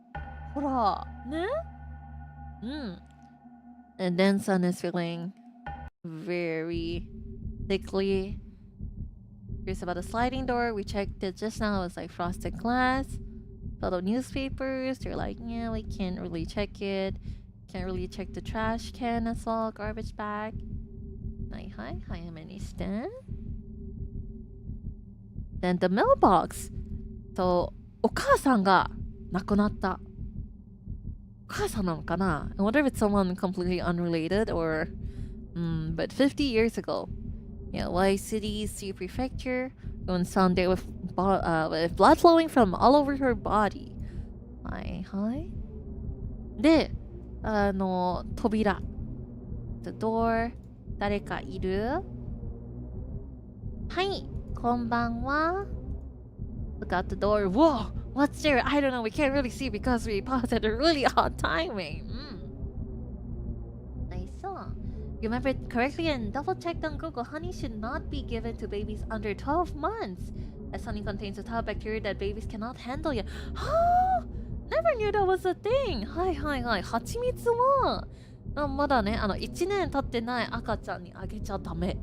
[SPEAKER 1] ほらね。And then sun is feeling very thickly. Here's about a sliding door. We checked it just now. It's like frosted glass. Fellow newspapers. They're like, yeah, we can't really check it. Can't really check the trash can as well. Garbage bag. はいはい、早めにして。Then the mailbox. そう、お母さんが亡くなった。お母さんなのかな？ I wonder if it's someone completely unrelated or... but 50 years ago, yeah, Y City Prefecture, on Sunday with blood flowing from all over her body. はいはい。で、扉。The door. 誰かいる？はい、こんばんは。Look out the door. Whoa! What's there? I don't know. We can't really see because we paused at a really odd timing. I saw. You remembered correctly and double-checked on Google. Honey should not be given to babies under 12 months. As honey contains a type of bacteria that babies cannot handle yet. Huh? Never knew that was a thing. はいはいはい。蜂蜜はまだね、1年経ってない赤ちゃんにあげちゃダメ。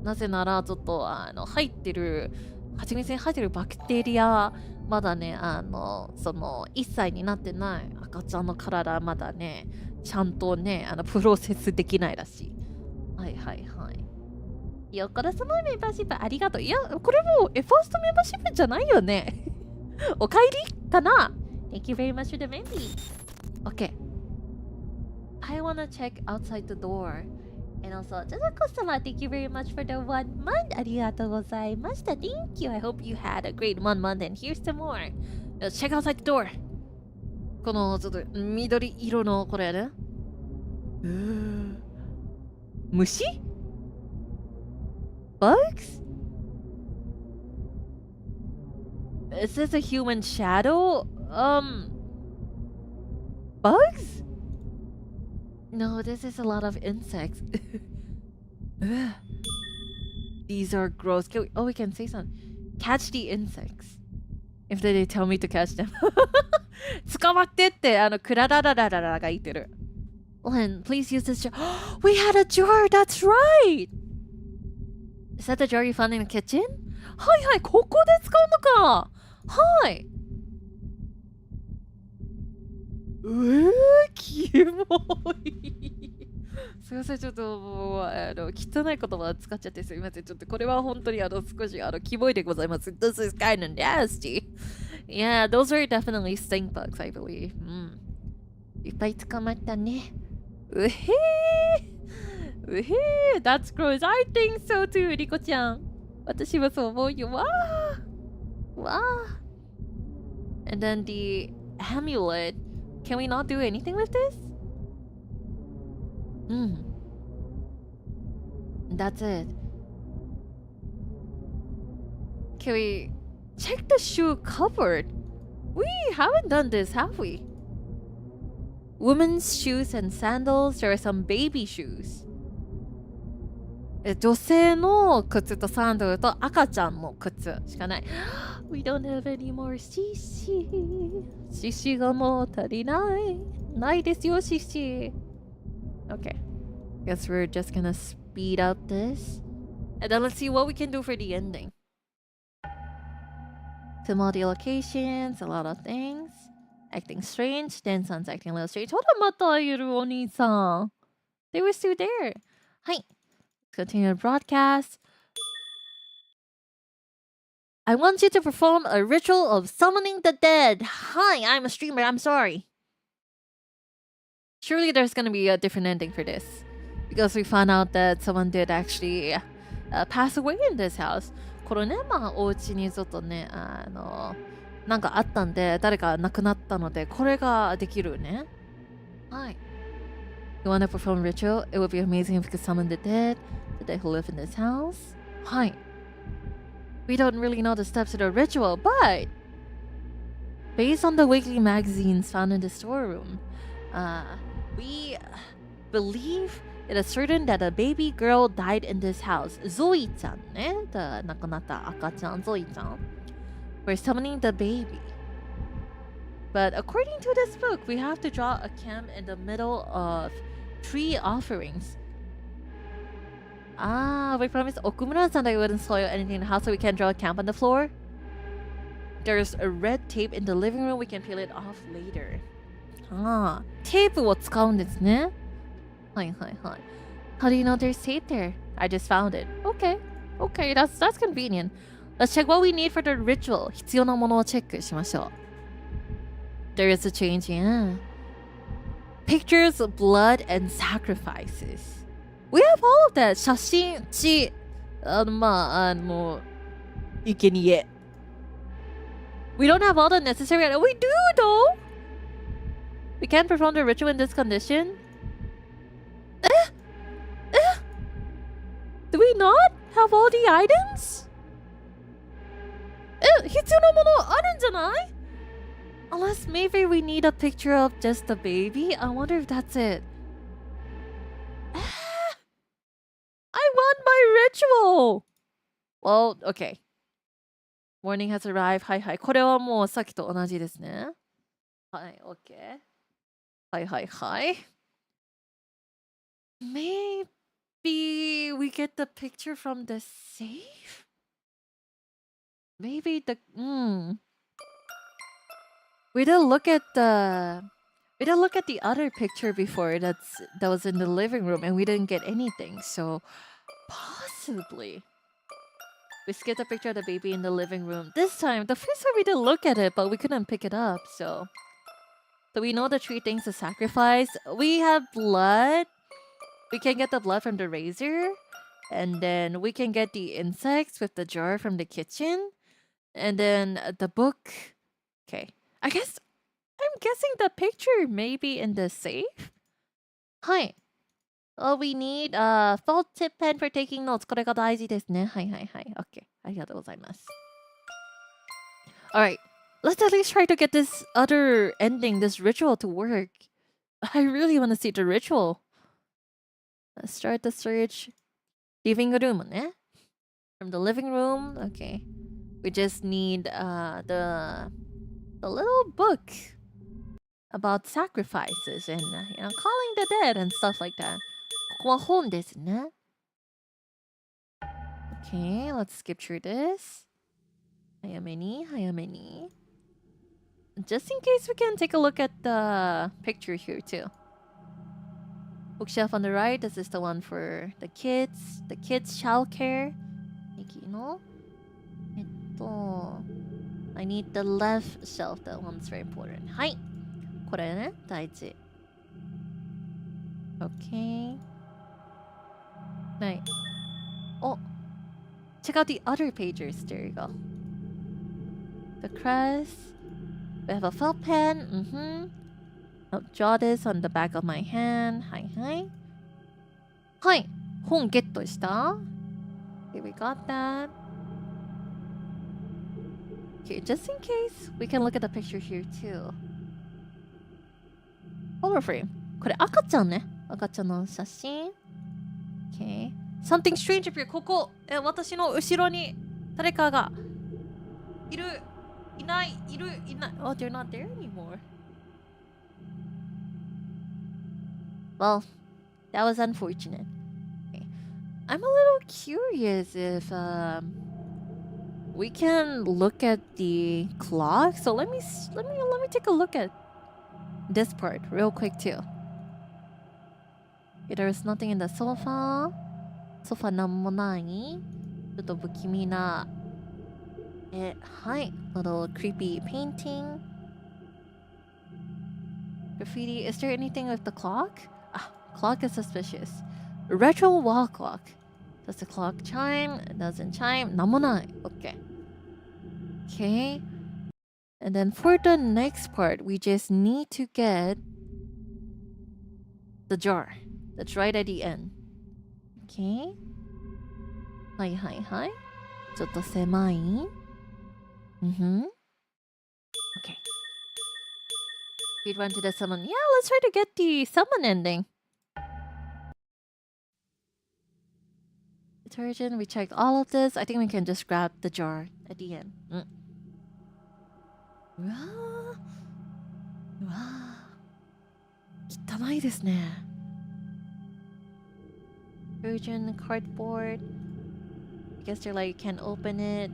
[SPEAKER 1] なぜなら、ちょっと、入ってる、蜂蜜に入ってるバクテリア、まだね、1歳になってない赤ちゃんの体、まだね、ちゃんとね、プロセスできないらしい。はいはいはい。よっこらさまメンバーシップありがとう。いや、これもう、ファーストメンバーシップじゃないよね。おかえりかな？ Thank you very much for the membee. Okay.I wanna check outside the door. And also, just a customer, thank you very much for the 1 month. ありがとうございました。Thank you. I hope you had a great 1 month and here's some more. Let's check outside the door. このちょっと緑色のこれね。虫？ Bugs? Is this a human shadow? Bugs? No, this is a lot of insects. These are gross. We can say something. Catch the insects. If they tell me to catch them. 捕まってってクララララララが言ってる。Len, please use this jar. We had a jar! That's right! Is that the jar you found in the kitchen? はいはい、ここで使うのか。はい。キモい。すいません、ちょっともう汚い言葉使っちゃってすいません。ちょっとこれは本当に少しキモいでございます。This is kind of nasty. Yeah, those are definitely stink bugs, I believe. いっぱい捕まったね。うへー That's gross. I think so too, リコちゃん。私はそう思うよ。わー And then the amulet. Can we not do anything with this? That's it. Can we check the shoe cupboard? We haven't done this, have we? Women's shoes and sandals. There are some baby shoes. 女性の靴とサンダルと赤ちゃんの靴しかない。We don't have any more シシ。シシがもう足りない。ないですよ、シシ。Okay. Guess we're just gonna speed up this. And then let's see what we can do for the ending. Film all the locations, a lot of things. Acting strange, then son's acting a little strange. ほらまたいるお兄さん。They were still there. はい。Continue the broadcast. I want you to perform a ritual of summoning the dead. Hi, I'm a streamer. I'm sorry. Surely there's going to be a different ending for this. Because we found out that someone did actually pass away in this house. これね、まあ、お家にちょっとね、なんかあったんで、誰か亡くなったので、これができるね。はい。You want to perform a ritual? It would be amazing if you could summon the dead who live in this house. はい。We don't really know the steps to the ritual, but based on the weekly magazines found in the storeroom, we believe it is certain that a baby girl died in this house. Zoe-chan, ね。亡くなった赤ちゃん、Zoe-chan. We're summoning the baby. But according to this book, we have to draw a camp in the middle of 3 offerings. We promised Okumura-san that we wouldn't soil anything in the house so we can't draw a camp on the floor. There's a red tape in the living room. We can peel it off later. テープを使うんですね。はいはいはい。How do you know there's tape there? I just found it. Okay, that's convenient. Let's check what we need for the ritual. 必要なものをチェックしましょう。There is a change, yeah. Pictures, blood, and sacrifices. We have all of that. 写真、血、生贄。We don't have all the necessary. We do, though. We can't perform the ritual in this condition. Do we not have all the items? 必要なものあるんじゃない? Unless maybe we need a picture of just the baby. I wonder if that's it. I want my ritual! Well, okay. Warning has arrived. はいはい。これはもうさっきと同じですね。はい、OK。はいはいはい。Maybe we get the picture from the safe? Maybe We didn't look at the other picture before that was in the living room and we didn't get anything. So possibly we skipped a picture of the baby in the living room. This time, the first time we didn't look at it, but we couldn't pick it up. So we know the 3 things to sacrifice. We have blood. We can get the blood from the razor. And then we can get the insects with the jar from the kitchen. And then the book. Okay. I'm guessing the picture may be in the safe? Hi. All we need felt tip pen for taking notes. これが大事ですね。はいはいはい。OK。ありがとうございます。Alright, let's at least try to get this other ending, this ritual to work. I really want to see the ritual. Let's start the search. Living room, eh? From the living room, okay. We just need the little book about sacrifices and calling the dead and stuff like that. ここは本ですね. Okay, let's skip through this. 早めに. Just in case we can take a look at the picture here too. Bookshelf on the right, this is the one for the kids childcare. I need the left shelf, that one's very important. はい。これね、大事. Okay. はい。Oh, check out the other pages. There you go. The crest. We have a felt pen. I'll draw this on the back of my hand. Hi. はい。本ゲットした? Okay, we got that. Okay, just in case, we can look at the picture here too. Photo frame. これ赤ちゃんね。赤ちゃんの写真. Okay. Something strange up here. ここ。私の後ろに誰かがいる。いない。Oh, they're not there anymore. Well, that was unfortunate. Okay. I'm a little curious if we can look at the clock. So let me take a look at this part real quick too. Okay, there's nothing in the sofa. Sofa なんもない。ちょっと不気味な。はい。Little creepy painting. Graffiti. Is there anything with the clock? Clock is suspicious. Retro wall clock. Does the clock chime? It doesn't chime. なんもない. Okay. And then for the next part, we just need to get the jar. That's right at the end. Okay. はい。ちょっと狭い. Okay. Speed run to the summon. Yeah, let's try to get the summon ending. Detergent, we checked all of this. I think we can just grab the jar at the end. うわー。汚いですね。Detergent, cardboard. I guess they're like, you can't open it.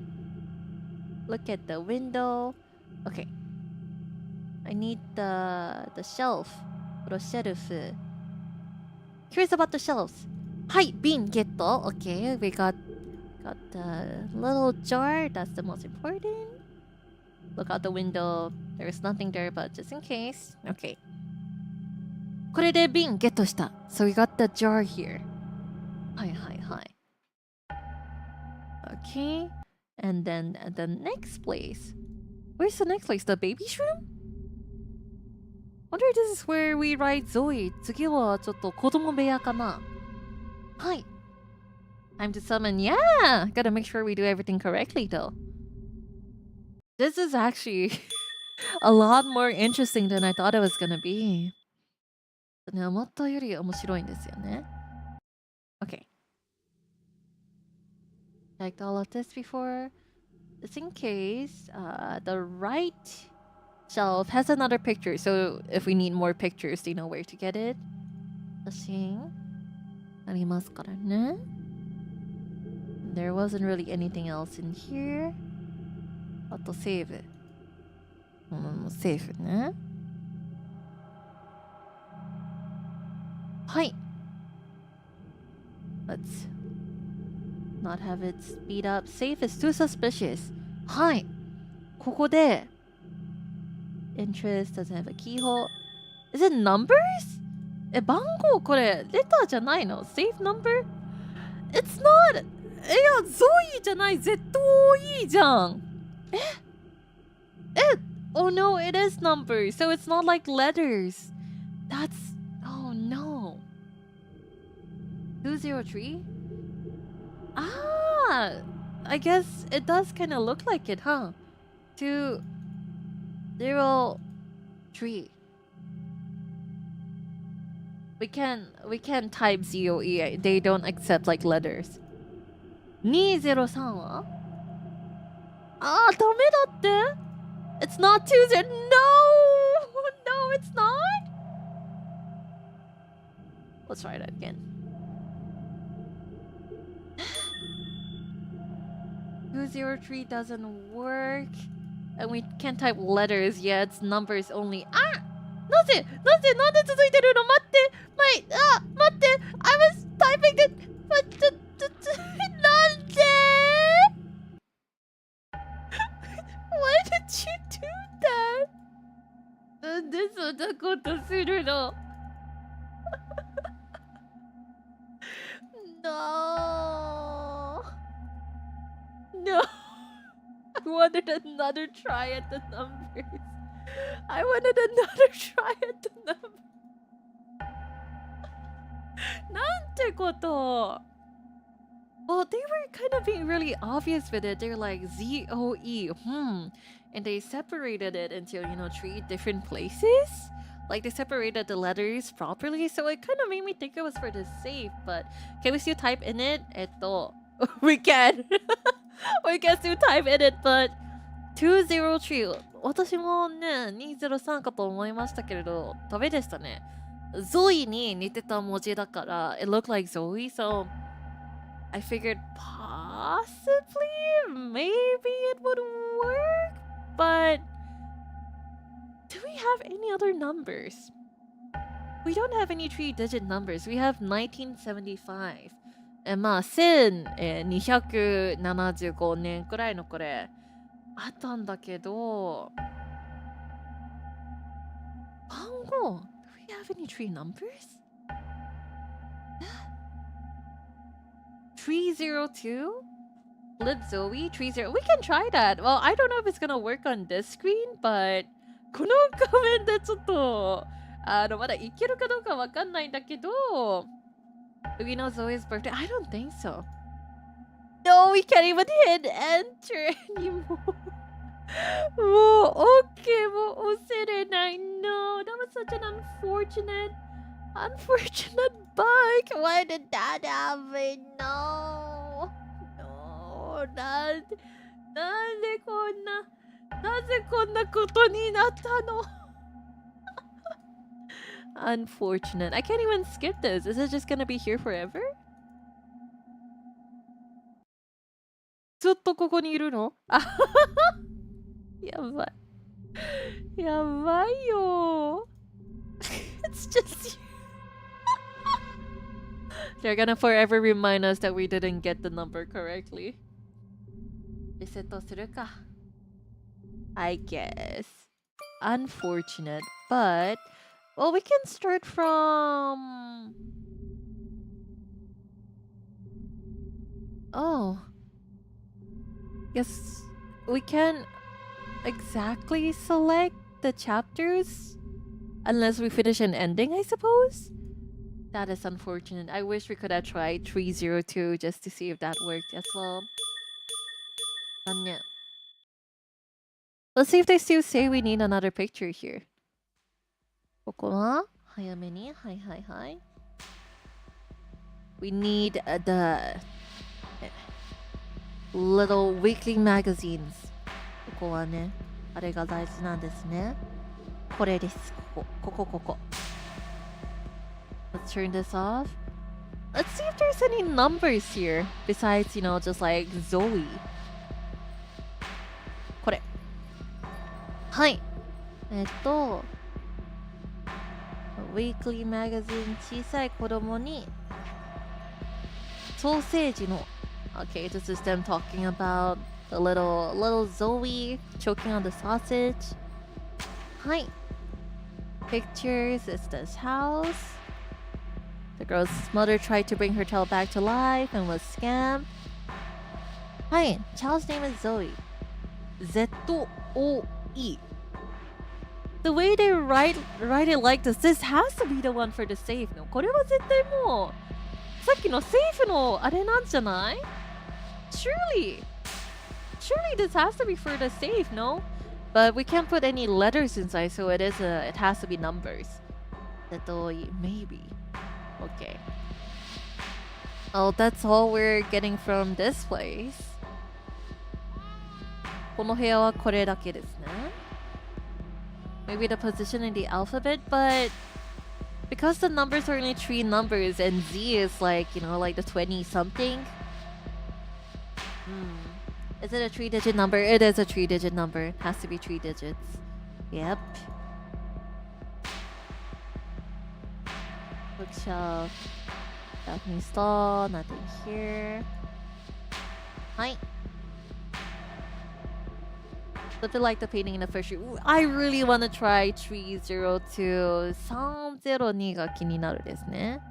[SPEAKER 1] Look at the window. Okay. I need the shelf. このシェルフ. Curious about the shelves. はい、瓶ゲット. Okay, we got the little jar. That's the most important. Look out the window. There's nothing there, but just in case. Okay. これで瓶ゲットした. So we got the jar here. はい。Okay. And then the next place. Where's the next place? The baby's room? Wonder if this is where we ride Zoe. 次はちょっと子供部屋かな. はい. Time to summon. Yeah! Gotta make sure we do everything correctly though. This is actually a lot more interesting than I thought it was gonna be. 思ったより面白いんですよね. Okay. Checked all of this before. Just in case, the right shelf has another picture. So if we need more pictures, they know where to get it. 写真ありますからね. There wasn't really anything else in here. あとセーブ。セーフね。はい。Let's not have it speed up. Safe is too suspicious. はい。ここで Interest doesn't have a keyhole. Is it numbers? 番号これレターじゃないの? Safe number? It's not! いや、ゾイじゃない。ZOE じゃん。Oh no, it is numbers. So it's not like letters. That's... Oh no. 203? Ah! I guess it does kind of look like it, huh? 203. We can type ZOE. They don't accept like letters. 203はダメだって It's not 20. No, it's not. Let's try that again. 203 doesn't work. And we can't type letters. Yeah, it's numbers only. なんで続いてるの待って。待って。I was typing it. なんでWhy did you do that? なんでそんなことするのNo. I wanted another try at the numbers. I wanted another try at the numbers. なんてこと Well, they were kind of being really obvious with it. They're like ZOE, and they separated it into, 3 different places. Like they separated the letters properly, so it kind of made me think it was for the safe. But can we still type in it? We can. We can still type in it, but 203. 私もね、203かと思いましたけれど、ダメでしたね。Zoe に似てた文字だから、it looked like Zoe, so I figured possibly, maybe it would work, but do we have any other numbers? We don't have any 3-digit numbers. We have 1975. まあ、1275年くらいのこれあったんだけど、番号 Do we have any 3 numbers? 302? Flip Zoe 30. We can try that. Well, I don't know if it's gonna work on this screen, but この画面でちょっとまだいけるかどうかわかんないんだけど、Do we know Zoe's birthday? I don't think so. No, we can't even hit enter anymore. もう OK もう押せれない。No, that was such an unfortunate bug. Why did that happen? No. なぜこんなことになったのUnfortunate. I can't even skip this. Is it just gonna be here forever? ずっとここにいるのやばいよIt's just They're gonna forever remind us that we didn't get the number correctly. リセットするかI guess. Unfortunate, but well, we can start from. Oh. Yes, we can exactly select the chapters unless we finish an ending, I suppose. That is unfortunate. I wish we could have tried 302 just to see if that worked as well. Let's see if they still say we need another picture here. ここは早めにはい We need the little weekly magazines ここはねあれが大事なんですねこれですここ Let's turn this off. Let's see if there's any numbers here besides, just like Zoe. これはいWeekly magazine 小さい子供にソーセージの Okay, this is them talking about the little Zoe choking on the sausage. Hi. Pictures is this house. The girl's mother tried to bring her child back to life and was scammed. Hi, child's name is Zoe. Z-O-E. The way they write it like this has to be the one for the safe. これは絶対もうさっきのセーフのあれなんじゃない？Surely surely this has to be for the safe, no? But we can't put any letters inside, so it has to be numbers. Maybe. Okay. Oh, that's all we're getting from this place. この部屋はこれだけですね。Maybe the position in the alphabet, but because the numbers are only 3 numbers and Z is like, you know, like the 20 something. Is it a 3-digit number? It is a 3-digit number. It has to be 3 digits. Yep. Bookshelf. Japanese stall. Nothing here. Hi. Look like the painting in the first room. I really want to try 302. 302が気になるですね。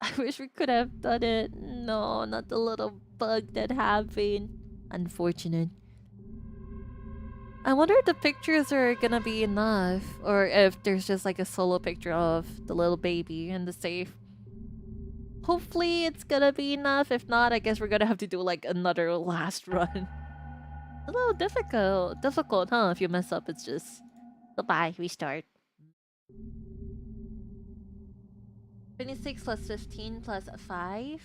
[SPEAKER 1] I wish we could have done it. No, not the little bug that happened. Unfortunate. I wonder if the pictures are gonna be enough, or if there's just like a solo picture of the little baby in the safe. Hopefully it's gonna be enough. If not, I guess we're gonna have to do like another last run. A little difficult, huh? If you mess up, it's just goodbye, restart. 26 plus 15 plus 5.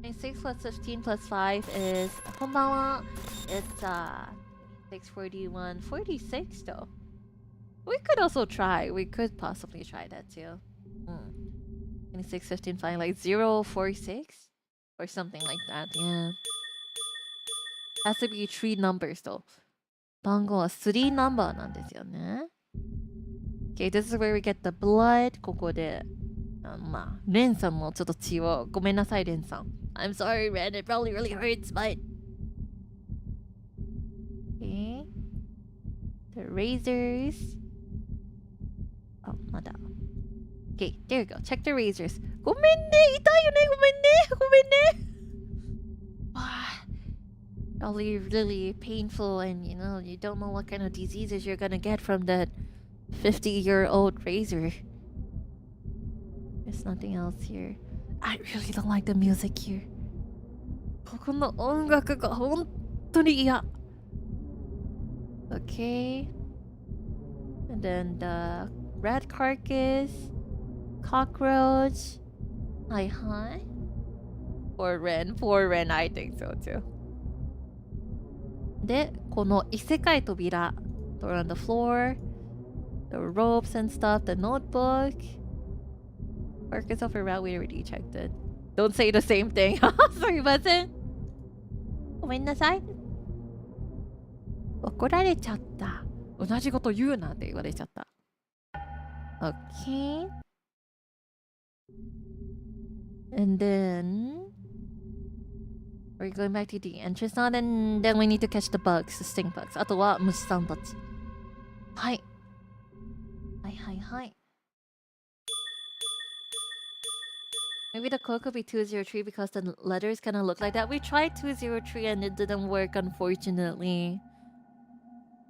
[SPEAKER 1] 26 plus 15 plus 5 is こんばんは. It's 641 46 though. We could also try. We could possibly try that too. 26 15 5 like 046 or something like that. Yeah. Has to be 3 numbers though. 番号は3 number なんですよね。Okay, this is where we get the blood. ここでまあ、レンさんのちょっと血をごめんなさい、レンさん。I'm sorry, Ren. It probably really hurts, but... Okay. The razors. Oh, まだ。Okay, there you go. Check the razors. ごめんね、痛いよね、ごめんね。Probably really painful, and you know, you don't know what kind of diseases you're gonna get from that 50-year-old razor. There's nothing else here. I really don't like the music here. ここの音楽が本当に嫌。Okay. And then the red carcass, cockroach. Hi. Poor Ren, I think so too. で、この異世界扉 door on the floor, the ropes and stuff, the notebook. Carcass of a rat, we already checked it. Don't say the same thing. Sorry, ません。ごめんなさい。怒られちゃった。同じこと言うなって言われちゃった。Okay. And then we're going back to the entrance now, and then we need to catch the bugs, the stink bugs. あとは虫さんたち。はい。はい。Maybe the code could be 203 because the letters kind of look like that. We tried 203 and it didn't work, unfortunately.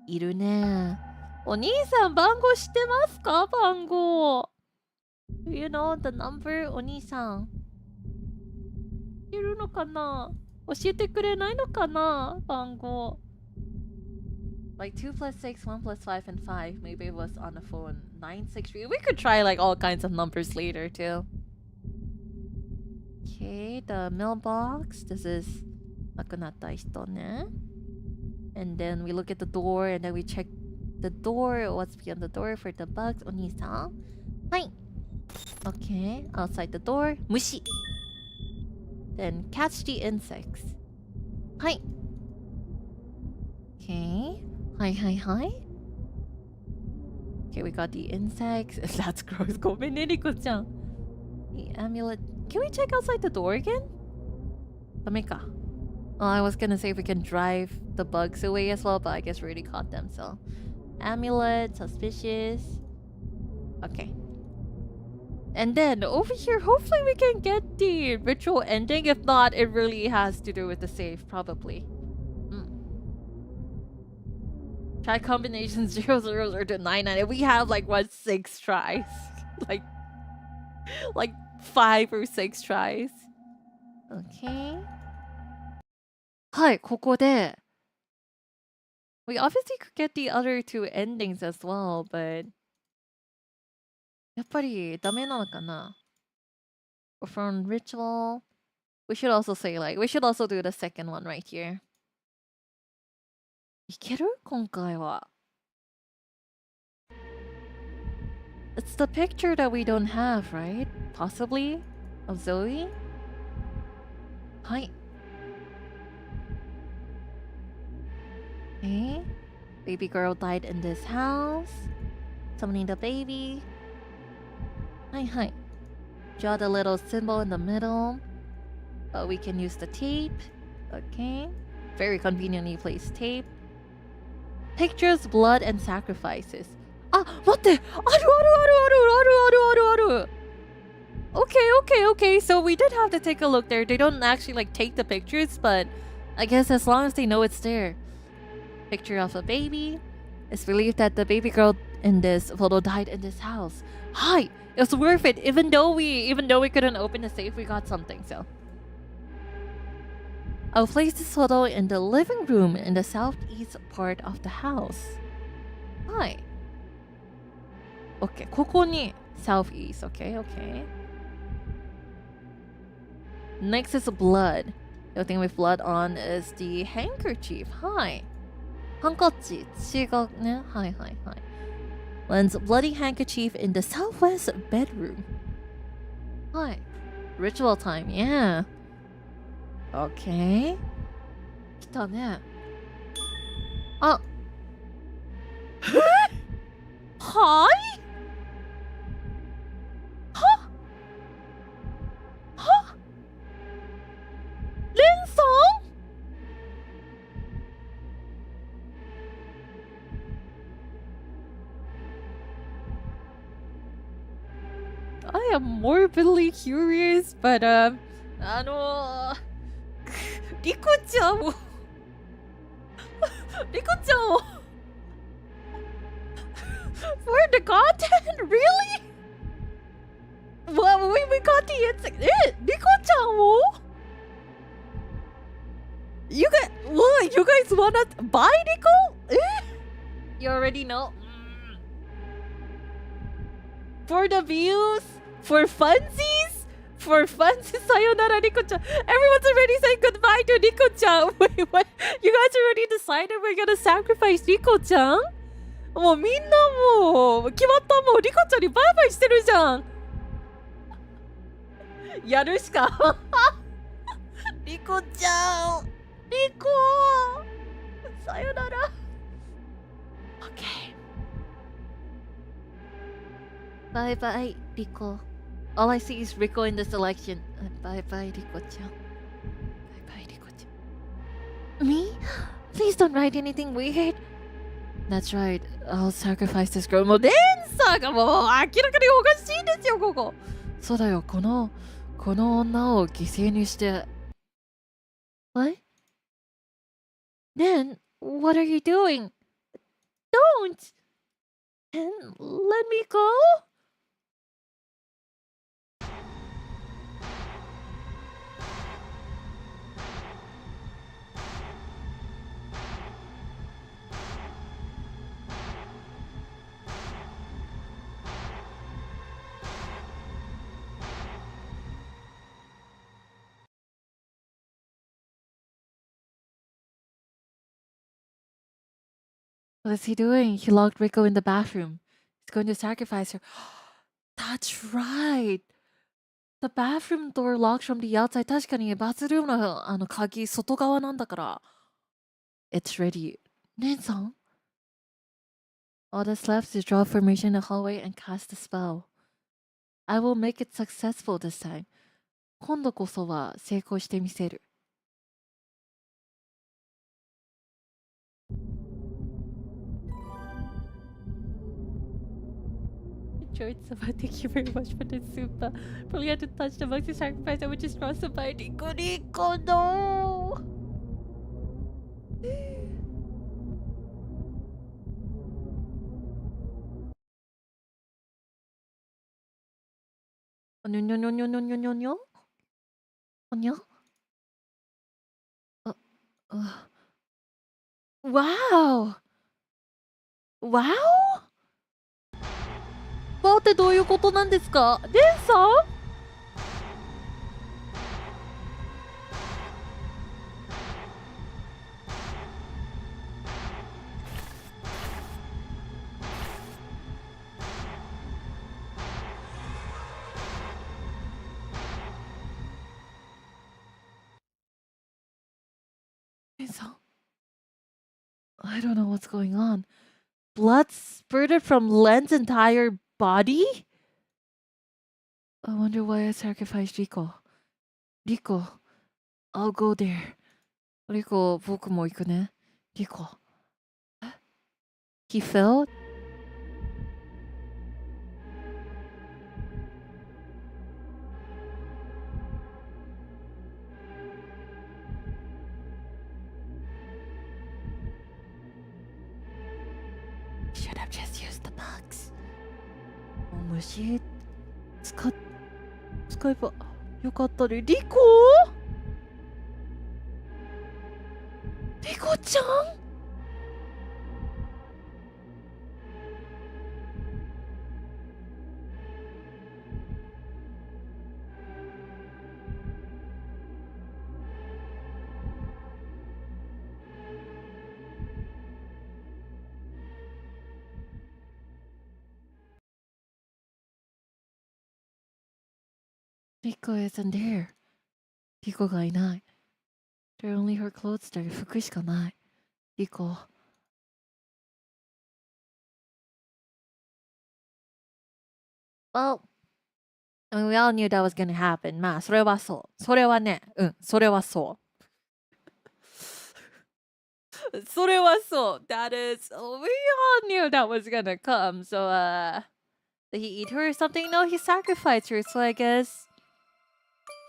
[SPEAKER 1] いるね。お兄さん、番号知ってますか？番号。Do you know the number? お兄さん。いるのかな？教えてくれないのかな？番号。Like 2 plus 6, 1 plus 5, and 5. Maybe it was on the phone. 963. We could try like all kinds of numbers later too. Okay, the mailbox. This is 亡くなった人ね。And then we look at the door, and then we check the door. What's beyond the door for the bugs? お兄さん。はい。Okay, outside the door. 虫。Then catch the insects. はい。Okay. はい。Okay, we got the insects. That's gross. ごめんね、リコちゃん。The amulet. Can we check outside the door again? ダメか。Oh, I was gonna say if we can drive the bugs away as well, but I guess we already caught them, so. Amulet, suspicious. Okay. And then over here, hopefully we can get the ritual ending. If not, it really has to do with the save, probably. Try combination 000 to 99. We have like what, 6 tries? like 5 or 6 tries. Okay. はい、ここで We obviously could get the other two endings as well, but やっぱりダメなのかな From ritual. We should also say we should also do the second one right here. いける今回は。It's the picture that we don't have, right? Possibly? Of Zoe? はい。Okay. Baby girl died in this house. Summoning the baby. はいはい。Draw the little symbol in the middle. We can use the tape. Okay. Very conveniently placed tape. Pictures, blood, and sacrifices. あ、待って、あるあるあるあるあるあるあるあるある。Okay. So we did have to take a look there. They don't actually take the pictures, but I guess as long as they know it's there. Picture of a baby. It's believed that the baby girl in this photo died in this house. Hi, it was worth it. Even though we couldn't open the safe, we got something. So I'll place this photo in the living room in the southeast part of the house. Hi. Okay, ここに southeast. Okay. Next is blood. The thing with blood on is the handkerchief. Hi. ハンカチ違うね。はい。One's bloody handkerchief in the southwest bedroom. Hi. Ritual time. Yeah. Okay. 来たね。あ。はいはレンさんI am morbidly curious, but リコちゃんをFor the content? Really? Well, we got the insect. Rico-chan wo? You guys wanna buy Rico? You already know. For the views? For funsies? Sayonara, Rico-chan. Everyone's already saying goodbye to Rico-chan. Wait, what? You guys already decided we're gonna sacrifice Rico-chan? もうみんなもう決まった。もうリコちゃんにバイバイしてるじゃん。やるしか。リコちゃん。リコ。さよなら。Okay. Bye bye, Rico. All I see is Rico in the selection. Bye bye, Rico ちゃん。Bye bye, Rico ちゃん。Me? Please don't write anything weird. That's right. I'll sacrifice this girl. もうレンさんがもう明らかにおかしいんですよ、ここ。そうだよ、この女を犠牲にして。What? Nen, what are you doing? Don't! Nen, let me go? What is he doing? He locked Rico in the bathroom. He's going to sacrifice her. That's right. The bathroom door locks from the outside. 確かにバスルームの鍵外側なんだから。It's ready. 姉さん All that's left is draw a formation in the hallway and cast a spell. I will make it successful this time. 今度こそは成功してみせる。Enjoyed so much. Thank you very much for the soup. Probably had to touch the box to sacrifice. I would just cross the by Rico. No! No. Wow! Wow? わーってどういうことなんですか？レンさん？レンさん？ I don't know what's going on. Blood spurted from Len's entire body? I wonder why I sacrificed Rico. Rico, I'll go there. Rico, 僕も行くね。Rico. He fell? Should have just used the box. 虫使えばよかったね。リコちゃんリコ isn't there. リコがいない。There are only her clothes there. 服しかない。リコ。Well, I mean, we all knew that was gonna happen. まあ、それはそう。それはね、それはそう。それはそう。That is, we all knew that was gonna come. So, did he eat her or something? No, he sacrificed her. So I guess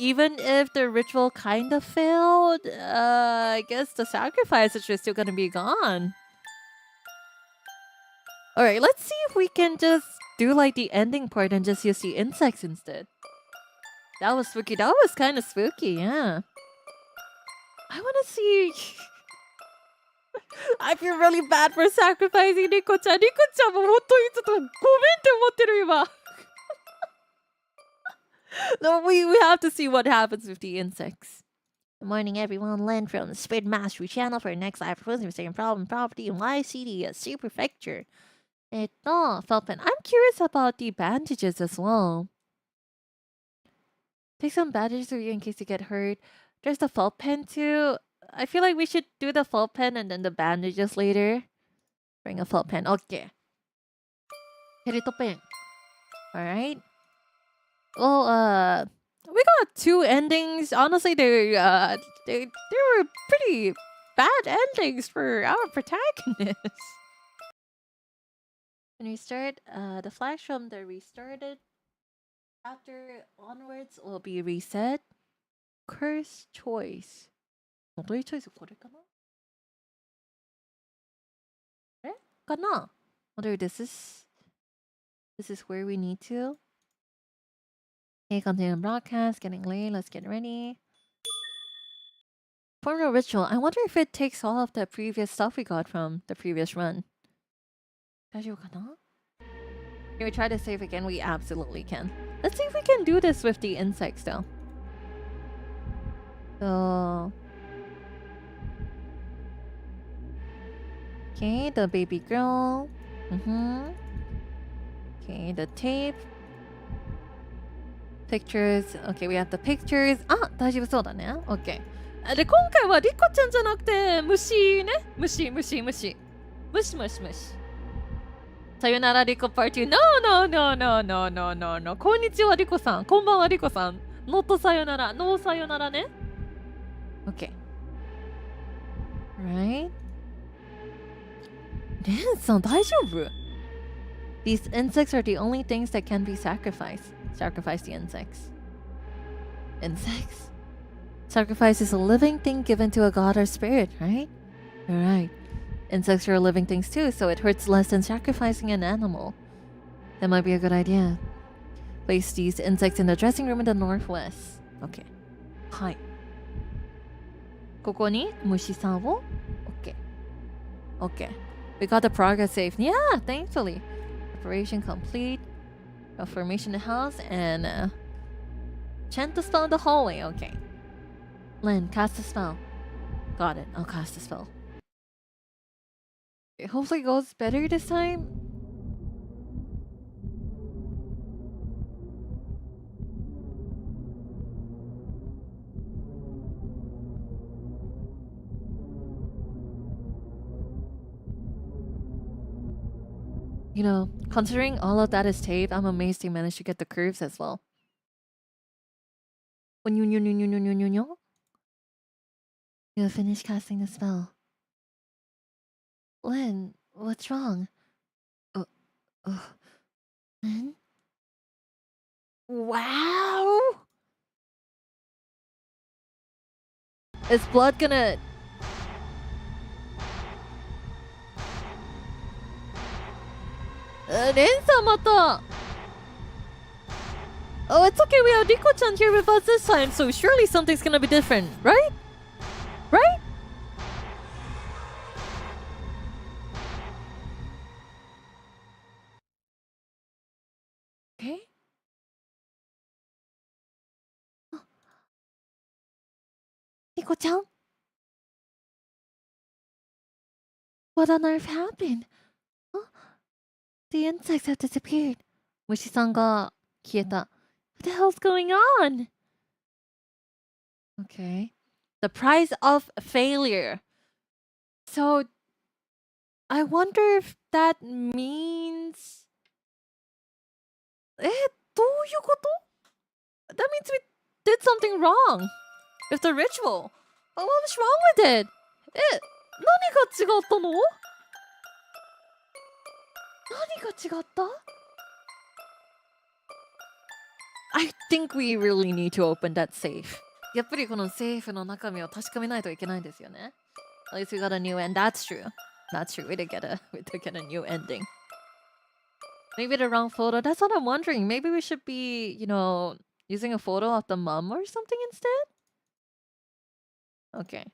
[SPEAKER 1] even if the ritual kind of failed, I guess the sacrifices are still gonna be gone. Alright, let's see if we can just do like the ending part and just use the insects instead. That was spooky. That was kind of spooky, yeah. I want to see... I feel really bad for sacrificing Riko-chan. Riko-chan も本当にちょっとごめんって思ってる今。No, we have to see what happens with the insects. Good morning, everyone. Len from the Spirit Mastery channel for the next live performance of Second Problem Property in YCD Super Prefecture. Felt pen. I'm curious about the bandages as well. Take some bandages with you in case you get hurt. There's the felt pen too. I feel like we should do the felt pen and then the bandages later. Bring a felt pen. Okay. Kirito pen. Alright. Well, we got two endings. Honestly, they were pretty bad endings for our protagonists. When we start, the flash from the restarted chapter onwards will be reset. Curse choice. どういうチョイスこれかな？あれかな？ Whether this is where we need to. Okay, continue broadcast, getting late, let's get ready. Form a ritual. I wonder if it takes all of the previous stuff we got from the previous run. 大丈夫かな? Can we try to save again? We absolutely can. Let's see if we can do this with the insects though. So... Okay, the baby girl. Okay, the tape. Pictures. Okay, we have the pictures. あ、大丈夫そうだね。Okay. で、今回はリコちゃんじゃなくて、虫ね。虫。さよならリコパーティー。No. こんにちはリコさん。こんばんはリコさん。not さよなら。No さよならね。Okay. Right? レンさん大丈夫? These insects are the only things that can be sacrificed. Sacrifice the insects. Insects? Sacrifice is a living thing given to a god or spirit, right? Alright. Insects are living things too, so it hurts less than sacrificing an animal. That might be a good idea. Place these insects in the dressing room in the northwest. Okay. Hi. ここに虫さんを OK OK we got the progress saved. Yeah, thankfully operation complete. Formation in the house and chant the spell in the hallway. Okay, Lynn, cast the spell. Got it, I'll cast the spell. It hopefully goes better this time. You know, considering all of that is tape, I'm amazed he managed to get the curves as well. You finished casting the spell. Lynn, what's wrong? Lynn? Wow! Is blood gonna... Ren-sama-ta! Oh, it's okay, we have Riko-chan here with us this time, so surely something's gonna be different, right? Right? Okay. Riko-chan? What on earth happened? Huh? The insects have disappeared. Mushi-san ga kieta. What the hell's going on? Okay. The price of failure. So, I wonder if that means... どういうこと? That means we did something wrong with the ritual. What was wrong with it? 何が違ったの? 何が違った? I think we really need to open that safe. やっぱりこのセーフの中身を確かめないといけないんですよね. At least we got a new end. That's true. That's true. We did get a new ending. Maybe the wrong photo. That's what I'm wondering. Maybe we should be, you know, using a photo of the mom or something instead? Okay.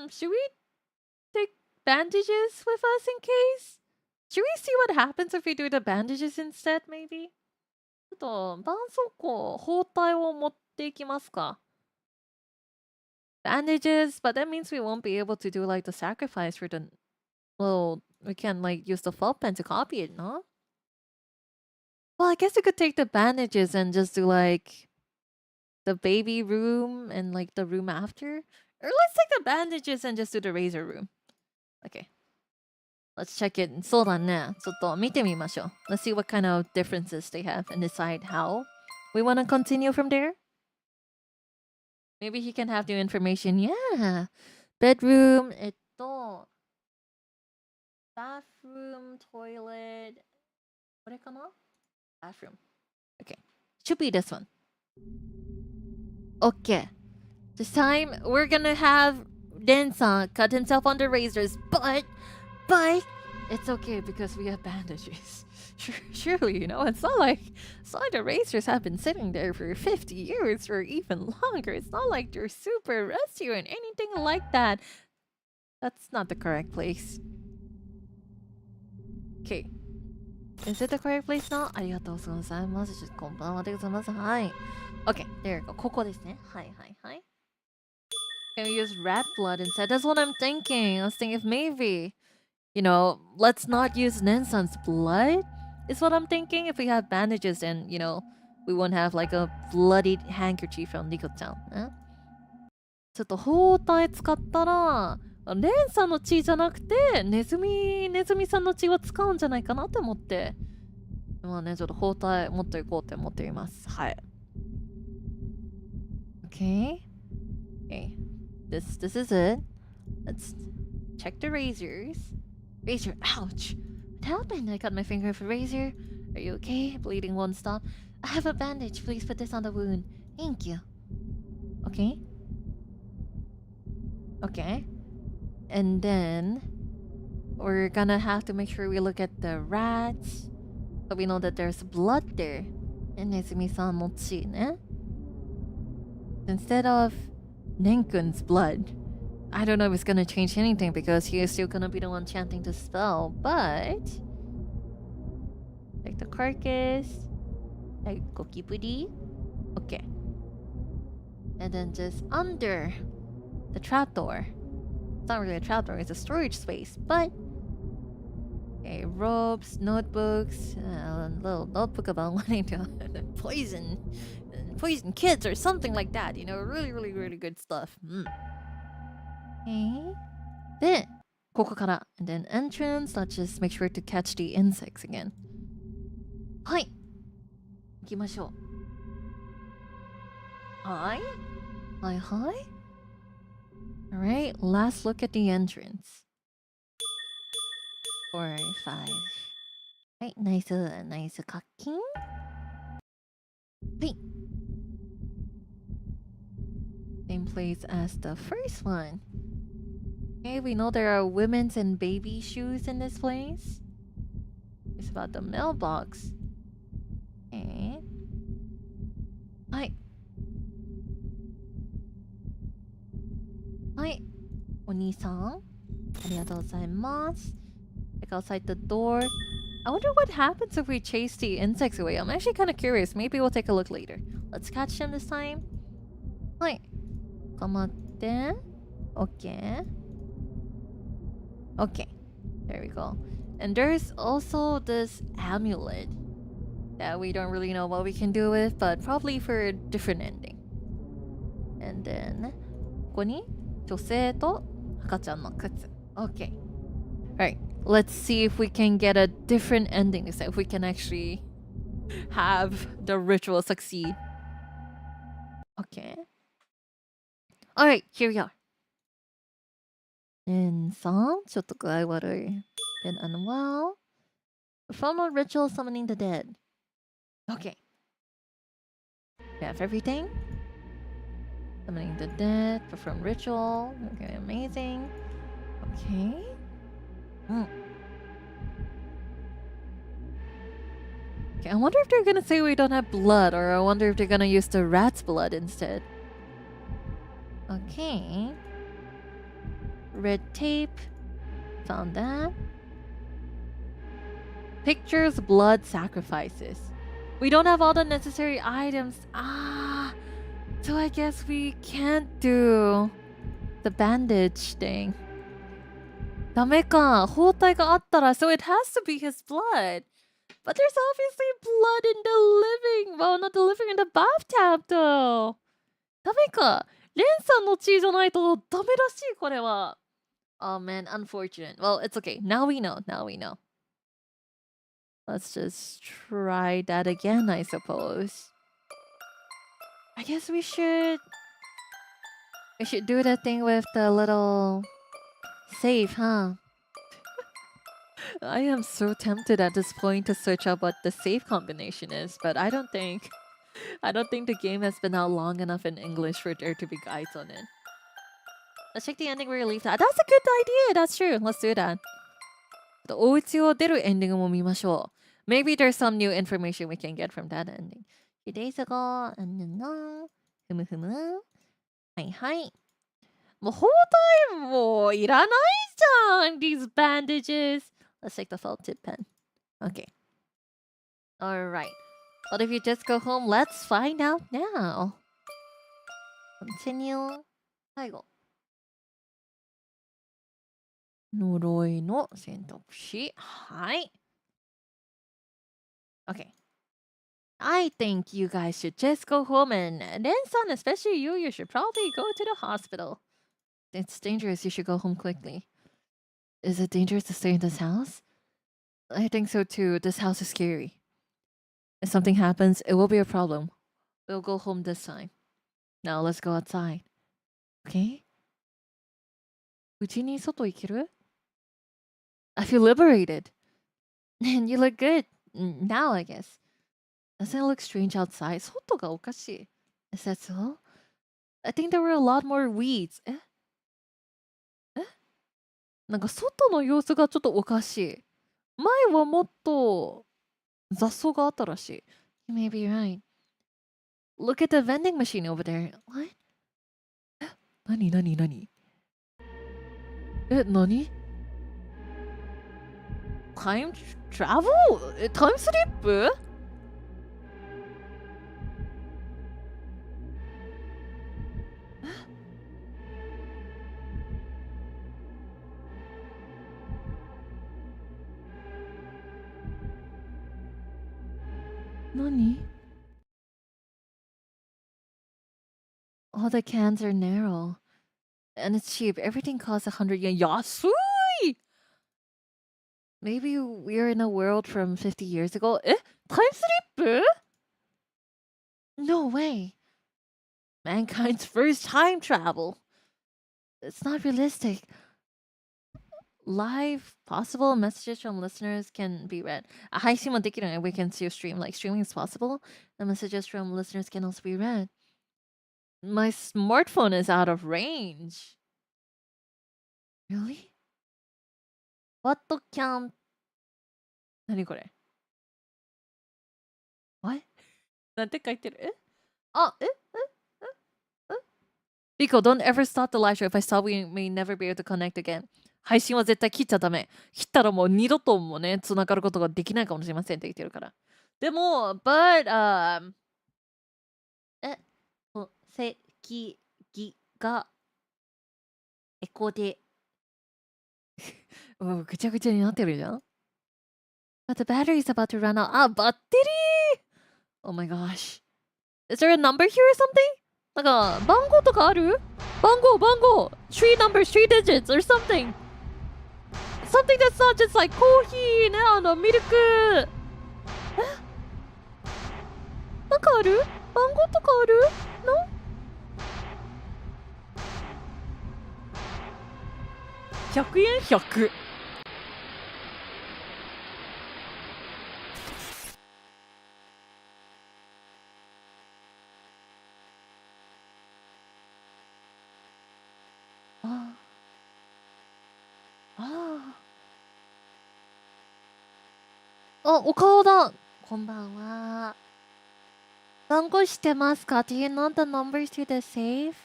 [SPEAKER 1] Should we take bandages with us in case? Should we see what happens if we do the bandages instead, maybe? ちょっと、絆創膏、包帯を持っていきますか。Bandages, but that means we won't be able to do like the sacrifice for the... Well, we can like use the felt pen to copy it, no? Well, I guess we could take the bandages and just do like the baby room and like the room after. Or let's take the bandages and just do the razor room. Okay. Let's check it. そうだね。ちょっと見てみましょう。Let's see what kind of differences they have and decide how we want to continue from there. Maybe he can have new information. Yeah. Bedroom, bathroom, toilet. これかな? Bathroom. Okay. Should be this one. Okay. This time, we're gonna have Ren-san cut himself on the razors, but it's okay because we have bandages. Surely, you know, it's not like the razors have been sitting there for 50 years or even longer. It's not like they're super rusty or anything like that. That's not the correct place. Okay. Is it the correct place now? ありがとうございます。こんばんはでございます。はい。Okay, there you go. ここですね。はいはいはい。Can we use rat blood instead? That's what I'm thinking. I was thinking if maybe, you know, let's not use Nensan's blood. Is what I'm thinking. If we have bandages, then, you know, we won't have like a bloodied handkerchief from Nico-chan. ちょっと包帯使ったら、レンさんの血じゃなくて、ネズミさんの血を使うんじゃないかなって思って。まあね、ちょっと包帯持っていこうって思っています。はい。Okay. Okay. This is it. Let's check the razors. Razor, ouch. What happened? I cut my finger with a razor. Are you okay? Bleeding won't stop. I have a bandage. Please put this on the wound. Thank you. Okay. Okay. And then we're gonna have to make sure we look at the rats. So we know that there's blood there. And Nezumi-san no chi, ne? instead of Nenkun's blood. I don't know if it's gonna change anything because he is still gonna be the one chanting the spell, but like the carcass, like Gokiburi. Okay. And then just under the trapdoor. It's not really a trapdoor, it's a storage space, but okay, robes, notebooks, a little notebook about wanting to poison kids or something like that. You know, really, really, really good stuff. Okay. Then, ここから and then entrance. Let's just make sure to catch the insects again. はい。行きましょう。はい。はいはい。Alright, last look at the entrance. 4, 5. はい、ナイス課金。はい。Same place as the first one. Okay, we know there are women's and baby shoes in this place. It's about the mailbox. Okay. はい。はい。お兄さん、ありがとうございます。Check outside the door. I wonder what happens if we chase the insects away. I'm actually kind of curious. Maybe we'll take a look later. Let's catch them this time. はい。頑張って。Okay. Okay. There we go. And there's also this amulet that we don't really know what we can do with, but probably for a different ending. And then, ここに女性と赤ちゃんの靴. Okay. Alright. Let's see if we can get a different ending this time. If we can actually have the ritual succeed. Okay. Alright, here we are. And song, ちょっと具合悪い. Been unwell. Perform a ritual summoning the dead. Okay. We have everything. Summoning the dead, perform ritual. Okay, amazing. Okay. Okay, I wonder if they're gonna say we don't have blood, or I wonder if they're gonna use the rat's blood instead. Okay. Red tape. Found that. Pictures, blood, sacrifices. We don't have all the necessary items. So I guess we can't do the bandage thing. ダメか。包帯があったら、so it has to be his blood. But there's obviously blood in the living. Well, not the living in the bathtub though. ダメか。レンさんの血じゃないとダメらしい、これは。Oh man, unfortunate. Well, it's okay. Now we know. Let's just try that again, I suppose. I guess we should do the thing with the little safe, huh? I am so tempted at this point to search up what the safe combination is, but I don't think the game has been out long enough in English for there to be guides on it. Let's check the ending where you leave that. That's a good idea. That's true. Let's do that. お家を出るエンディングも見ましょう。Maybe there's some new information we can get from that ending. Few days ago, ふむふむ。はいはい。もう包帯もいらないじゃん These bandages. Let's take the felt tip pen. Okay. Alright. But if you just go home, let's find out now. Continue. 最後。呪いの選択肢。はい。Okay. I think you guys should just go home and Ren-san, especially you should probably go to the hospital. It's dangerous. You should go home quickly. Is it dangerous to stay in this house? I think so too. This house is scary. If something happens, it will be a problem. We'll go home this time. Now let's go outside. Okay? うちに外行ける? I feel liberated. And you look good. Now, I guess. Doesn't it look strange outside? 外がおかしい. Is that so? I think there were a lot more weeds. えなんか外の様子がちょっとおかしい。前はもっと雑草があったらしい。You may be right. Look at the vending machine over there. What? 何何何何 Time travel? Time slip? 何 All the cans are narrow. And it's cheap. Everything costs 100 yen. Yasui! Maybe we're in a world from 50 years ago. Time slip? No way. Mankind's first time travel. It's not realistic. Live possible messages from listeners can be read. 配信もできるね。We can see a stream. Like streaming is possible. The messages from listeners can also be read. My smartphone is out of range. Really? What can... 何これ What? なんて書いてるRico, don't ever stop the live show. If I stop, we may never be able to connect again. 配信は絶対切っちゃダメ。切ったらもう二度ともね、繋がることができないかもしれませんって言ってるから。でも、席がエコでぐちゃぐちゃになってるじゃん。But the battery is about to run out. バッテリー Oh my gosh. Is there a number here or something? なんか、番号とかある？番号 !3 numbers, 3 digits or something! Something that's not just like コーヒーね、ミルクなんかある？番号とかあるの？100円100。お顔だ。こんばんは。番号知ってますか？ Do you know the numbers to the safe?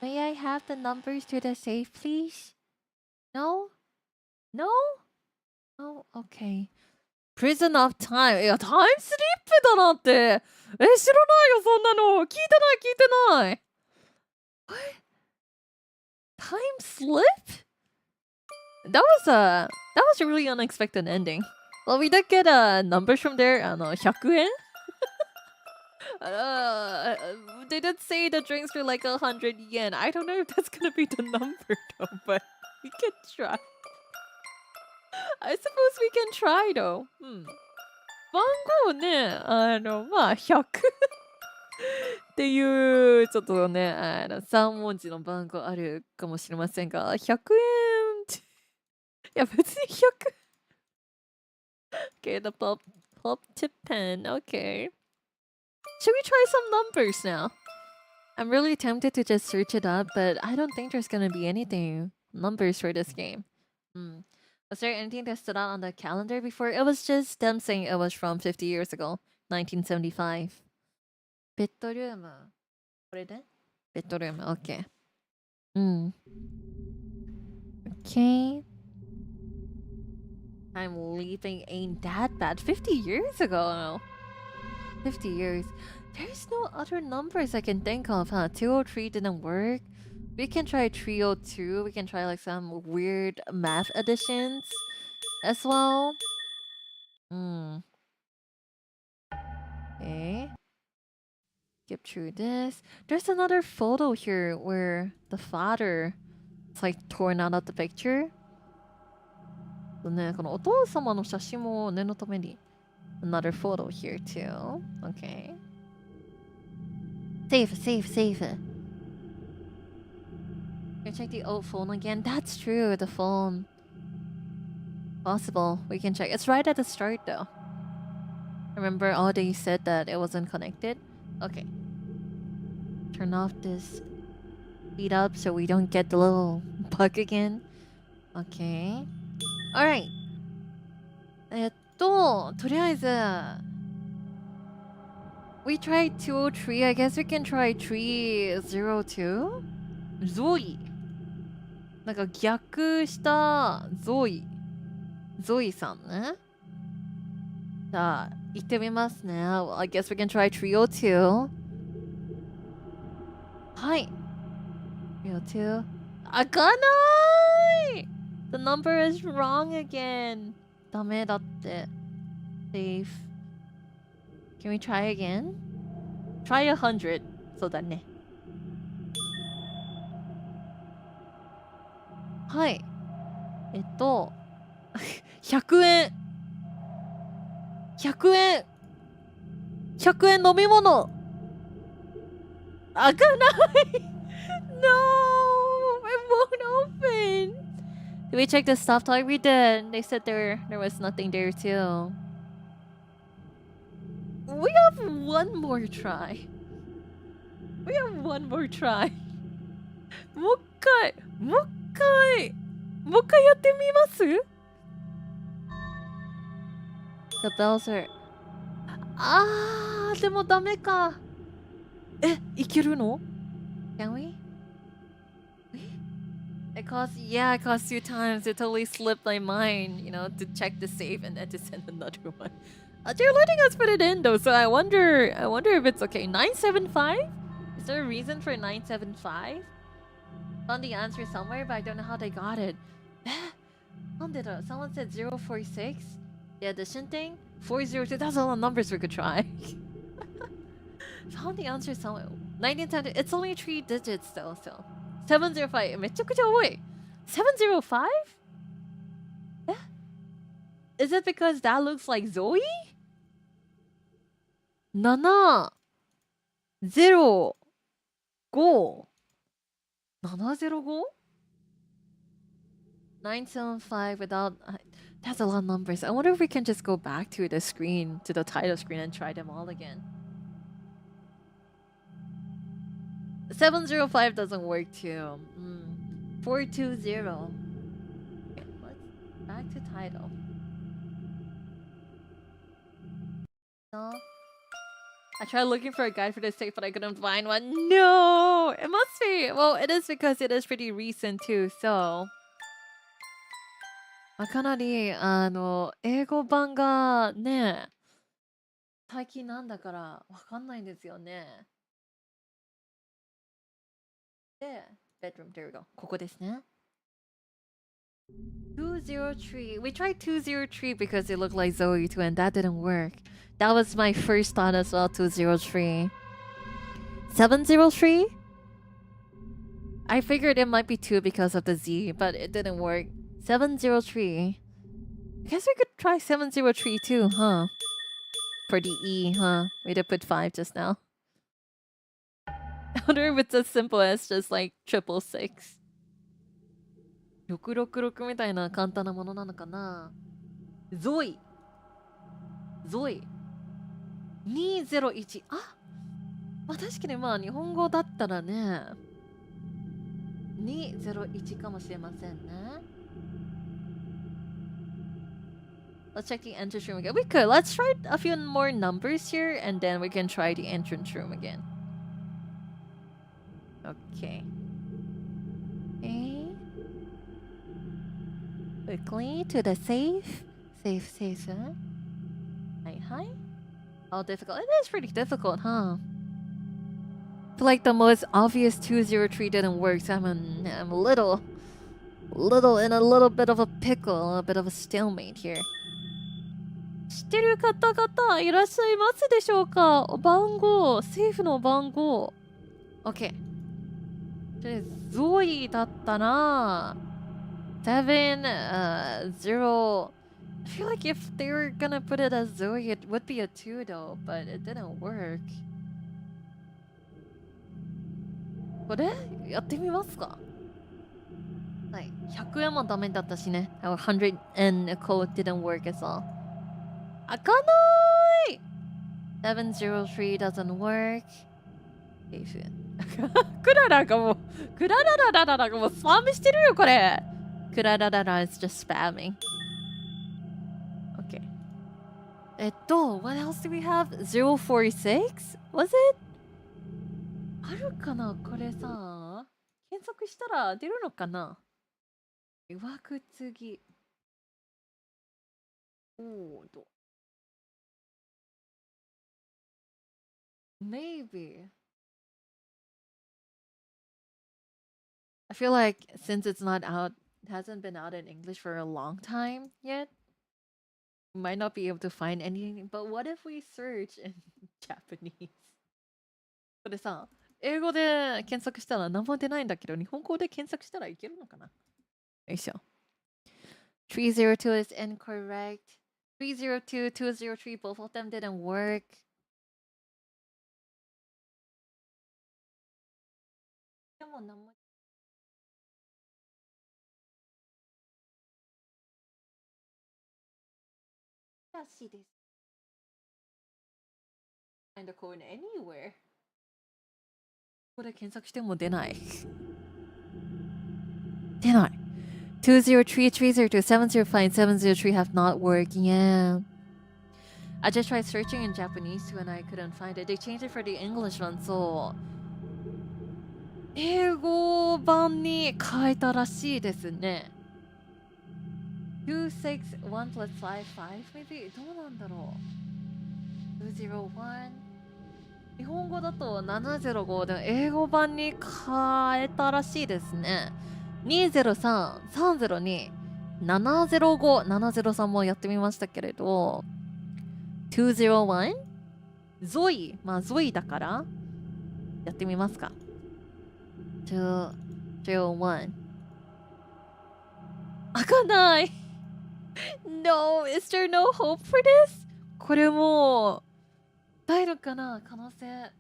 [SPEAKER 1] May I have the numbers to the safe, please? No? No? Oh, okay. Prison of Time. いや、タイムスリップだなって。知らないよ、そんなの。聞いてない。What? Time slip? That was a really unexpected ending. Well, we did get numbers from there. 100円? They did say the drinks were like 100 yen. I don't know if that's gonna be the number though, but we can try. I suppose we can try though. 番号ね、まあ100っていうちょっとね、3文字の番号あるかもしれませんが、100円いや別に100 Okay, the pop tip pen. Okay. Should we try some numbers now? I'm really tempted to just search it up, but I don't think there's gonna be anything numbers for this game. Was there anything that stood out on the calendar before? It was just them saying it was from 50 years ago, 1975. Bedroom. これで? Bedroom. Okay. Okay. Time leaping ain't that bad. 50 years ago. 50 years. There's no other numbers I can think of, huh? 203 didn't work. We can try 302. We can try like some weird math additions as well. Okay. Skip through this. There's another photo here where the father is like torn out of the picture. ね、このお父様の写真も念のために another photo here too. Okay. Save. Can I check the old phone again? That's true, the phone. Possible. We can check. It's right at the start though. Remember all they said that it wasn't connected? Okay. Turn off this speed up so we don't get the little bug again. Okay. Alright. とりあえず We tried 203. I guess we can try 302? ゾイ。なんか逆したゾイ。ゾイさんね。じゃあ、行ってみますね。Well, I guess we can try 302. はい。302. 開かない !The number is wrong again. ダメだって。Safe. Can we try again? Try 100. そうだね。はい。100円。100円。100円飲み物。開かない。No! It won't open. Did we check the stop toy? We did. They said there was nothing there too. We have one more try. We have one more try. もう一回やってみます？ The bells are... でもダメか。いけるの？ Can we? It costs 2 times. It totally slipped my mind, to check the save and then to send another one. They're letting us put it in though, so I wonder if it's okay. 975? Is there a reason for 975? Found the answer somewhere, but I don't know how they got it. Someone said 046. The addition thing? 402. That's all the numbers we could try. Found the answer somewhere. 1910. It's only 3 digits though, so. 705. めちゃくちゃ多い。705? Is it because that looks like Zoe? 7 0 5 705? 975 without... that's a lot of numbers. I wonder if we can just go back to the screen, to the title screen, and try them all again. 705 doesn't work too. 420. Okay, let's back to title. No. I tried looking for a guide for this tape, but I couldn't find one. No! It must be. Well, it is because it is pretty recent too, so. かなり、英語版がね、最近なんだからわかんないんですよね。で、bedroom, there we go. ここですね。203. We tried 203 because it looked like Zoe too, and that didn't work. That was my first thought as well, 203. 703? I figured it might be 2 because of the Z, but it didn't work. 703. I guess we could try 703 too, huh? For the E, huh? We did put 5 just now. I wonder if it's as simple as just like 666. 666みたいな簡単なものなのかな。ゾイ。201。まあ確かにまあ日本語だったらね。201かもしれませんね。Let's check the entrance room again. We could. Let's try a few more numbers here and then we can try the entrance room again. Okay. Quickly to the safe. Safe, huh? Hi. How difficult? It is pretty difficult, huh? I feel like the most obvious 203 didn't work, so I'm a little in a little bit of a pickle, a bit of a stalemate here. 知ってる方々いらっしゃいますでしょうか？番号、セーフの番号。OK。で、ゾイだったな。7, 0. I feel like if they were gonna put it as Zoe, it would be a 2 though, but it didn't work. これやってみますか？はい。100円もダメだったしね。Our 100 yen code didn't work as well. 開かない !703 doesn't work. クララがもうスパムしてるよ、これ。クララララ is just spamming. Okay. what else do we have? 046? Was it? あるかなこれさ。検索したら出るのかないわくつぎ。おーと。Maybe. I feel like since it's not out, it hasn't been out in English for a long time yet, we might not be able to find anything. But what if we search in Japanese? これさ、英語で検索したら何も出ないんだけど、日本語で検索したらいけるのかなよいしょ。302 is incorrect. 302, 203, both of them didn't work. Find a code anywhere. ここで検索しても出ない。出ない。203, 302, 705, 703 have not worked. Yeah. I just tried searching in Japanese too and I couldn't find it. They changed it for the English one, so 英語版に変えたらしいですね。261 plus 55 maybe? どうなんだろう ?201 日本語だと705で英語版に変えたらしいですね。203、302、705、703もやってみましたけれど、201? ゾイ、まあゾイだからやってみますか。201開かない No, is there no hope for this? これもうないのかな可能性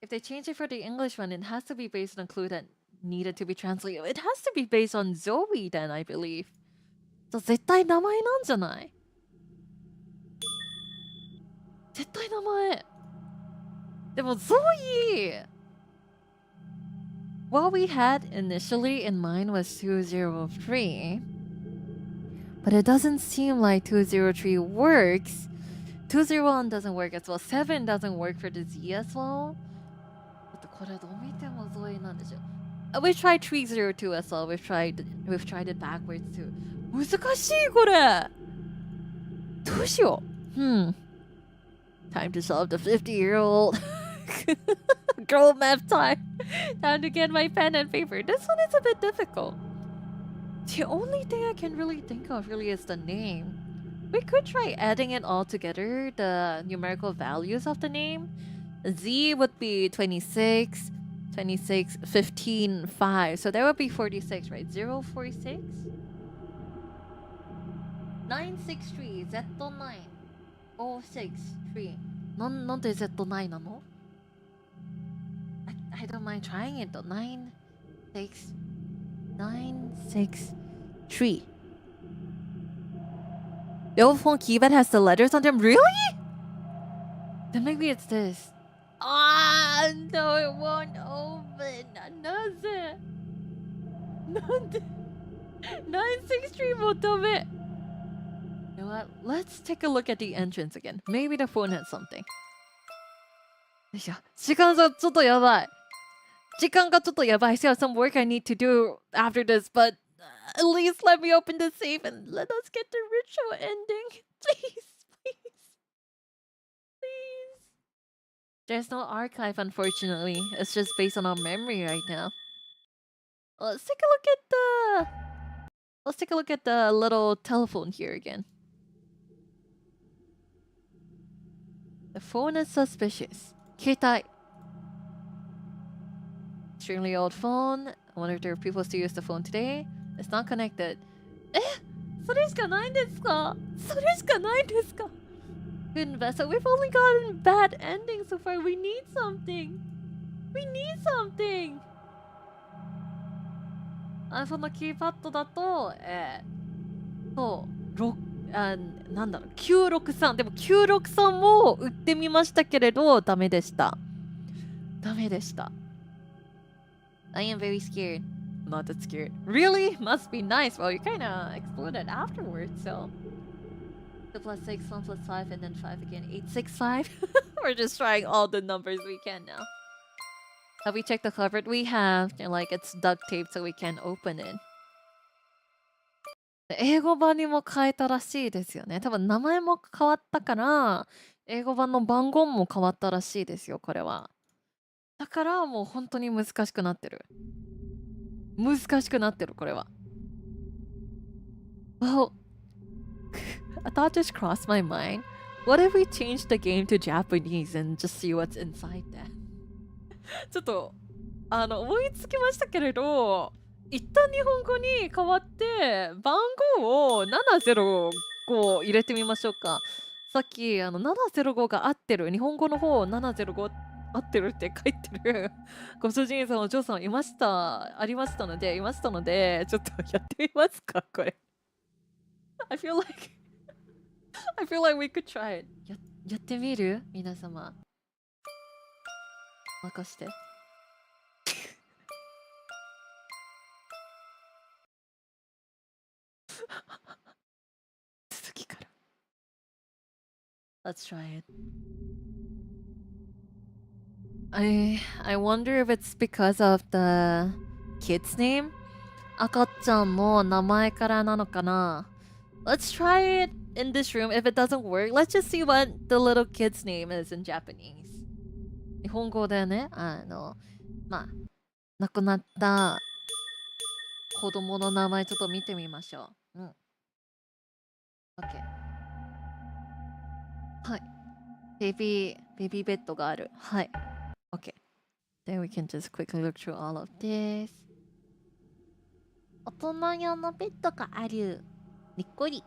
[SPEAKER 1] If they change it for the English one, it has to be based on a clue that needed to be translated. It has to be based on Zoe then, I believe. 絶対名前なんじゃない絶対名前でもゾイWhat we had initially in mind was 203, but it doesn't seem like 203 works. 201 doesn't work as well. 7 doesn't work for the Z as well. これどう見てもゾイなんでしょ。We've tried 302 as well. We've tried it backwards too. 難しいこれ。どうしよう。Time to solve the 50-year-old girl math time. Time to get my pen and paper. This one is a bit difficult. The only thing I can really think of really is the name. We could try adding it all together, the numerical values of the name. Z would be 26, 26, 15, 5. So that would be 46, right? 046? 963, Z9. 063. なんで Z9 なのI don't mind trying it though. 963. The old phone keypad has the letters on them. Really? Then maybe it's this. Ah, no, it won't open. なんで 963 もダメ You know what? Let's take a look at the entrance again. Maybe the phone has something. よいしょ。時間がちょっとやばい。時間がちょっとやばい。I still have some work I need to do after this, but at least let me open the safe and let us get the ritual ending. Please, please, please. There's no archive, unfortunately. It's just based on our memory right now. Let's take a look at the little telephone here again. The phone is suspicious. 携帯 Extremely old phone. I wonder if there are people still use the phone today. It's not connected. それしかないんですかそれしかないんですか Good vessel. We've only gotten bad endings so far. We need something. We need something. iPhone のキーパッドだと、なんだろう、963。でも963も売ってみましたけれど、ダメでした。ダメでした。I am very scared. Not that scared. Really? Must be nice. Well, you kind of exploded afterwards, so 2 plus 6, 1 plus 5, and then 5 again. 865. We're just trying all the numbers we can now. Have we checked the cupboard? We have. And like it's duct taped so we can open it. 英語版にも変えたらしいですよね。多分名前も変わったから、英語版の番号も変わったらしいですよ、これは。だからもう本当に難しくなってる。難しくなってる、これは。Well, a thought just crossed my mind. What if we change the game to Japanese and just see what's inside that? ちょっと、思いつきましたけれど、一旦日本語に変わって番号を705入れてみましょうか。さっき705が合ってる、日本語の方705合ってるって書いてるご主人さんお嬢さんいました、ありましたので、ちょっとやってみますか、これ。I feel like we could try it. やってみる皆様。任して。続きから。Let's try it. I wonder if it's because of the kid's name? 赤ちゃんの名前からなのかな？ Let's try it in this room. If it doesn't work, let's just see what the little kid's name is in Japanese. 日本語でね、まあ、亡くなった子供の名前ちょっと見てみましょう。うん。OK。はい。ベビーベッドがある。はい。OK。Then we can just quickly look through all of this. 大人用のベッドがある。にっこり。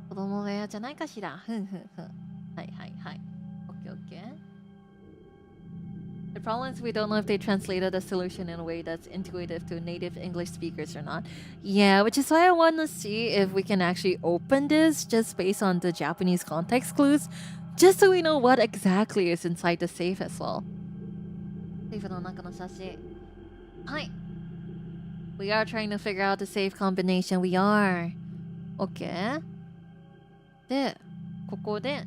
[SPEAKER 1] 子供部屋じゃないかしら。ふんふんふん。はいはいはい。OK。The problem is we don't know if they translated the solution in a way that's intuitive to native English speakers or not. Yeah, which is why I want to see if we can actually open this just based on the Japanese context clues, just so we know what exactly is inside the safe as well. セーフの中の写真。はい。We are trying to figure out the safe combination. We are. OK. で、ここで、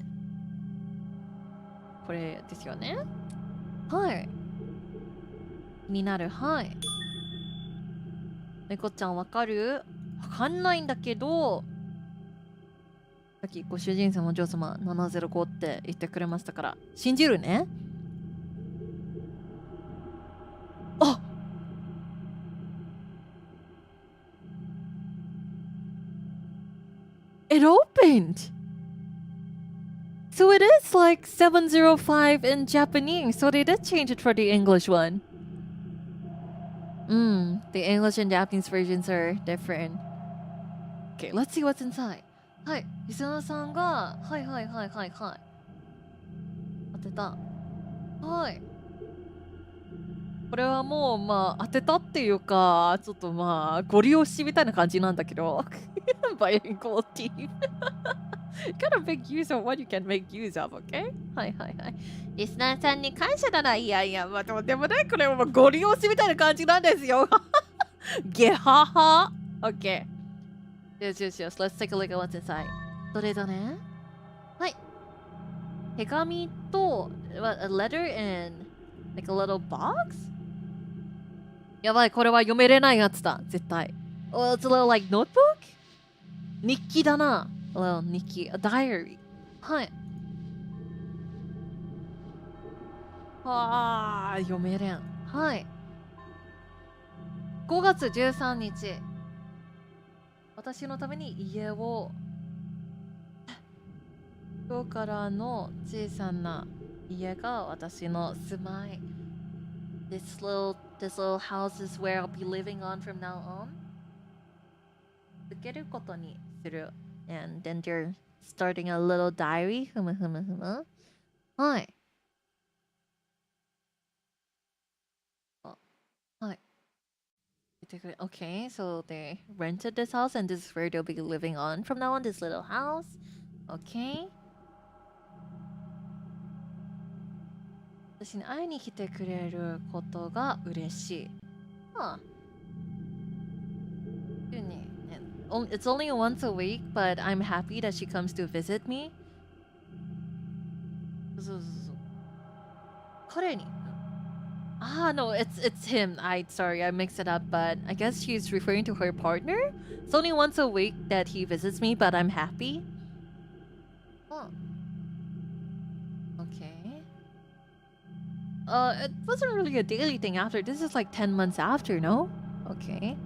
[SPEAKER 1] これですよね。はい。気になる。はい。猫ちゃんわかる？わかんないんだけど、さっきご主人様お嬢様705って言ってくれましたから信じるね。あ、It opened! So it is like 705 in Japanese, so they did change it for the English one. The English and Japanese versions are different. Okay, let's see what's inside. はい、リスナーさんが、はい。当てた。はい。これはもう、まあ、当てたっていうか、ちょっとまあ、ご利用しみたいな感じなんだけど。Bilingual team. Gotta make use of what you can make use of, okay? はい。リスナーさんに感謝だな。いや、まあ、とんでもない。これはご利用しみたいな感じなんですよ。ゲハハ。Okay. Yes. Let's take a look at what's inside. どれだね？はい。手紙と、a letter and like a little box? やばい、これは読めれないやつだ。絶対。Oh, it's a little like notebook? 日記だな。A little 日記。A diary. はい。読めれん。はい。5月13日。私のために家を今日からの小さな家が私の住まい。This little house is where I'll be living on from now on. 続けることにする。And then they're starting a little diary. ふむ。はい。はい。Okay, so they rented this house and this is where they'll be living on from now on, this little house. Okay. 私に会いに来てくれることが嬉しい。はあ。12年 it's only once a week, but I'm happy that she comes to visit me. そうそうそう。彼に。No, it's him. Sorry, I mixed it up, but I guess she's referring to her partner. It's only once a week that he visits me, but I'm happy. Oh. Okay. It wasn't really a daily thing after. This is like 10 months after, no? Okay.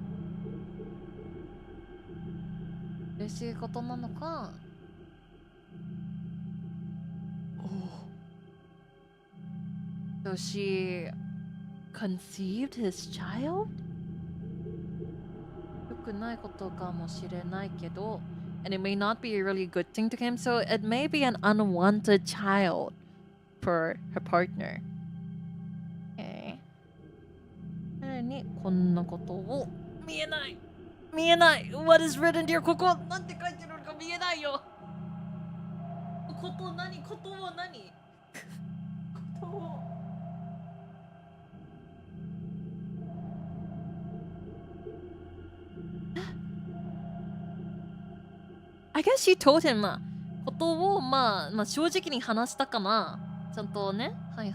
[SPEAKER 1] 嬉しいことなのか。So she conceived his child? 良くないことかもしれないけど and it may not be a really good thing to him, so it may be an unwanted child for her partner. Okay. 彼にこんなことを見えないWhat is written here? ここなんて書いてるのか見えないよことは何ことをI guess she told him ことを正直に話したかなちゃんとねはい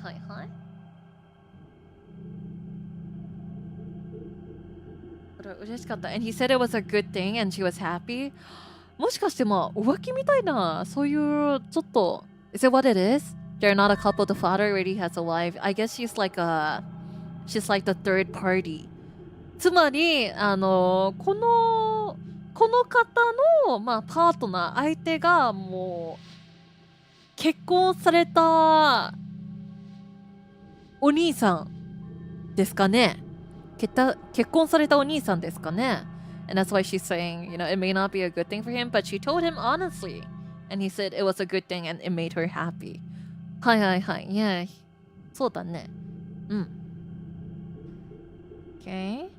[SPEAKER 1] これ嬉しかった and he said it was a good thing and she was happy もしかして浮気みたいなそういうちょっと Is it what it is? They're not a couple, the father already has a wife I guess she's like the third party つまりこの方の、パートナー相手がもう結婚されたお兄さんですかね結婚されたお兄さんですかね And that's why she's saying, it may not be a good thing for him, but she told him honestly. And he said it was a good thing and it made her happy. はい。Yeah. そうだね。Okay.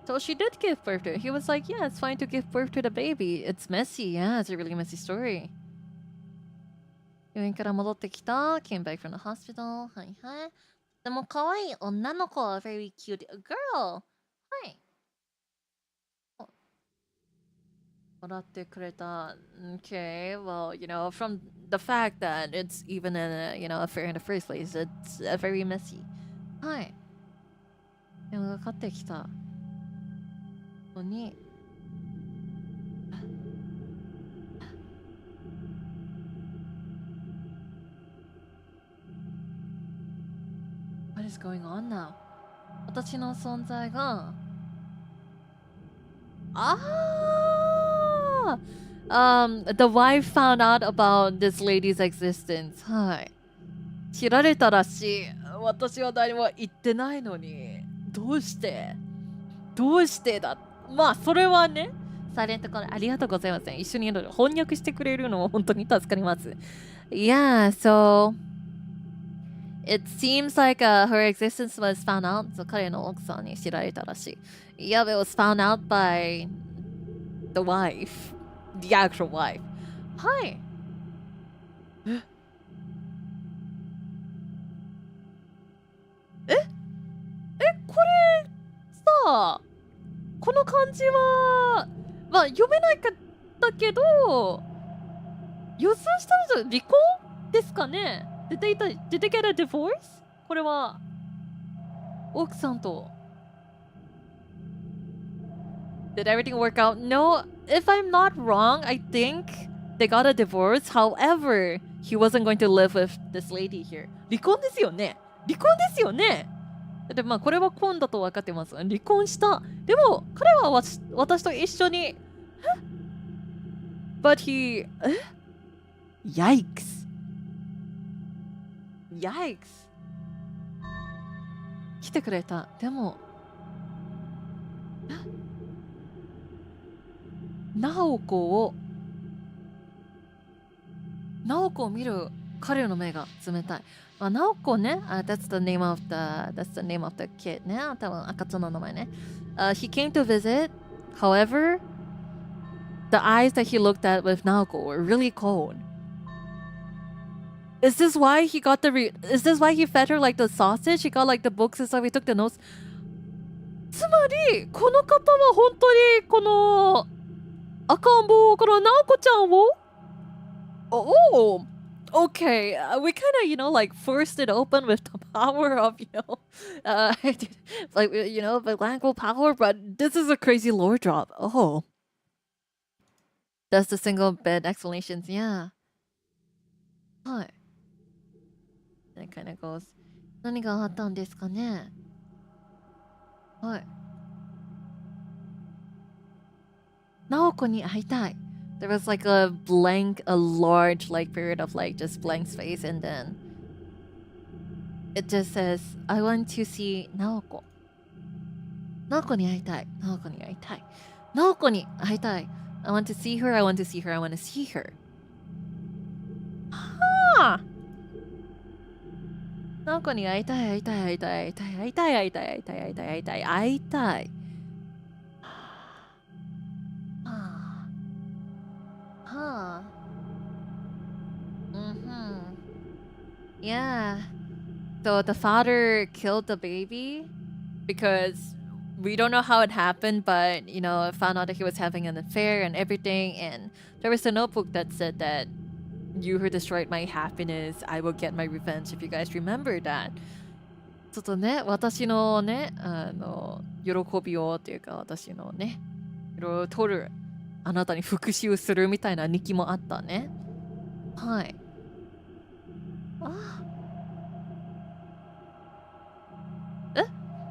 [SPEAKER 1] So she did give birth to it. He was like, yeah, it's fine to give birth to the baby. It's messy. Yeah, it's a really messy story. 病院から戻ってきた Came back from the hospital. はい。でも可愛い女の子 Very cute girl. はい。笑ってくれた Okay, well, from the fact that it's even an affair in the first place, it's very messy. はい。でもかかってきたにWhat is going on now? 私の存在がthe wife found out about this lady's existence はい知られたらしい私は誰も言ってないのにどうしてだそれはねサイレントコールありがとうございます一緒に翻訳してくれるのも本当に助かります Yeah, so it seems like her existence was found out 彼の奥さんに知られたらしい Yeah, it was found out by the wife the actual wife はいこれさこの漢字は読めないかったけど予想したら離婚ですかね Did they get a divorce? これは奥さんと Did everything work out? No, if I'm not wrong, I think they got a divorce. However, he wasn't going to live with this lady here. 離婚ですよねでこれは婚だと分かってます離婚したでも彼は私と一緒に But he Yikes 来てくれたでも直子を見る彼の目が冷たい直子ね、that's the name of the kid ね、多分赤ちゃんの名前ね。He came to visit, however, the eyes that he looked at with Naoko were really cold. Is this why he fed her like the sausage? He got like the books and stuff, he took the notes. つまりこの方は本当にこの赤ん坊からナオコちゃんを Oh, okay. We kind of, like forced it open with the power of, like, the language power, but this is a crazy lore drop. Oh. That's the single bed explanations, yeah. Hi. That kind of goes. 何があったんですかね? Hi. ナオコに会いたい. There was like a large period of just blank space, and then it just says, I want to see Naoko. Naoko ni aitai. Naoko ni aitai. Naoko ni aitai. I want to see her, I want to see her, I want to see her. Huh. Naoko ni aitai, aitai, aitai, aitai, aitai, aitai, aitai, aitai, aitai. Huh. Yeah. So the father killed the baby because we don't know how it happened, but found out that he was having an affair and everything. And there was a notebook that said that you who destroyed my happiness, I will get my revenge, if you guys remember that. ちょっとね、私のね、喜びをっていうか、私のね、いろいろ取る。あなたに復讐するみたいな日記もあったね。はい。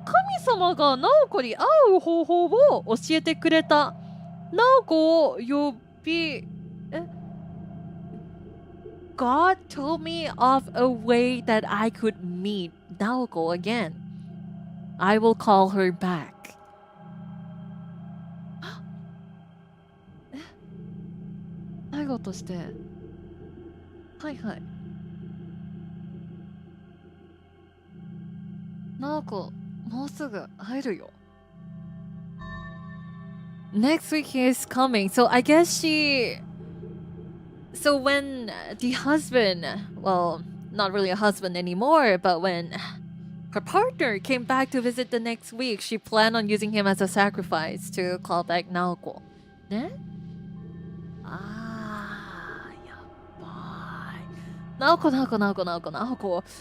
[SPEAKER 1] 神様がナオコに会う方法を教えてくれた。ナオコを呼び、God told me of a way that I could meet Naoko again. I will call her back. 最後として、はいはい。ナオコ、もうすぐ会えるよ。Next week he is coming, so I guess So when the husband, well, not really a husband anymore, but when her partner came back to visit the next week, she planned on using him as a sacrifice to call back Naoko. ね? ナオコ。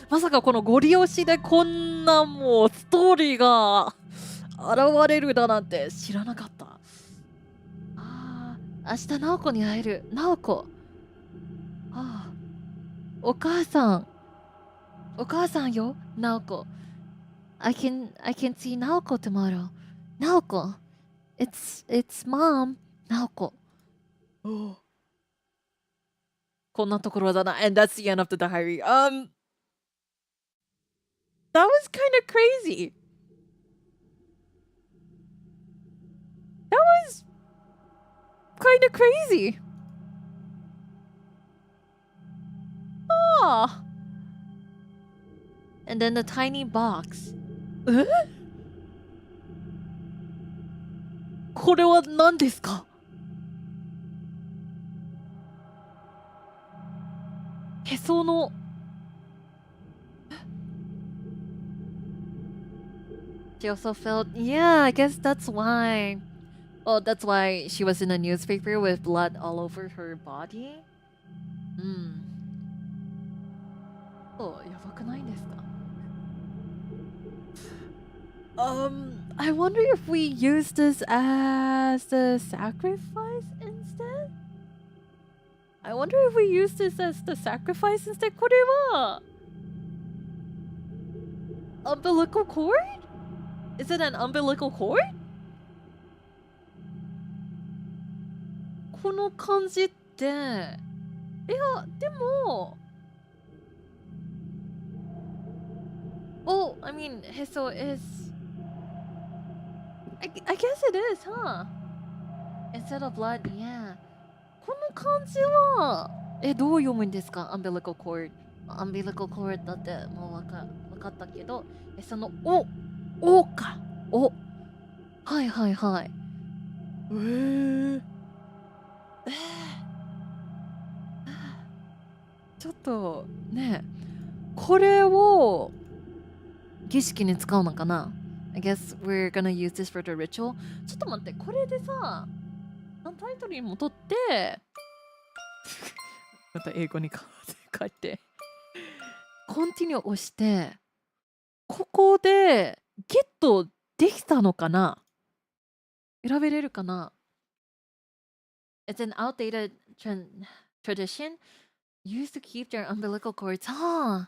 [SPEAKER 1] まさかこのゴリ押しでこんなもうストーリーが現れるだなんて知らなかった。明日ナオコに会える。ナオコ。お母さんよ、ナオコ。I can see Naoko tomorrow. Naoko. It's mom, Naoko. こんなところだな。And that's the end of the diary. That was kind of crazy. That was kind of crazy. And then the tiny box. これは何ですか？へその。She also felt, yeah, I guess that's why. Oh, that's why she was in a newspaper with blood all over her body. やばくないですか？ I wonder if we use this as the sacrifice instead? I wonder if we use this as the sacrifice instead? これは umbilical cord? Is it an umbilical cord? この感じって、いや、でもOh, I mean, Heso is... I guess it is, huh? Instead of blood, yeah. この漢字は、どう読むんですか umbilical cord. umbilical cord だってもうわかったけど、その、おか。はいはいはい。ちょっと、ね、これを、儀式に使うのかな I guess we're gonna use this for the ritual. ちょっと待って、これでさ、タイトルに戻って、また英語に書いて、コンティニューを押して、ここでゲットできたのかな？選べれるかな？ It's an outdated tradition used to keep their umbilical cords. Huh.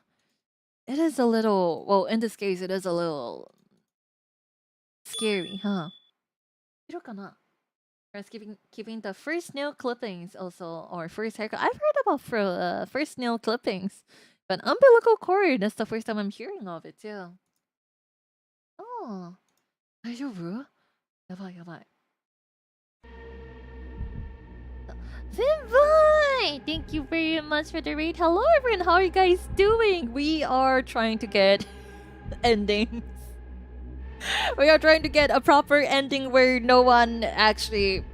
[SPEAKER 1] It is a little, well, in this case, it is a little scary, huh? いるかな？ Or it's keeping the first nail clippings also, or first haircut. I've heard about first nail clippings, but umbilical cord, that's the first time I'm hearing of it too. Oh, 大丈夫？やばいやばい。Senpai! Thank you very much for the raid. Hello everyone, how are you guys doing? We are trying to get endings. We are trying to get a proper ending where no one actually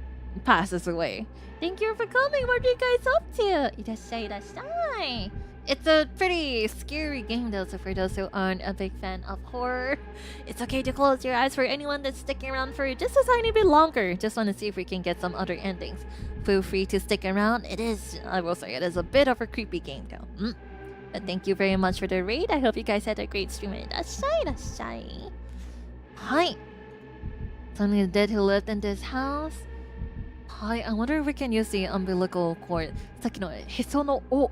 [SPEAKER 1] passes away. Thank you for coming. What are you guys up to? いらっしゃいいらっしゃい. It's a pretty scary game though, so for those who aren't a big fan of horror, it's okay to close your eyes for anyone that's sticking around for just a tiny bit longer. Just want to see if we can get some other endings. Feel free to stick around. It is, I will say, it is a bit of a creepy game though. But thank you very much for the raid. I hope you guys had a great stream. いらっしゃいいらっしゃい. Hi. Something is dead who lived in this house. Hi, I wonder if we can use the umbilical cord. さっきのへその緒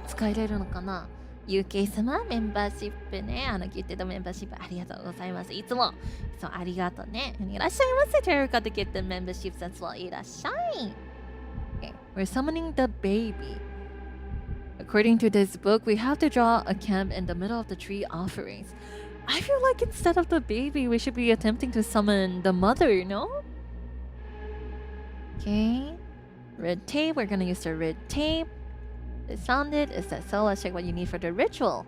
[SPEAKER 1] 使えれるのかな？ UK 様、メンバーシップね。ギフテッドメンバーシップありがとうございます。いつもありがとうね。いらっしゃいませ。Terry got the gifted memberships as well. いらっしゃい。Okay, we're summoning the baby. According to this book, we have to draw a camp in the middle of the tree offerings. I feel like instead of the baby, we should be attempting to summon the mother, no? Okay. Red tape. We're gonna use the red tape. It sounded. Is that so? Let's check what you need for the ritual.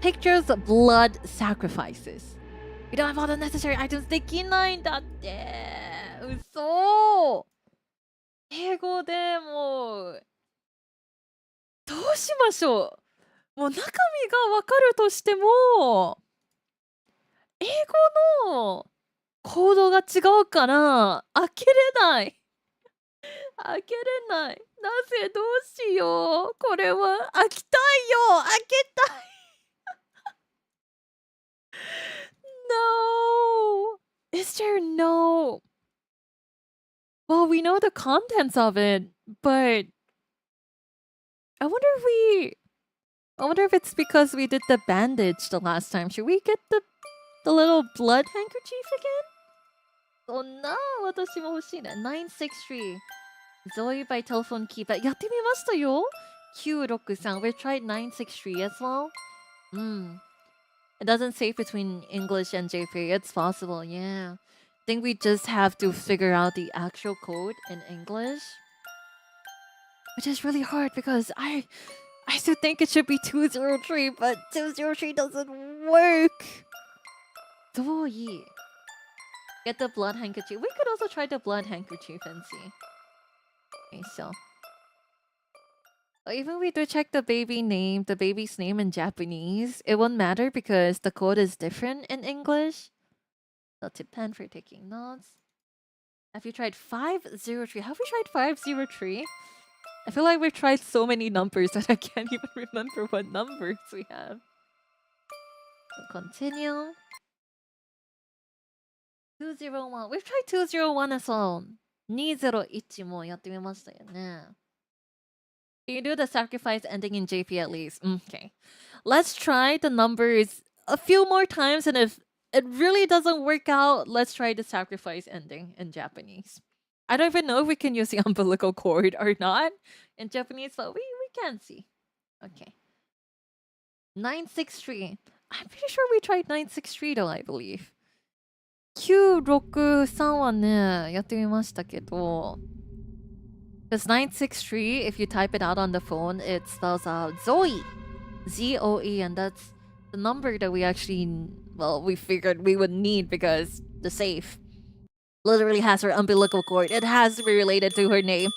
[SPEAKER 1] Pictures of blood sacrifices. We don't have all the necessary items. できないんだって。嘘。英語でもうどうしましょう。もう中身がわかるとしても英語のコードが違うから開けれない。開けれない。なぜどうしよう。これは開きたいよ。開けたい。No. Is there no? Well, we know the contents of it, but I wonder if it's because we did the bandage the last time. Should we get the little blood handkerchief again? Oh no, 私も欲しいね。963 Zoe by telephone keypad. やってみましたよ。963 We tried 963 as well. It doesn't say between English and JP. It's possible, yeah. I think we just have to figure out the actual code in English. Which is really hard because I still think it should be 203, but 203 doesn't work. Zoe. Get the blood handkerchief. We could also try the blood handkerchief and see. Okay, so. Even if we do check the baby's name in Japanese, it won't matter because the code is different in English. So tip 10 for taking notes. Have you tried 503? Have we tried 503? I feel like we've tried so many numbers that I can't even remember what numbers we have. So continue. 201. We've tried 201 as well. 201もやってみましたよね。You do the sacrifice ending in JP at least. Okay. Let's try the numbers a few more times, and if it really doesn't work out, let's try the sacrifice ending in Japanese. I don't even know if we can use the umbilical cord or not in Japanese, but we can see. Okay. 963. I'm pretty sure we tried 963 though, I believe. 963はね、やってみましたけど。Because 963, if you type it out on the phone, it spells out Zoe. Z-O-E, and that's the number that we actually, well, we figured we would need because the safe literally has her umbilical cord. It has to be related to her name.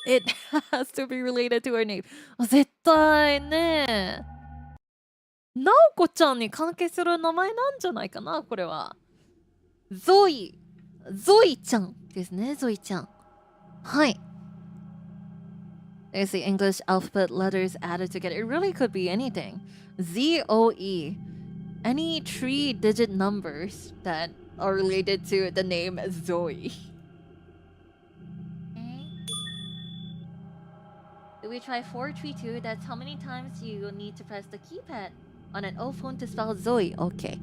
[SPEAKER 1] It has to be related to her name. 絶対ね。なおこちゃんに関係する名前なんじゃないかな、これは。ゾイちゃんですね。ゾイちゃん。はい。There's the English alphabet letters added together. It really could be anything. ZOE. Any 3-digit numbers that are related to the name Zoe. Okay. Do we try 432? That's how many times you need to press the keypad on an old phone to spell Zoe. Okay.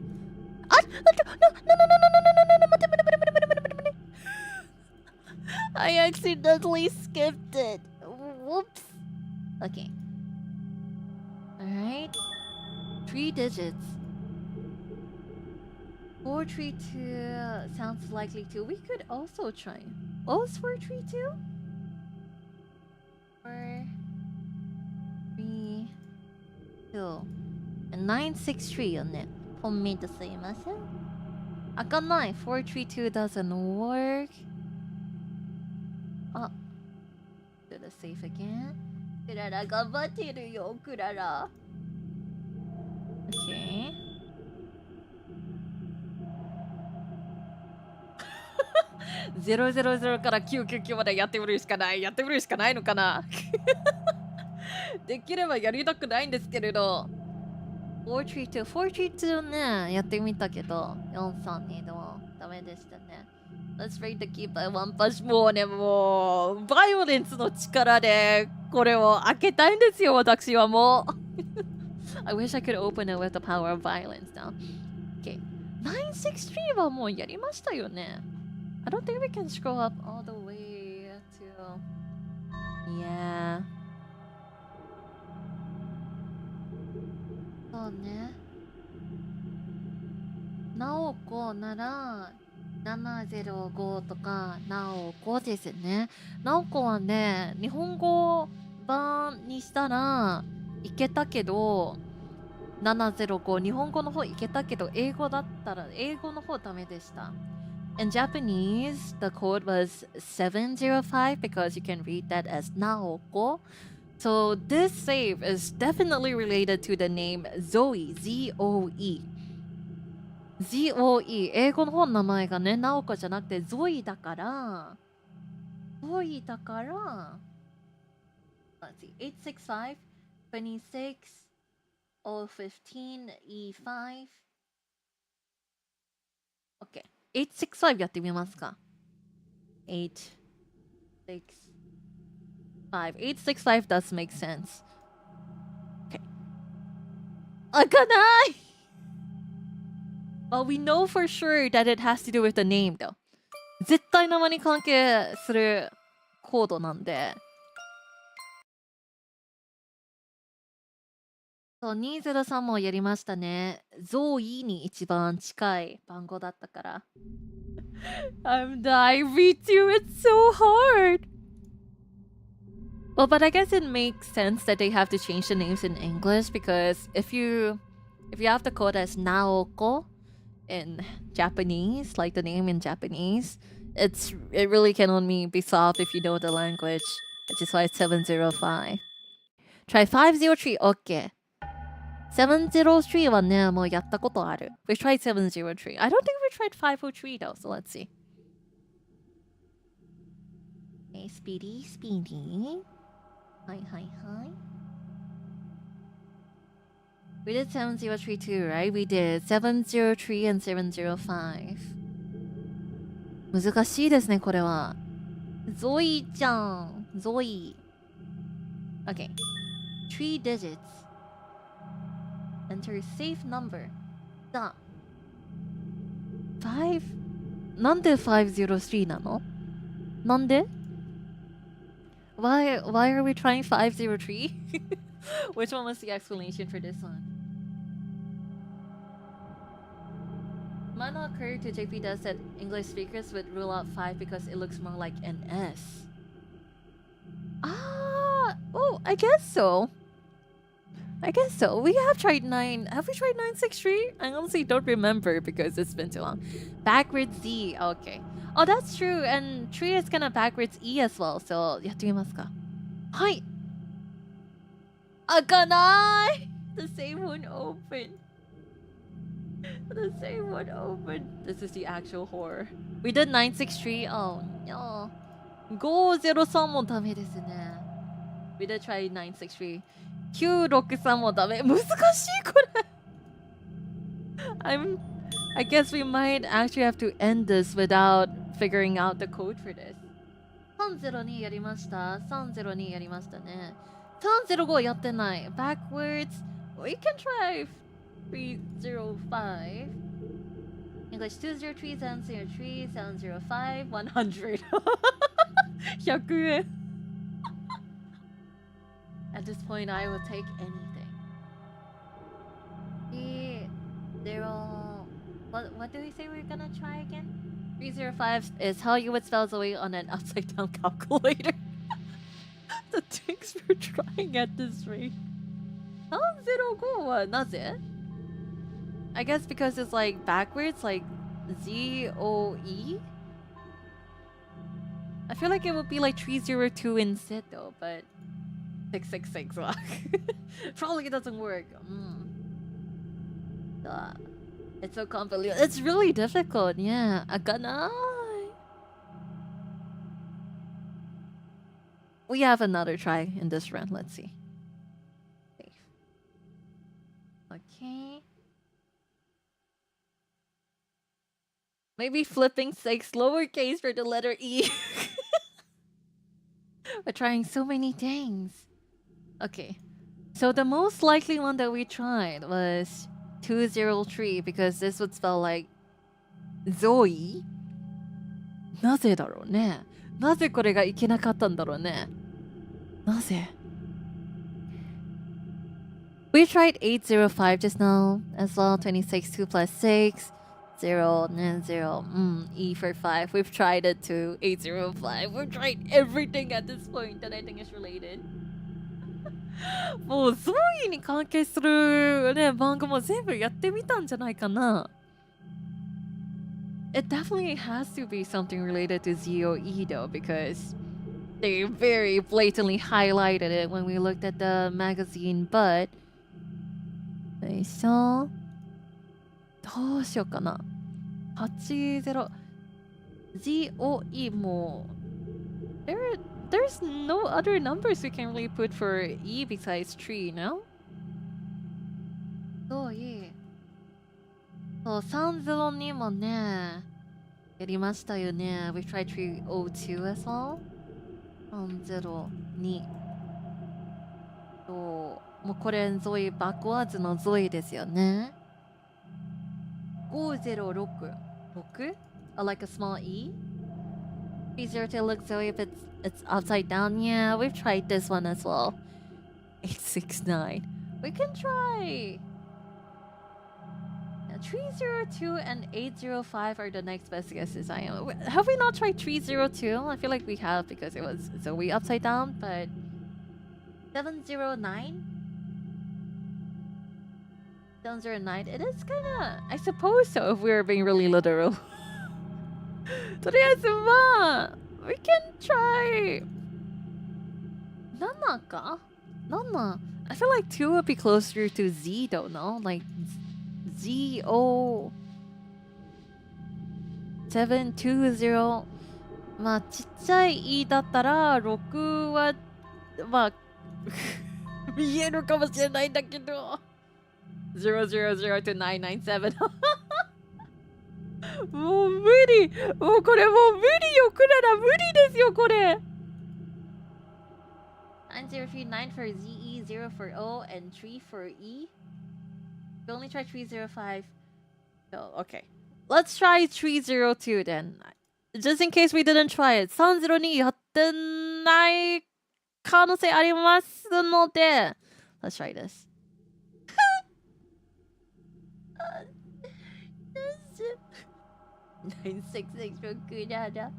[SPEAKER 1] I accidentally skipped it. Whoops. Okay. Alright. 3 digits. 432 sounds likely too. We could also try. Oh, it's 432? 4, 3, 2. And 963 on it. 本名とすいません。開かない。432 doesn't work. Ah. Do the safe again. クララ頑張ってるよ、クララ。Okay. 000から999までやってみるしかない。やってみるしかないのかなできればやりたくないんですけれど。432ね、やってみたけど、432でもダメでしたね。Let's rate the key by one punch. もうね、もう、バイオレンスの力で、これを開けたいんですよ、私はもう。I wish I could open it with the power of violence now. Okay. 963はもうやりましたよね。I don't think we can scroll up all the way to... Yeah. そうね。なおこなら705とかなおこですね。なおこはね、日本語版にしたらいけたけど、705日本語の方いけたけど、英語だったら英語の方ダメでした。In Japanese, the code was 705 because you can read that as Naoko. So this save is definitely related to the name Zoe, Z-O-E. Z-O-E. 英語の方の名前がね、ナオコじゃなくてゾイだから、Let's see, 865, 26, 015, E5. Okay. 865やってみますか。865 does make sense. Okay. 開かない Well, we know for sure that it has to do with the name though. 絶対名前に関係するコードなんで。そう、203もやりましたね。ゾーイに一番近い番号だったから。I'm dying, me too, it's so hard! Well, but I guess it makes sense that they have to change the names in English because if you have the code as Naoko in Japanese, like the name in Japanese, it really can only be solved if you know the language, which is why it's 705. Try 503, okay. 703はね、もうやったことある。We tried 703. I don't think we tried 503 though, so let's see. Okay, speedy. Hi. We did 703 too, right? We did 703 and 705. 難しいですね、これは。ゾイちゃん。ゾイ。Okay. 3 digits. Enter safe number. だ。5? なんで503なの？なんで？ Why are we trying 503? Which one was the explanation for this one? Might not occur to JP does that English speakers would rule out 5 because it looks more like an S. Oh, I guess so. We have tried 9. Have we tried 963? I honestly don't remember because it's been too long. Backwards Z. Okay. Oh, that's true. And 3 is gonna backwards E as well. So, やってみますか。はい。開かない The same one open. The same one open. This is the actual horror. We did 963. Oh no. 503もダメですね。We did try 963. 963もダメ。難しいこれ。I guess we might actually have to end this without figuring out the code for this. 302やりました。302やりましたね。305やってない。Backwards. We can try 305. English 203, 703, 705, 100. 100円. At this point, I will take anything. What do we say we're gonna try again? 305 is how you would spell Zoe on an upside down calculator. The things we're trying at this rate. 305はなぜ? I guess because it's like backwards, like ZOE. I feel like it would be like 302 instead though, but 666 probably doesn't work. It's so convoluted. It's really difficult. Yeah. Akanai. We have another try in this round. Let's see. Okay. Maybe flipping 6 lowercase for the letter E. We're trying so many things. Okay. So the most likely one that we tried was 203 because this would spell like Zoe. なぜだろうね。なぜこれがいけなかったんだろうね。なぜ? We tried 805 just now as well. 26, 2 plus 6. 0, 0. E for 5. We've tried it too. 805. We've tried everything at this point that I think is related. もうゾイに関係するね、番号も全部やってみたんじゃないかな。It definitely has to be something related to ZOE though, because they very blatantly highlighted it when we looked at the magazine, but よいしょ。どうしようかな。80 ZOE も There's no other numbers we can really put for E besides 3, no? そういい。そう、302もね、やりましたよね。We tried 302 as well. 302。そう、もうこれゾイ、バックワーズのゾイですよね。506。6? Or like a small E? 302 looks Zoe if it's upside down. Yeah, we've tried this one as well. 869. We can try. 302 and 805 are the next best guesses. Have we not tried 302? I feel like we have because it was Zoe upside down, but 709? 709. It is kinda, I suppose so if we're being really literal. とりあえずまあ we can try 7か 7 I feel like 2 would be closer to Z though, no? Like ZO 720 まあちっちゃい E だったら6はまあ見えるかもしれないんだけど000 to 997もう無理もうこれもう無理よクララ無理ですよこれ9039 for ZE 0 for O and 3 for E we only try 305 so okay let's try 302 then just in case we didn't try it 302やってない可能性ありますので let's try this 966だだ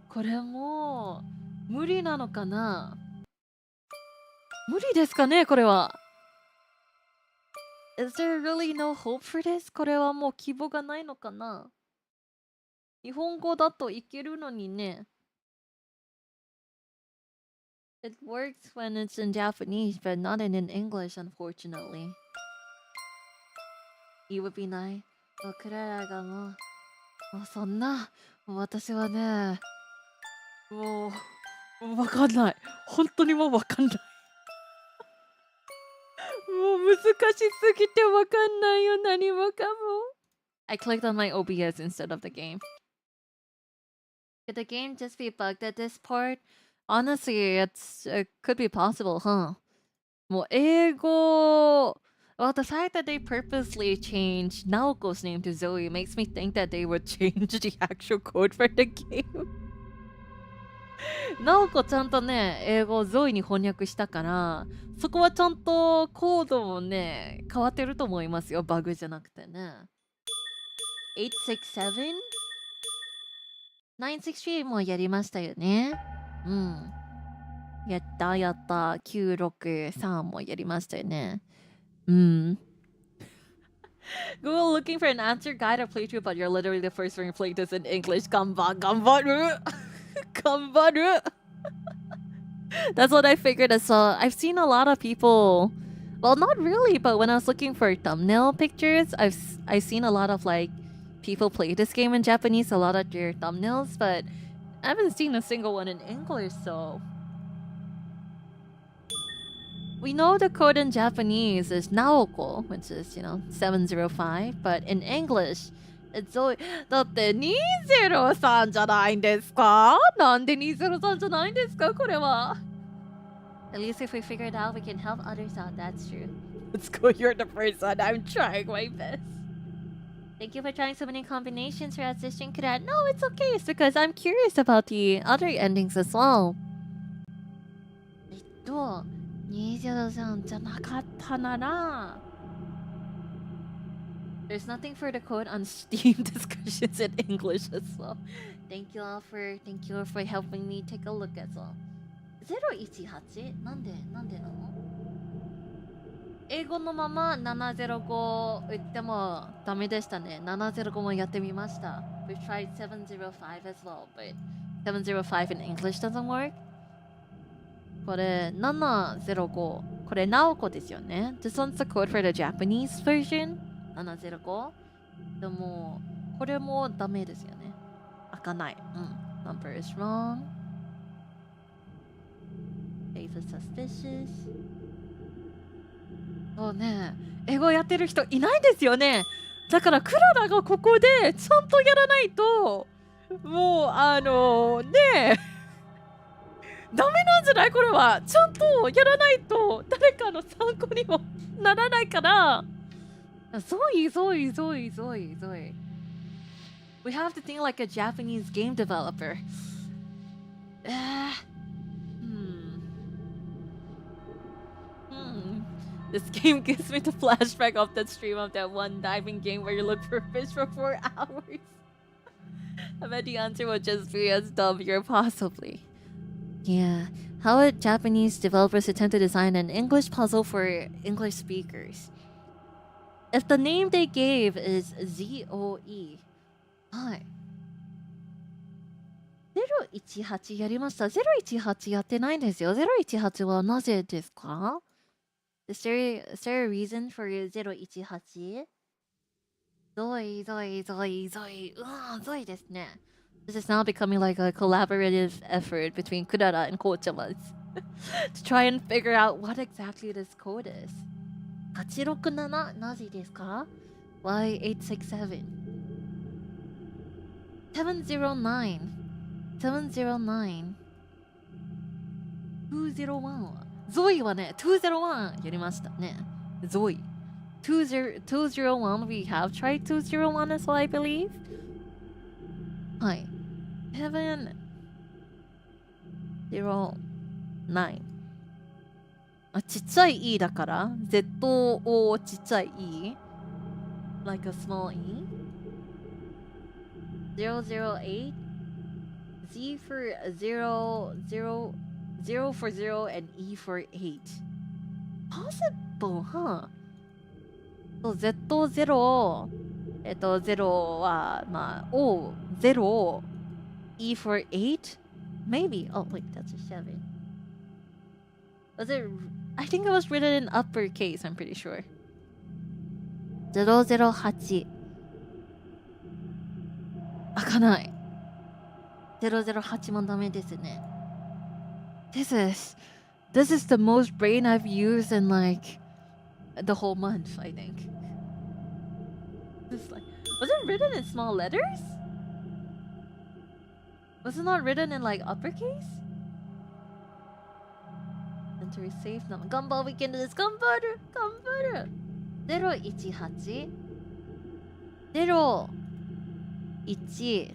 [SPEAKER 1] これもう無理なのかな無理ですかねこれは Is there really no hope for this? これはもう希望がないのかな日本語だといけるのにね It works when it's in Japanese but not in English unfortunately You would be nice. もうクララがもうそんな、もう私はね、もうわかんない。本当にもうわかんない。もう難しすぎてわかんないよ、何もかも。I clicked on my OBS instead of the game. Could the game just be bugged at this part? Honestly, it could be possible, huh? もう英語 Well, the fact that they purposely changed Naoko's name to Zoe makes me think that they would change the actual code for the game. ナオコちゃんとね、英語をゾイに翻訳したから、そこはちゃんとコードもね、変わってると思いますよ。バグじゃなくてね。867? 963もやりましたよね。うん。やったやった。963もやりましたよね。Google looking for an answer guide or playthrough, but you're literally the first one who played this in English. Gambaru. That's what I figured as well. I've seen a lot of people. Well, not really, but when I was looking for thumbnail pictures, I've seen a lot of like people play this game in Japanese, a lot of their thumbnails, but I haven't seen a single one in English, so. We know the code in Japanese is Naoko, which is, 705, but in English, it's always... だって203じゃないんですか？なんで203じゃないんですか？これは。At least if we figure it out, we can help others out. That's true. Let's go. You're the first one. I'm trying my best. Thank you for trying so many combinations for assisting Kurat. No, it's okay. It's because I'm curious about the other endings as well. 203じゃなかったなら There's nothing for the code on Steam discussions in English as well. Thank you all for helping me take a look as well. 018? なんでなの？英語のまま705打ってもダメでしたね。705もやってみました。We tried 705 as well, but 705 in English doesn't work. これ705これナオコですよね。This one's the code for the Japanese version 705でもこれもダメですよね。開かない。Number is wrong. Face is suspicious. そうね、英語やってる人いないですよね。だからクララがここでちゃんとやらないともうねえダメなんじゃないこれは。ちゃんとやらないと誰かの参考にもならないから。ゾイ。We have to think like a Japanese game developer. This game gives me the flashback of that stream of that one diving game where you look for fish for 4 hours. I bet the answer would just be as dumb here, possibly. Yeah, how would Japanese developers attempt to design an English puzzle for English speakers? If the name they gave is ZOE. はい。018やりました。018やってないんですよ。018はなぜですか？ Is there a reason for 018? ゾイ。ゾイですね。This is now becoming like a collaborative effort between Kurara and Kochamas to try and figure out what exactly this code is. 867なぜですか？ Y867 709 201ゾイはね201やりましたね。ゾイ201 we have tried 201 as well, I believe. はい。709ちっちゃい E だから ZO ちっちゃい E like a small E 008 Z for 0 for 0 and E for 8 possible, huh? So Z0 0はまあ O0 E for 8? Maybe. Oh, wait, that's a 7. Was it? I think it was written in uppercase, I'm pretty sure. 008。開かない。008もダメですね。This is the most brain I've used in like the whole month, I think. This like, was it written in small letters? Was it not written in like uppercase? Enter a safe number. Gumball, we can do this. Gumball. 018 018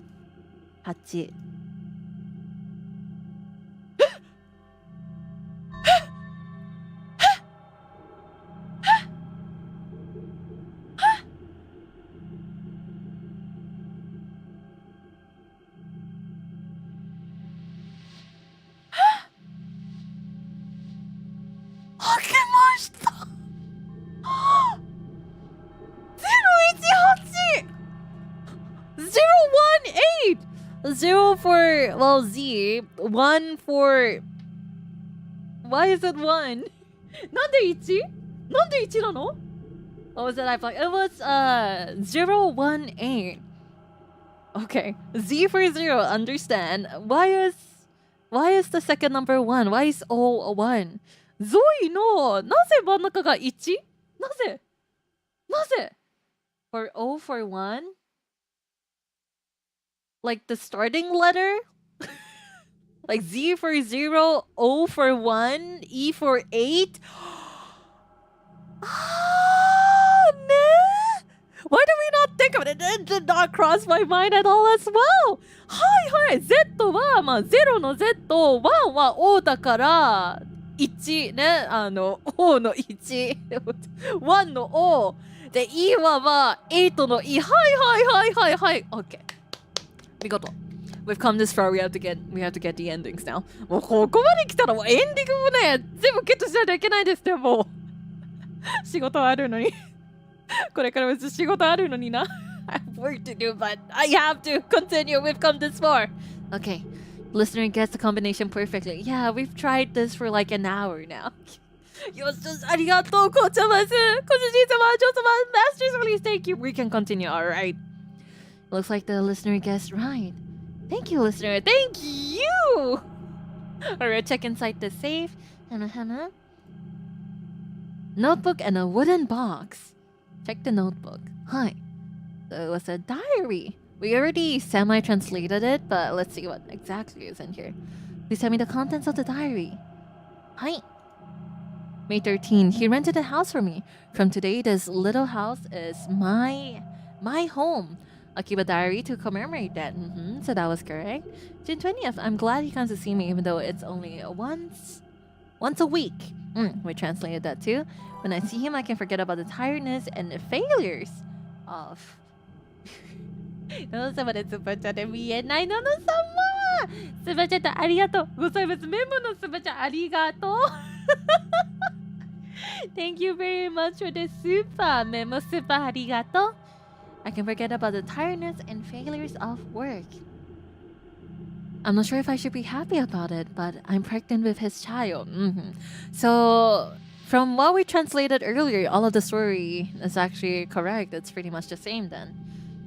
[SPEAKER 1] 0 for, well, Z. 1 for... Why is it 1? なんで 1? なんで1なの? What was it I played? It was 018. Okay. Z for 0, understand. Why is the second number 1? Why is O 1? Zoe no. なぜ真ん中が 1? なぜ For O for 1? Like the starting letter? Like Z for 0, O for 1, E for 8? Ah, ne? Why do we not think of it? It did not cross my mind at all as well. はいはい。Z は、まあ、0の Z、1は O だから、1ね。O の1。1の O。で、E はまあ、8の E。はい。OK。見事。We've come this far. We have to get the endings now. もうここまで来たらもうエンディングもね、全部ゲットしないといけないですね、もう。仕事あるのに。これから別に仕事あるのにな。I have work to do, but I have to continue. We've come this far. Okay. Listener gets the combination perfectly. Yeah, we've tried this for like an hour now. よし、ありがとう、こちゃます。ご主人様、女様、Masters Release, thank you. We can continue, alright. Looks like the listener guessed right. Thank you, listener. Thank you! Alright, check inside the safe. Notebook and a wooden box. Check the notebook. Hi. So it was a diary. We already semi-translated it, but let's see what exactly is in here. Please tell me the contents of the diary. Hi. May 13. He rented a house for me. From today, this little house is my home. I'll keep a diary to commemorate that. So that was correct. June 20th. I'm glad he comes to see me, even though it's only once a week. We translated that too. When I see him, I can forget about the tiredness and the failures of... のの様でスーパーチャで見えないのの様スーパーチャットありがとうございますメモのスーパーチャありがとう Thank you very much for the super memo super ありがとう I can forget about the tiredness and failures of work. I'm not sure if I should be happy about it, but I'm pregnant with his child. So, from what we translated earlier, all of the story is actually correct. It's pretty much the same then.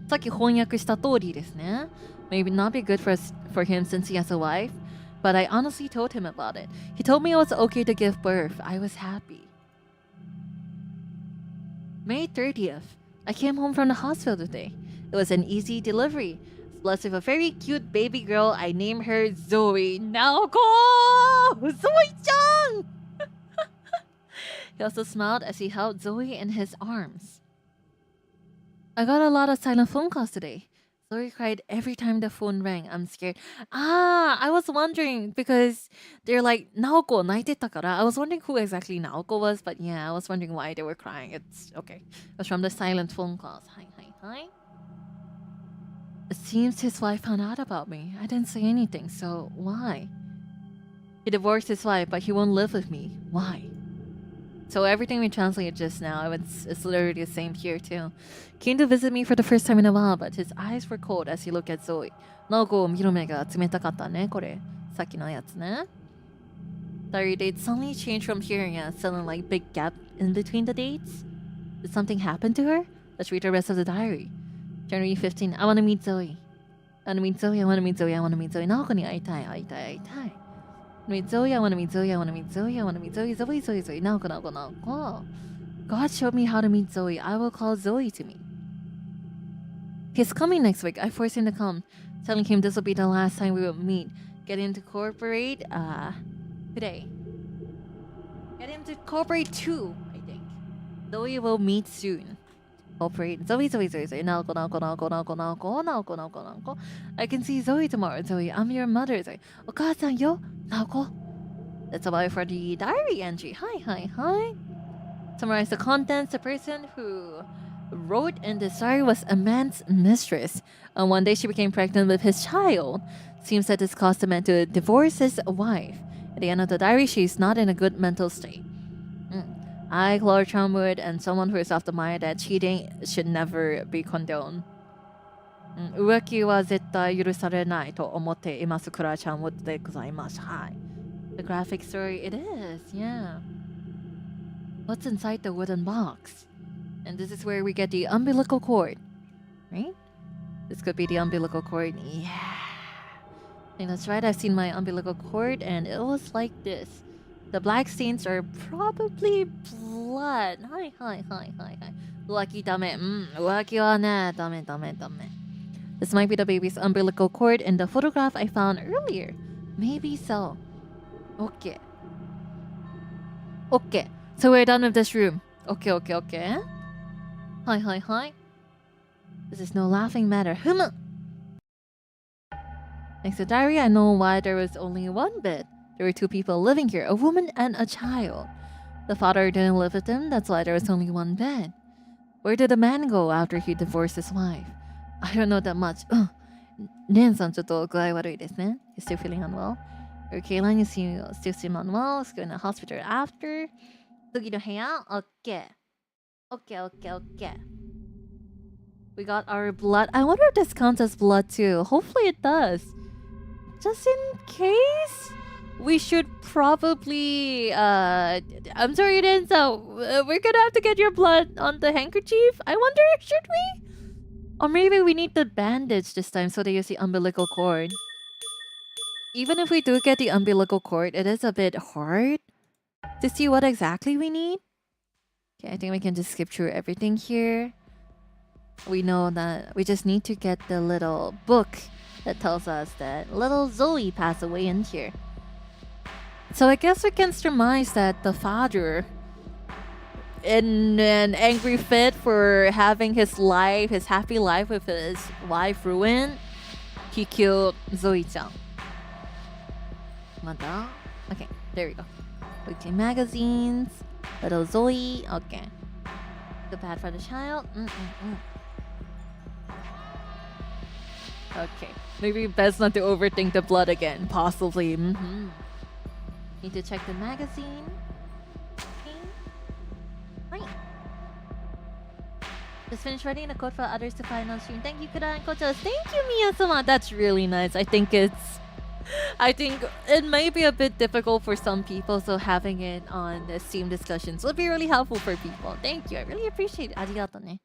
[SPEAKER 1] さっき翻訳した通りですね。Maybe not be good for him since he has a wife, but I honestly told him about it. He told me it was okay to give birth. I was happy. May 30th. I came home from the hospital today. It was an easy delivery. Blessed with a very cute baby girl. I named her Zoe. Naoko! Zoe-chan! He also smiled as he held Zoe in his arms. I got a lot of silent phone calls today. Zoe cried every time the phone rang. I'm scared. I was wondering because they're like, Naoko 泣いてたから I was wondering who exactly Naoko was, but yeah, I was wondering why they were crying. It's okay. It was from the silent phone calls. Hi. It seems his wife found out about me. I didn't say anything, so why? He divorced his wife, but he won't live with me. Why? So everything we translated just now, it's literally the same here too. Came to visit me for the first time in a while, but his eyes were cold as he looked at Zoe. Naokoを見る目が冷たかったね、これ。さっきのやつね。Diary dates suddenly changed from hearing a sudden like big gap in between the dates. Did something happen to her? Let's read the rest of the diary. January 15. I want to meet Zoe. I want to meet Zoe. I want to meet Zoe. I want to meet Zoe. Naoko ni aitai, aitai, aitai. Meet Zoe. I want to meet Zoe. I want to meet Zoe. I want to meet Zoe. Zoe, Zoe, Zoe. Naoko, Naoko, Naoko. God showed me how to meet Zoe. I will call Zoe to me. He's coming next week. I forced him to come, telling him this will be the last time we will meet. Get him to cooperate today. Get him to cooperate too, I think. Zoe will meet soon. Cooperate. Zoe, Zoe, Zoe, Zoe. Naoko, Naoko, Naoko, Naoko, Naoko, Naoko, Naoko, Naoko. I can see Zoe tomorrow. Zoe, I'm your mother. Zoe. Okasa-san yo, Naoko. That's about it for the diary entry. Hi, hi, hi. Summarize the contents. The person who wrote in the diary was a man's mistress. On one day, she became pregnant with his child. Seems that this caused the man to divorce his wife. At the end of the diary, she is not in a good mental state. I, Klara Charmwood, and someone who is of the mind that cheating should never be condoned. 浮気は絶対許されないと思っています。Klara Charmwood でございます。はい。The graphic story, it is, yeah. What's inside the wooden box? And this is where we get the umbilical cord, right? This could be the umbilical cord. Yeah. And that's right, I've seen my umbilical cord and it was like this. The black stains are probably blood. Hi, hi, hi, hi, hi. Lucky dame. Lucky wa ne. Dame, dame, dame. This might be the baby's umbilical cord in the photograph I found earlier. Maybe so. Okay. Okay. So we're done with this room. Okay, okay, okay. Hi, hi, hi. This is no laughing matter. Next to diary, I know why there was only one bed. There were two people living here, a woman and a child. The father didn't live with them, that's why there was only one bed. Where did the man go after he divorced his wife? I don't know that much. Nen-san, ちょっと具合悪いですね. He's still feeling unwell. Kayla, you still seem unwell. Let's go in the hospital after. 次の部屋? Okay. Okay, okay, okay. We got our blood. I wonder if this counts as blood too. Hopefully it does. Just in case, we should probably I'm sorry, Denso. We're gonna have to get your blood on the handkerchief. I wonder, should we? Or maybe we need the bandage this time so they use the umbilical cord. Even if we do get the umbilical cord, it is a bit hard to see what exactly we need. Okay, I think we can just skip through everything here. We know that we just need to get the little book that tells us that little Zoe passed away in here. So I guess we can surmise that the father, in an angry fit for having his life, his happy life with his wife ruined, he killed Zoe-chan. Okay, there we go. Weekly magazines, little Zoe. Okay. The bad for the child. Okay. Maybe best not to overthink the blood again. Possibly. Need to check the magazine. Okay. Right. Just finished writing a code for others to find on stream. Thank you, Kura and Kochos. Thank you, Miya-sama. That's really nice. I think it may be a bit difficult for some people, so having it on the Steam discussions would be really helpful for people. Thank you. I really appreciate it. ありがとうね。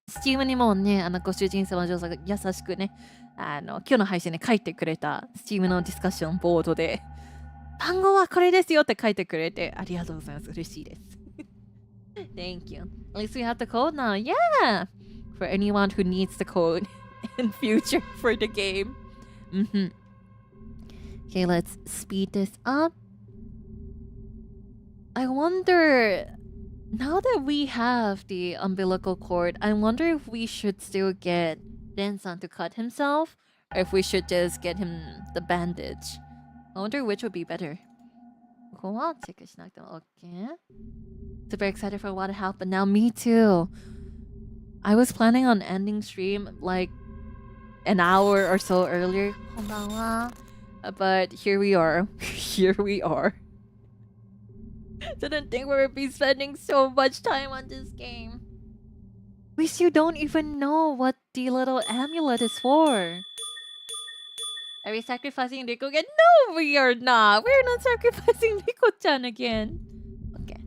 [SPEAKER 1] Steam にもね、ご主人様上手が優しくね、今日の配信で書いてくれた Steam のディスカッションボードで、単語はこれですよって書いてくれて、ありがとうございます。嬉しいです。Thank you. At least we have the code now. Yeah! For anyone who needs the code in future for the game. Okay, let's speed this up. I wonder, now that we have the umbilical cord, I wonder if we should still get Ren-san to cut himself, or if we should just get him the bandage. I wonder which would be better. Okay. Super excited for what happened, but now me too. I was planning on ending stream like an hour or so earlier. But here we are. Here we are. Didn't think we would be spending so much time on this game. We still don't even know what the little amulet is for. Are we sacrificing Riko again? No, we are not. We're not sacrificing Riko-chan again. Okay.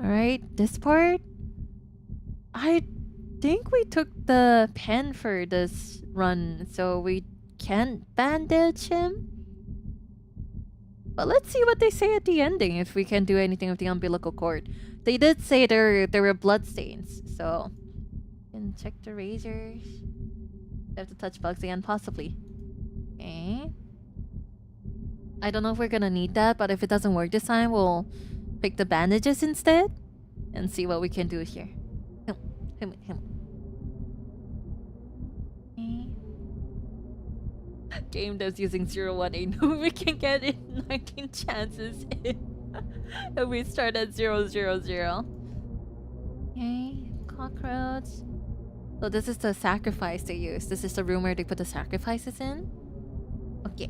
[SPEAKER 1] Alright, this part. I think we took the pen for this run, so we can't bandage him. But let's see what they say at the ending, if we can do anything with the umbilical cord. They did say there were blood stains, so you can check the razors. I have to touch bugs again, possibly. Okay. I don't know if we're gonna need that, but if it doesn't work this time, we'll pick the bandages instead and see what we can do here. Game devs using 018. We can get it 19 chances if we start at 000. Okay, cockroach. So this is the sacrifice they use. This is the room where they put the sacrifices in. Okay.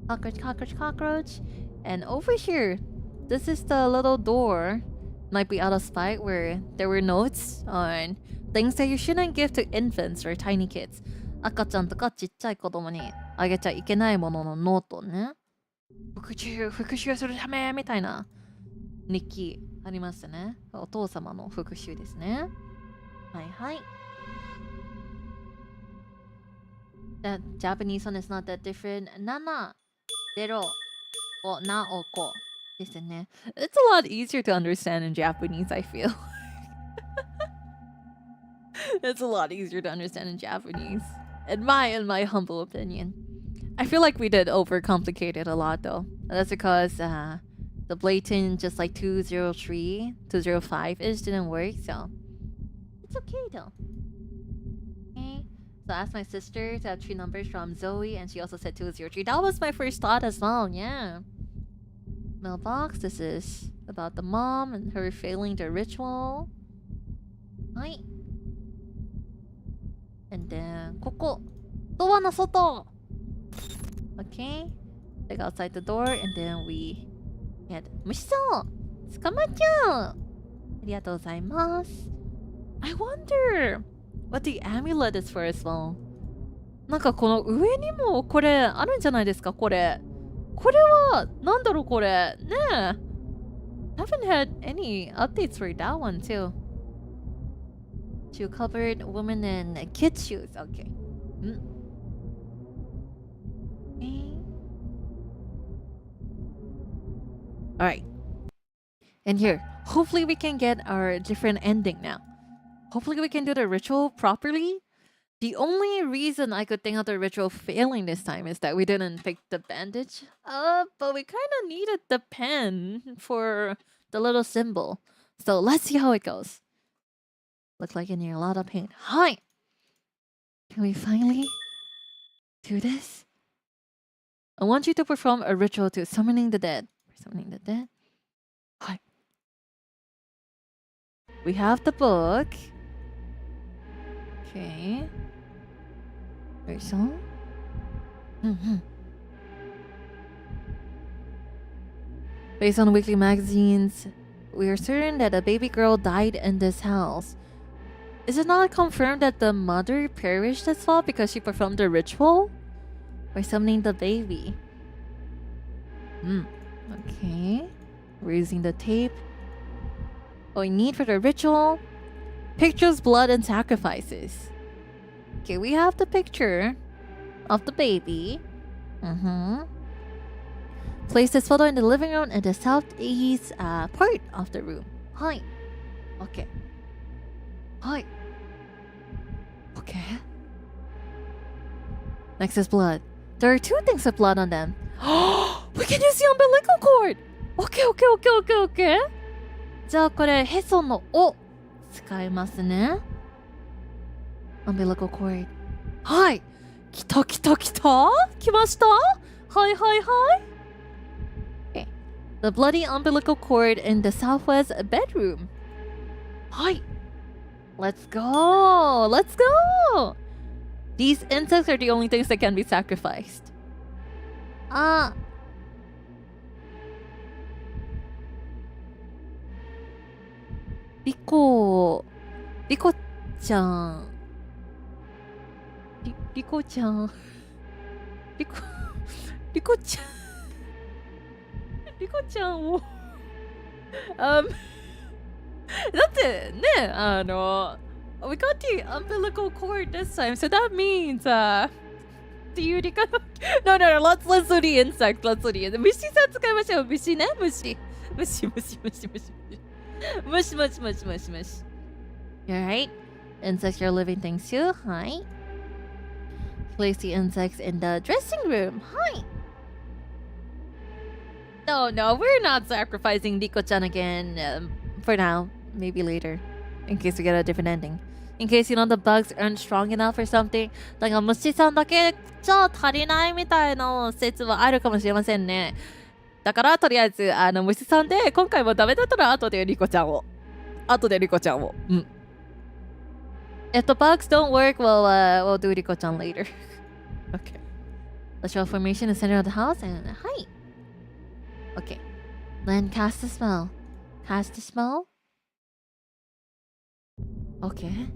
[SPEAKER 1] Cockroach, cockroach, cockroach. And over here, this is the little door. Might be out of spite where there were notes on things that you shouldn't give to infants or tiny kids. 赤ちゃんとかちっちゃい子供にあげちゃいけないもののノートね。復讐するためみたいな日記ありましたね。お父様の復讐ですね。はいはい。That Japanese one is not that different. 7、0、5、なおこですね。It's a lot easier to understand in Japanese, I feel. It's a lot easier to understand in Japanese. In my humble opinion. I feel like we did overcomplicate it a lot though. That's because the blatant just like 203, 205-ish didn't work, so it's okay though. Okay. So I asked my sister to have 3 numbers from Zoe and she also said 203. That was my first thought as well, yeah. Mailbox, this is about the mom and her failing the ritual. Hi. And then, ここ。ドアの外。Okay. Take outside the door and then we had 虫そう捕まっちゃうありがとうございます。I wonder what the amulet is for as well. なんかこの上にもこれあるんじゃないですかこれ。これはなんだろうこれ。ねえ。Haven't had any updates for that one too. Shoe covered woman in kids shoes. Okay. Okay. Alright. And here, hopefully we can get our different ending now. Hopefully we can do the ritual properly. The only reason I could think of the ritual failing this time is that we didn't pick the bandage up, but we kind of needed the pen for the little symbol. So let's see how it goes. Look like you're in a lot of pain. Hi! Can we finally do this? I want you to perform a ritual to summoning the dead. Summoning the dead. Hi. We have the book. Okay. There's all. Based on weekly magazines, we are certain that a baby girl died in this house. Is it not confirmed that the mother perished as well because she performed the ritual? By summoning the baby. Okay. We're using the tape. What we need for the ritual? Pictures, blood, and sacrifices. Okay, we have the picture of the baby. Place this photo in the living room in the southeast part of the room. Hi. Okay. Hi. Okay. Next is blood. There are 2 things with blood on them. We can use the umbilical cord! Okay. じゃあこれへその緒使いますね。umbilical cord. はい。来た来ましたはい。Okay. The bloody umbilical cord in the southwest bedroom. はい。Let's go! These insects are the only things that can be sacrificed. Ricoちゃんをだってね、we got the umbilical cord this time, so that means, do you no, no, no, let's do the insect, let's do the insect. 虫さん使いましょう、虫ね、虫。虫。Alright, insects are living things too, hi. Place the insects in the dressing room, hi. No, we're not sacrificing Riko-chan again, for now, maybe later, in case we get a different ending. In case, the bugs aren't strong enough or something. だから虫さんだけじゃ足りないみたいな説はあるかもしれませんね。だからとりあえず虫さんで今回もダメだったら後でリコちゃんを。うん。If the bugs don't work, we'll do Riko-chan later. Okay. Let's draw formation in the center of the house and hi. Okay. Then cast the spell. Okay.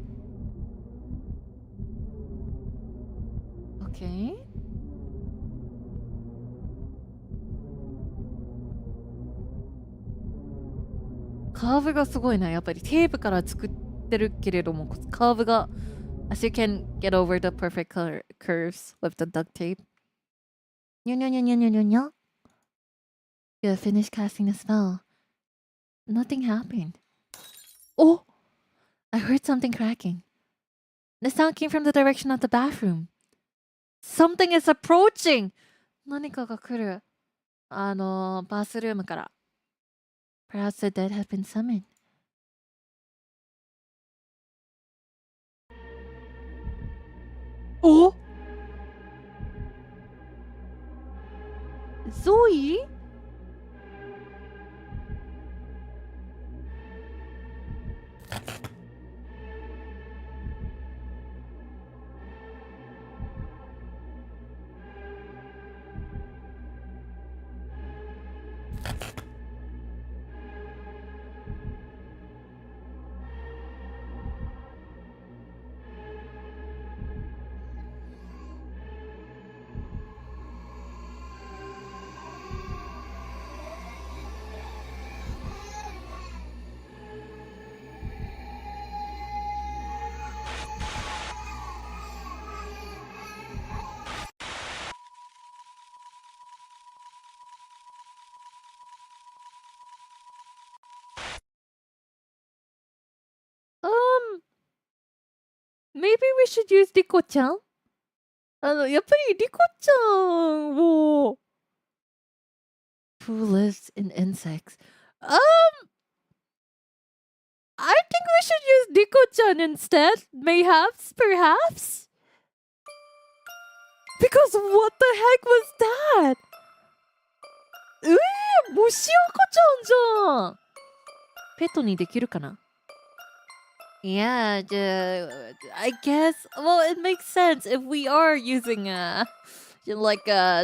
[SPEAKER 1] カーブがすごいな、やっぱりテープから作ってるけれども、カーブが as you can get over the perfect curves with the duct tape. You have finished casting the spell. Nothing happened. Oh! I heard something cracking. The sound came from the direction of the bathroom. Something is approaching! 何かが来る。バスルームから。Perhaps the dead have been summoned. Oh! Zoe? Maybe we should use Riko-chan? やっぱりリコちゃんを Who lives in insects? I think we should use Riko-chan instead. Perhaps? Because what the heck was that? 虫赤ちゃんじゃん。ペットにできるかな？Yeah, I guess. Well, it makes sense if we are using a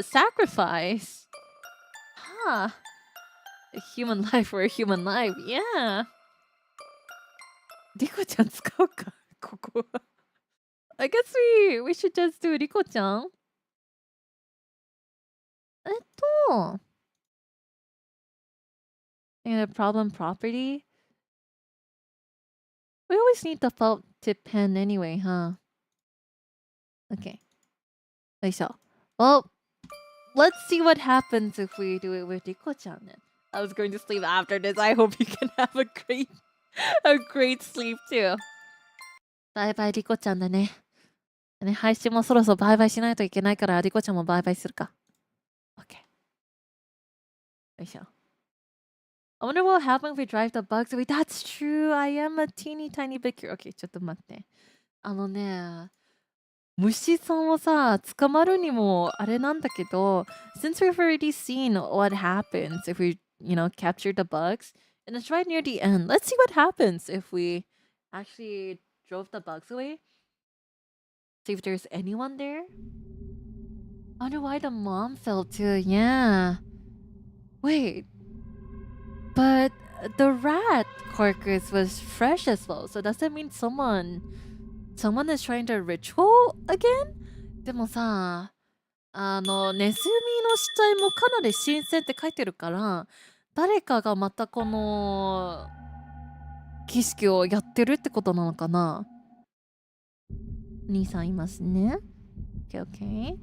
[SPEAKER 1] sacrifice. Huh. A human life for a human life. Yeah. Riko-chan 使うかここは。I guess we should just do Riko-chan. And a problem property. We always need the felt tip pen anyway, huh? Okay. Well, let's see what happens if we do it with Riko-chan then. I was going to sleep after this. I hope you can have a great sleep too. Bye bye, Riko-chan だね。配信もそろそろバイバイしないといけないから、Riko-chanもバイバイするか。Okay. よいしょ。I wonder what will happen if we drive the bugs away. That's true. I am a teeny tiny bit curious. Okay, ちょっと待って。虫さんをさ、捕まるにもあれなんだけど、since we've already seen what happens if we, capture the bugs, and it's right near the end. Let's see what happens if we actually drove the bugs away. See if there's anyone there. I wonder why the mom fell too. Yeah. Wait. But the rat carcass was fresh as well. So does that mean someone is trying to ritual again? でもさ、ネズミの死体もかなり新鮮って書いてるから、誰かがまたこの儀式をやってるってことなのかな。兄さんいますね。Okay, okay.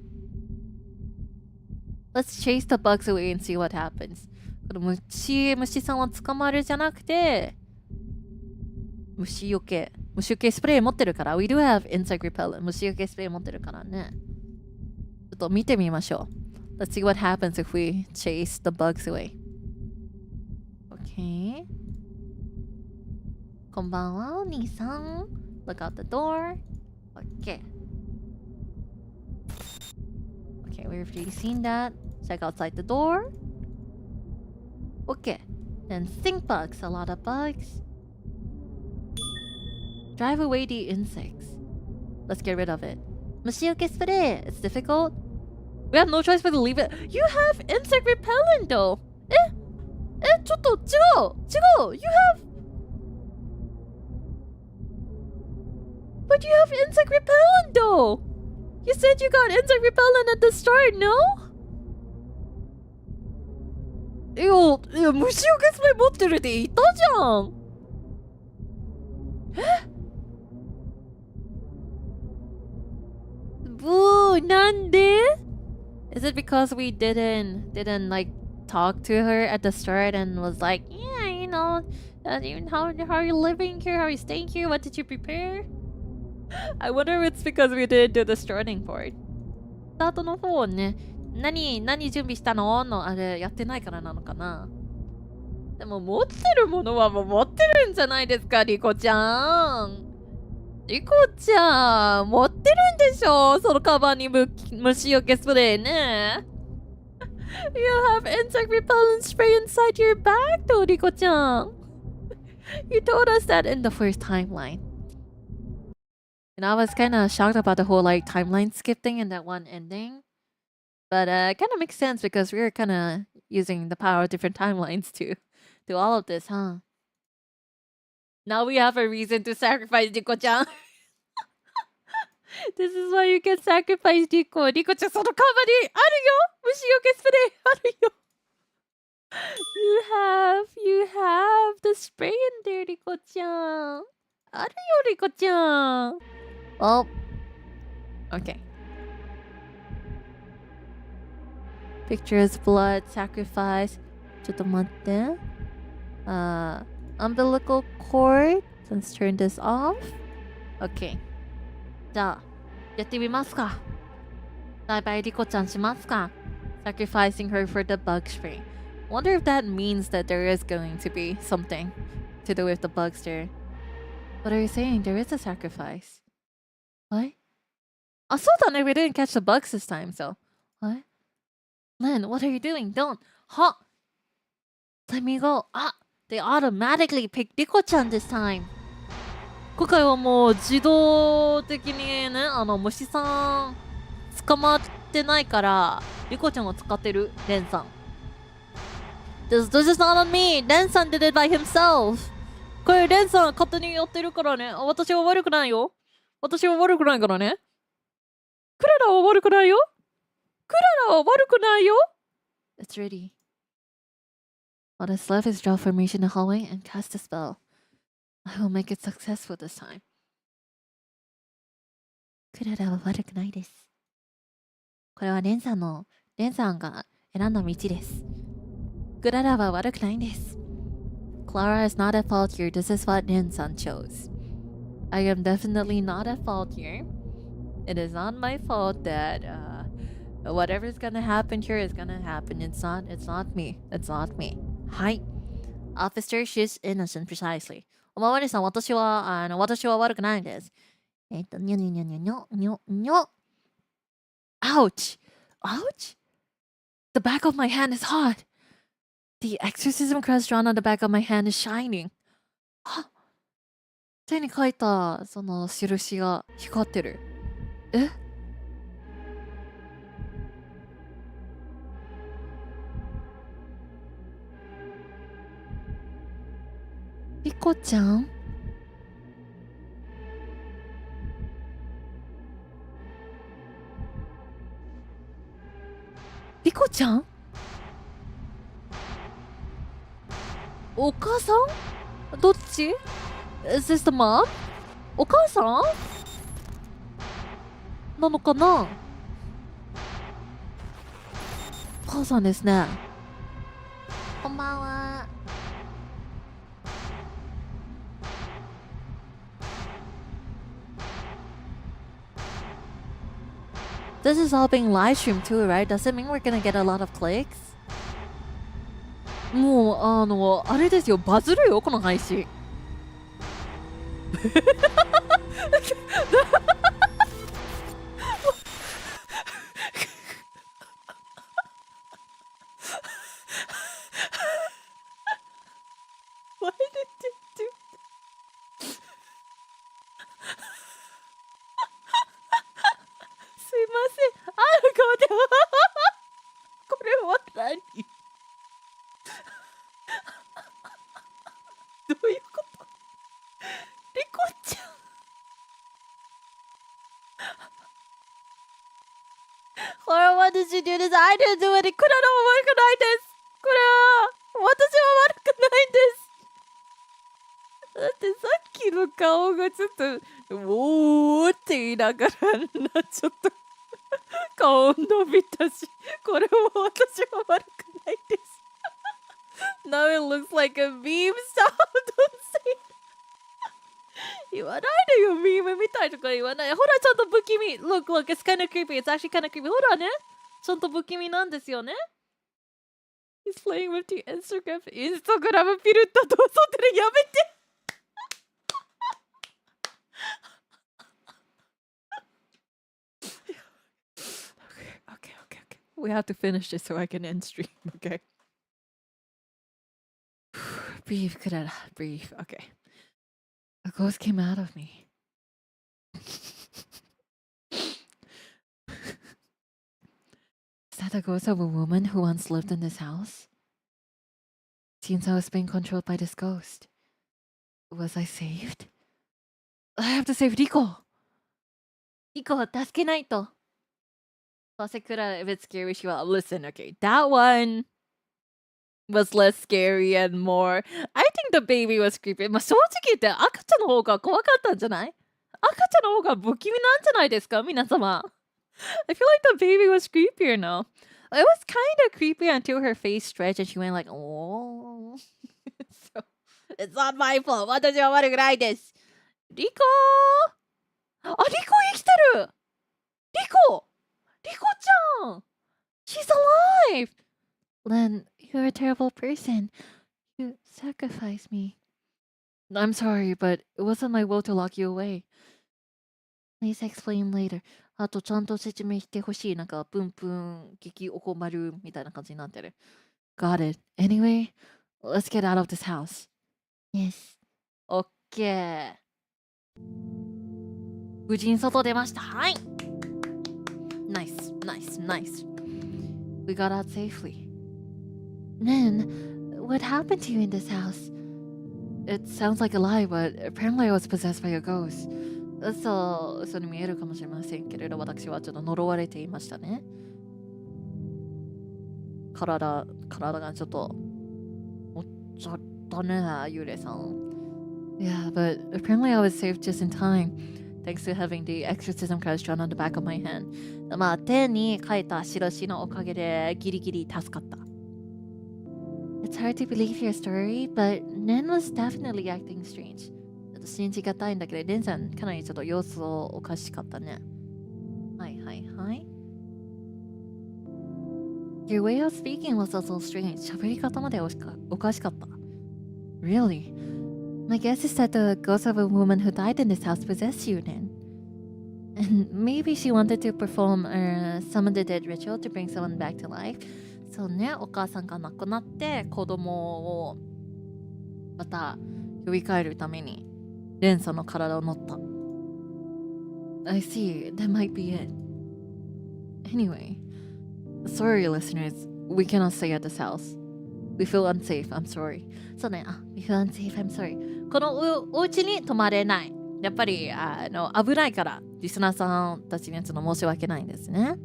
[SPEAKER 1] Let's chase the bugs away and see what happens. この虫さんは捕まるじゃなくて、虫除けスプレー持ってるから。We do have insect repellent. 虫除けスプレー持ってるからね。ちょっと見てみましょう。Let's see what happens if we chase the bugs away. Okay. こんばんは、お兄さん。Look out the door. Okay. Okay, we've already seen that. Check outside the door. Okay. Then stink bugs. A lot of bugs. Drive away the insects. Let's get rid of it. 虫除けスプレー. It's difficult. We have no choice but to leave it. You have insect repellent though. ちょっと違う You have... But you have insect repellent though. You said you got insect repellent at the start, no? いや虫除けスプレー持ってるって言ったじゃん。Boo, なんで? Is it because we didn't like talk to her at the start and was like, yeah, you know, how are you living here? How are you staying here? What did you prepare? I wonder if it's because we didn't do the starting part. スタートの方をね、何準備したののあれやってないからなのかな。でも持ってるものはもう持ってるんじゃないですか、リコちゃん。リコちゃん、持ってるんでしょ、そのカバンに虫除けスプレーね。You have insect repellent spray inside your bag though, リコちゃん。You told us that in the first timeline. And I was kind of shocked about the whole like timeline skip thing in that one ending. But kind of makes sense because we were kind of using the power of different timelines to do all of this, huh? Now we have a reason to sacrifice Riko-chan. This is why you can sacrifice Riko. Riko-chan, そのカバンにあるよ。虫除けスプレーあるよ。You have the spray in there, Riko-chan. あるよ、Riko-chan. Well, okay. Pictures, blood, sacrifice. ちょっと待って。Umbilical cord. Let's turn this off. Okay. じゃあ、やってみますか。バイバイリコちゃんしますか。Sacrificing her for the bug spray. Wonder if that means that there is going to be something to do with the bugs there. What are you saying? There is a sacrifice. What? あ、そうだね。We didn't catch the bugs this time, so. What? Lynn, what are you doing? Don't. Huh? Let me go. Ah, they automatically picked Riko-chan this time. 今回はもう自動的にね、虫さん捕まってないから、リコちゃんを使ってる、レンさん。This is not on me. レンさん did it by himself. これレンさん勝手にやってるからね。私は悪くないよ。私は悪くないからね。クララは悪くないよ。クララは悪くないよ。It's ready. All that's left is draw formation in the hallway and cast a spell. I will make it successful this time. クララは悪くないです。これはレンさんが選んだ道です。クララは悪くないんです。Klara is not at fault here. This is what Ren-san chose. I am definitely not at fault here. It is not my fault that whatever's gonna happen here is gonna happen. It's not me. It's not me. はい。Officer, she's innocent precisely. おまわりさん、私は悪くないんです。にょにょにょにょにょにょにょ。Ouch! Ouch? The back of my hand is hot. The exorcism cross drawn on the back of my hand is shining. あ、手に書いたその印が光ってる。え？リコちゃん？リコちゃん？お母さん？どっち？ Is this the mom? お母さんなのかな。お母さんですね。こんばんは。This is all being live streamed too, right? Does it mean we're gonna get a lot of clicks? もうあれですよ、バズるよこの配信。Why did you do that? すいません。これは何？どういうこと？リコちゃん。Why did you do this? I didn't do it. クララも悪くないです。これは私は悪くないです。だってさっきの顔がちょっとおーって言いながらちょっと顔伸びたし、これも私は悪くないです。Now it looks like a meme. Stop! Don't say it. 言わないでよ、ミームみたいとか言わない。ほら、ちゃんと不気味。Look, look, it's kind of creepy. It's actually kind of creepy. ほらね、ちゃんと不気味なんですよね。He's playing with the Instagram. インスタグラムフィルターと遊んでる。やめて。Okay. We have to finish this so I can end stream, okay? Breathe, Klara. Breathe. Okay. A ghost came out of me. Is that the ghost of a woman who once lived in this house? Seems I was being controlled by this ghost. Was I saved? I have to save Rico. Rico, 助けないと。Classic Klara, if it's scary, she will listen. Okay, that one was less scary and more. I think the baby was creepy. まあ正直言って赤ちゃんの方が怖かったんじゃない？赤ちゃんの方が不気味なんじゃないですか皆様。I feel like the baby was creepier now. It was kind of creepy until her face stretched and she went like, oh. So, it's not my fault. 私は悪くないです。リコー！あ、リコ生きてる！リコちゃん She's alive! Len, you're a terrible person. You sacrificed me. I'm sorry, but it wasn't my will to lock you away. Please explain later. あとちゃんと説明してほしい。なんか、プンプン、激おこまるみたいな感じになってる。Got it. Anyway, let's get out of this house. Yes. OK。無事に外出ました。はい。Nice. We got out safely. Then, what happened to you in this house? It sounds like a lie, but apparently I was possessed by a ghost. 嘘に見えるかもしれませんけれど、私はちょっと呪われていましたね。体がちょっと持っちゃったね、幽霊さん。Yeah, but apparently I was saved just in time, thanks to having the exorcism cards drawn on the back of my hand. まあ、手に書いた印のおかげでギリギリ助かった。It's hard to believe your story, but Nen was definitely acting strange. 信じがたいんだけど、レンさんかなりちょっと様子をおかしかったね。はい。Your way of speaking was also strange. 喋り方までおかしかった。Really? My guess is that the ghost of a woman who died in this house possessed you then. And maybe she wanted to perform a summon the dead ritual to bring someone back to life. そうね、お母さんが亡くなって子供をまた呼び返るためにレンさんの体を乗った。I see, that might be it. Anyway, sorry listeners, we cannot stay at this house. We feel unsafe, I'm sorry. そうね、we feel unsafe, I'm sorry. このお家に泊まれない。やっぱり危ないからリスナーさんたちにはちょっと申し訳ないんですね。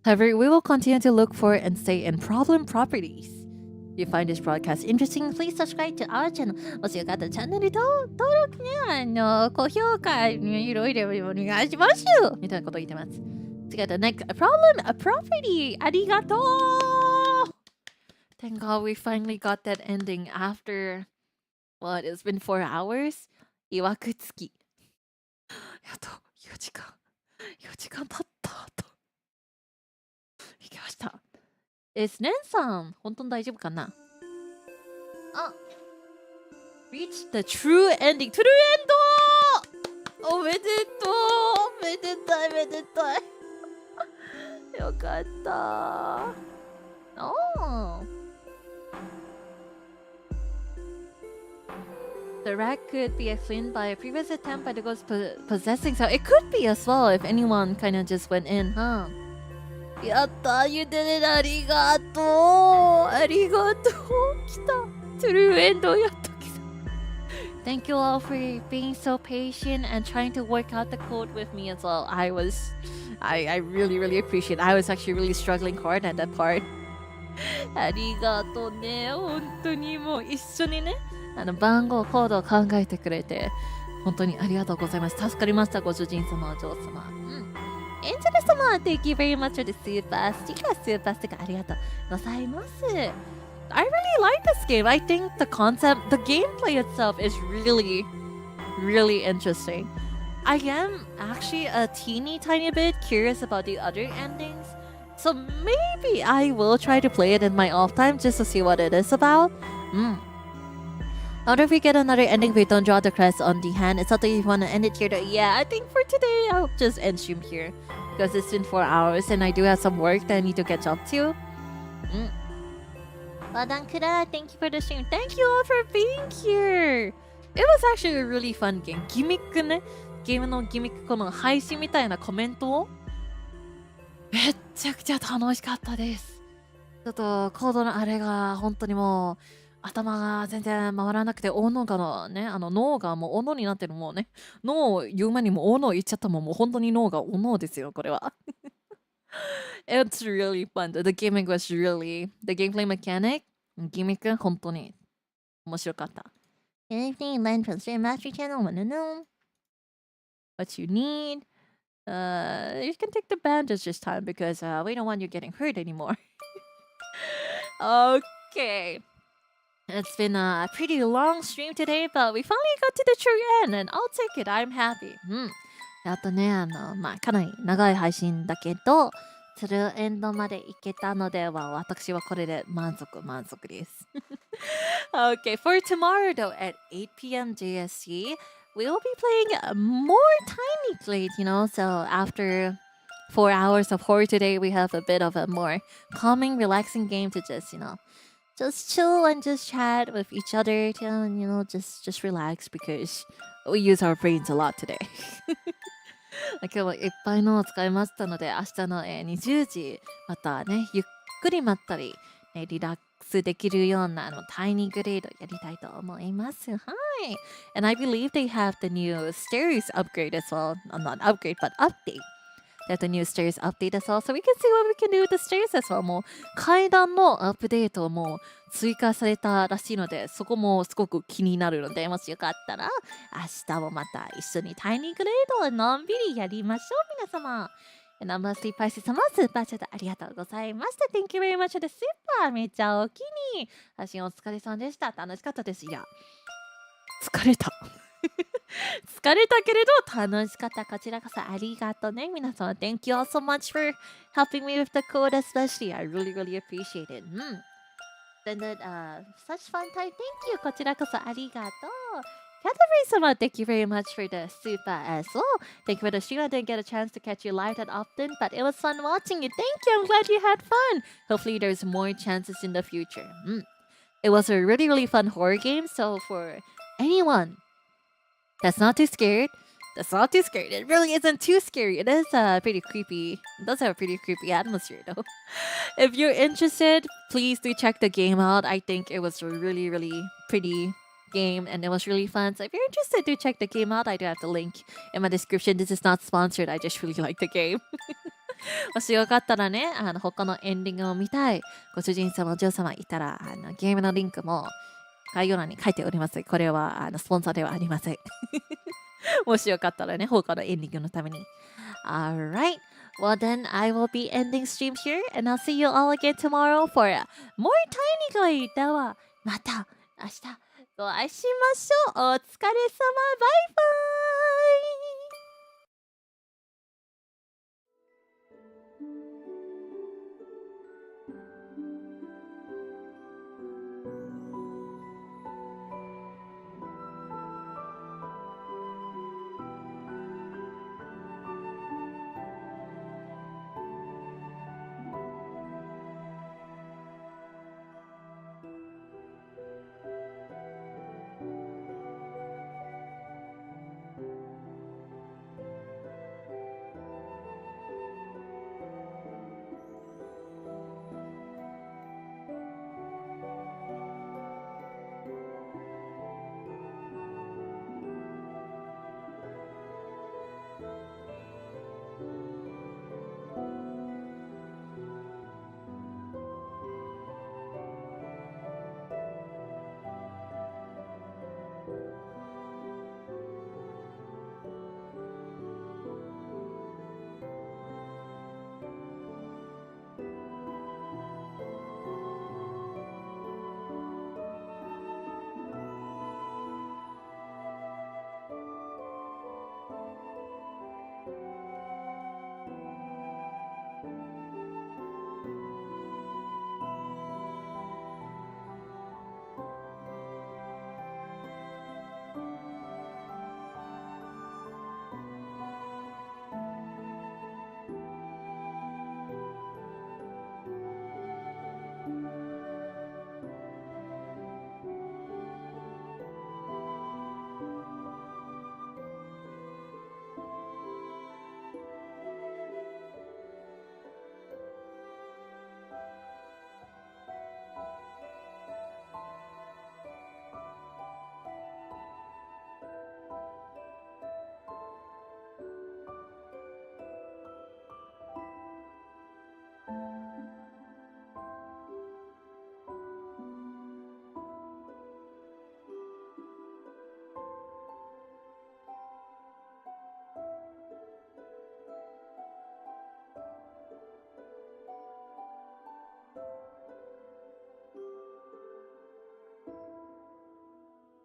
[SPEAKER 1] However, we will continue to look for and stay in problem properties. you find this broadcast interesting, please subscribe to our channel. もしよかったらチャンネル登録ね、高評価、いろいろお願いしますよみたいなこと言ってます。次は the next problem, a property. ありがとう Thank God we finally got that ending after, what, it's been 4 hours? いわくつき。やっと4時間経ったと。いきました。ねんさん、本当に大丈夫かなあ、reach the true ending. トゥルーエンドおめでとうめでたいめでたいよかったおThe rat could be explained by a previous attempt by the ghost possessing, so it could be as well if anyone kind of just went in, huh? やった、you did it! ありがとうありがとう来たトゥルーエンドやっと来た Thank you all for being so patient and trying to work out the code with me as well. I really appreciate it. I was actually really struggling hard at that part. ありがとうね本当にもう一緒にね番号コードを考えてくれて本当にありがとうございます助かりましたご主人様お嬢様エンジェル様 Thank you very much for the super sticker スーパーステッカーありがとうございます I really like this game. I think the concept, the gameplay itself is really interesting. I am actually a teeny tiny bit curious about the other endings. So maybe I will try to play it in my off time just to see what it is about. I wonder if we get another ending we don't draw the crest on the hand. It's up to you if you want to end it here though. Yeah, I think for today I'll just end stream here. Because it's been 4 hours and I do have some work that I need to catch up to. Well done, Klara. Thank you for the stream. Thank you all for being here. It was actually a really fun game. ギミックね。ゲームのギミック、この配信みたいなコメントをめっちゃくちゃ楽しかったです。ちょっとコードのあれが本当にもう頭が全然回らなくて、大脳がね、脳がもう大脳になってるもうね、脳を言う前にも大脳言っちゃったもん、もう本当に脳が大脳ですよ、これは。It's really fun. The gimmick was really, the gameplay mechanic, ギミック本当に面白かった。Anything you learned from Stream Mastery Channel? Wanna know what you need? You can take the bandage this time because we don't want you getting hurt anymore. Okay. It's been a pretty long stream today, but we finally got to the true end, and I'll take it. I'm happy. やっとね、かなり長い配信だけど、トゥルーエンドまで行けたのでは、私はこれで満足です。Okay, for tomorrow though, at 8 p.m. JST, we'll be playing more Tiny Plate, you know, so after 4 hours of horror today, we have a bit of a more calming, relaxing game to just, you know, just chill and just chat with each other to, you know, just relax because we use our brains a lot today. 今日はいっぱいのを使いましたので、明日の20時、またね、ゆっくりまったり、リラックスできるようなタイニーグレードやりたいと思います。はい。And I believe they have the new stairs upgrade as well. Not upgrade, but update. They have the new stairs update as well. So we can see what we can do with the stairs as well. もう階段のアップデートも追加されたらしいので、そこもすごく気になるので、もしよかったら明日もまた一緒にタイニーグレードをのんびりやりましょう、皆様。ナンバースリーパイス様、スーパーチャットありがとうございました。Thank you very much for the super! めっちゃお気に。配信お疲れさんでした。楽しかったです。いや、疲れた。疲れたけれど楽しかった。こちらこそありがとうね。皆様、Thank you all so much for helping me with the code especially. I really appreciate it. Then such fun time. Thank you. こちらこそありがとう。Catherine-sama, thank you very much for the super as well. Thank you for the stream. I didn't get a chance to catch you live that often, but it was fun watching you. Thank you. I'm glad you had fun. Hopefully, there's more chances in the future. It was a really fun horror game. So for anyone that's not too scared, it really isn't too scary. It is pretty creepy. It does have a pretty creepy atmosphere, though. If you're interested, please do check the game out. I think it was a really pretty game and it was really fun. So if you're interested, do check the game out. I do have the link in my description. This is not sponsored. I just really like the game. もしよかったらね、他のエンディングを見たいご主人様、お嬢様いたら、ゲームのリンクも概要欄に書いております。これはスポンサーではありません。もしよかったらね、他のエンディングのために。Alright. Well then, I will be ending stream here, and I'll see you all again tomorrow for more tiny guy. では、また明日お会いしましょう。お疲れ様。バイバイ。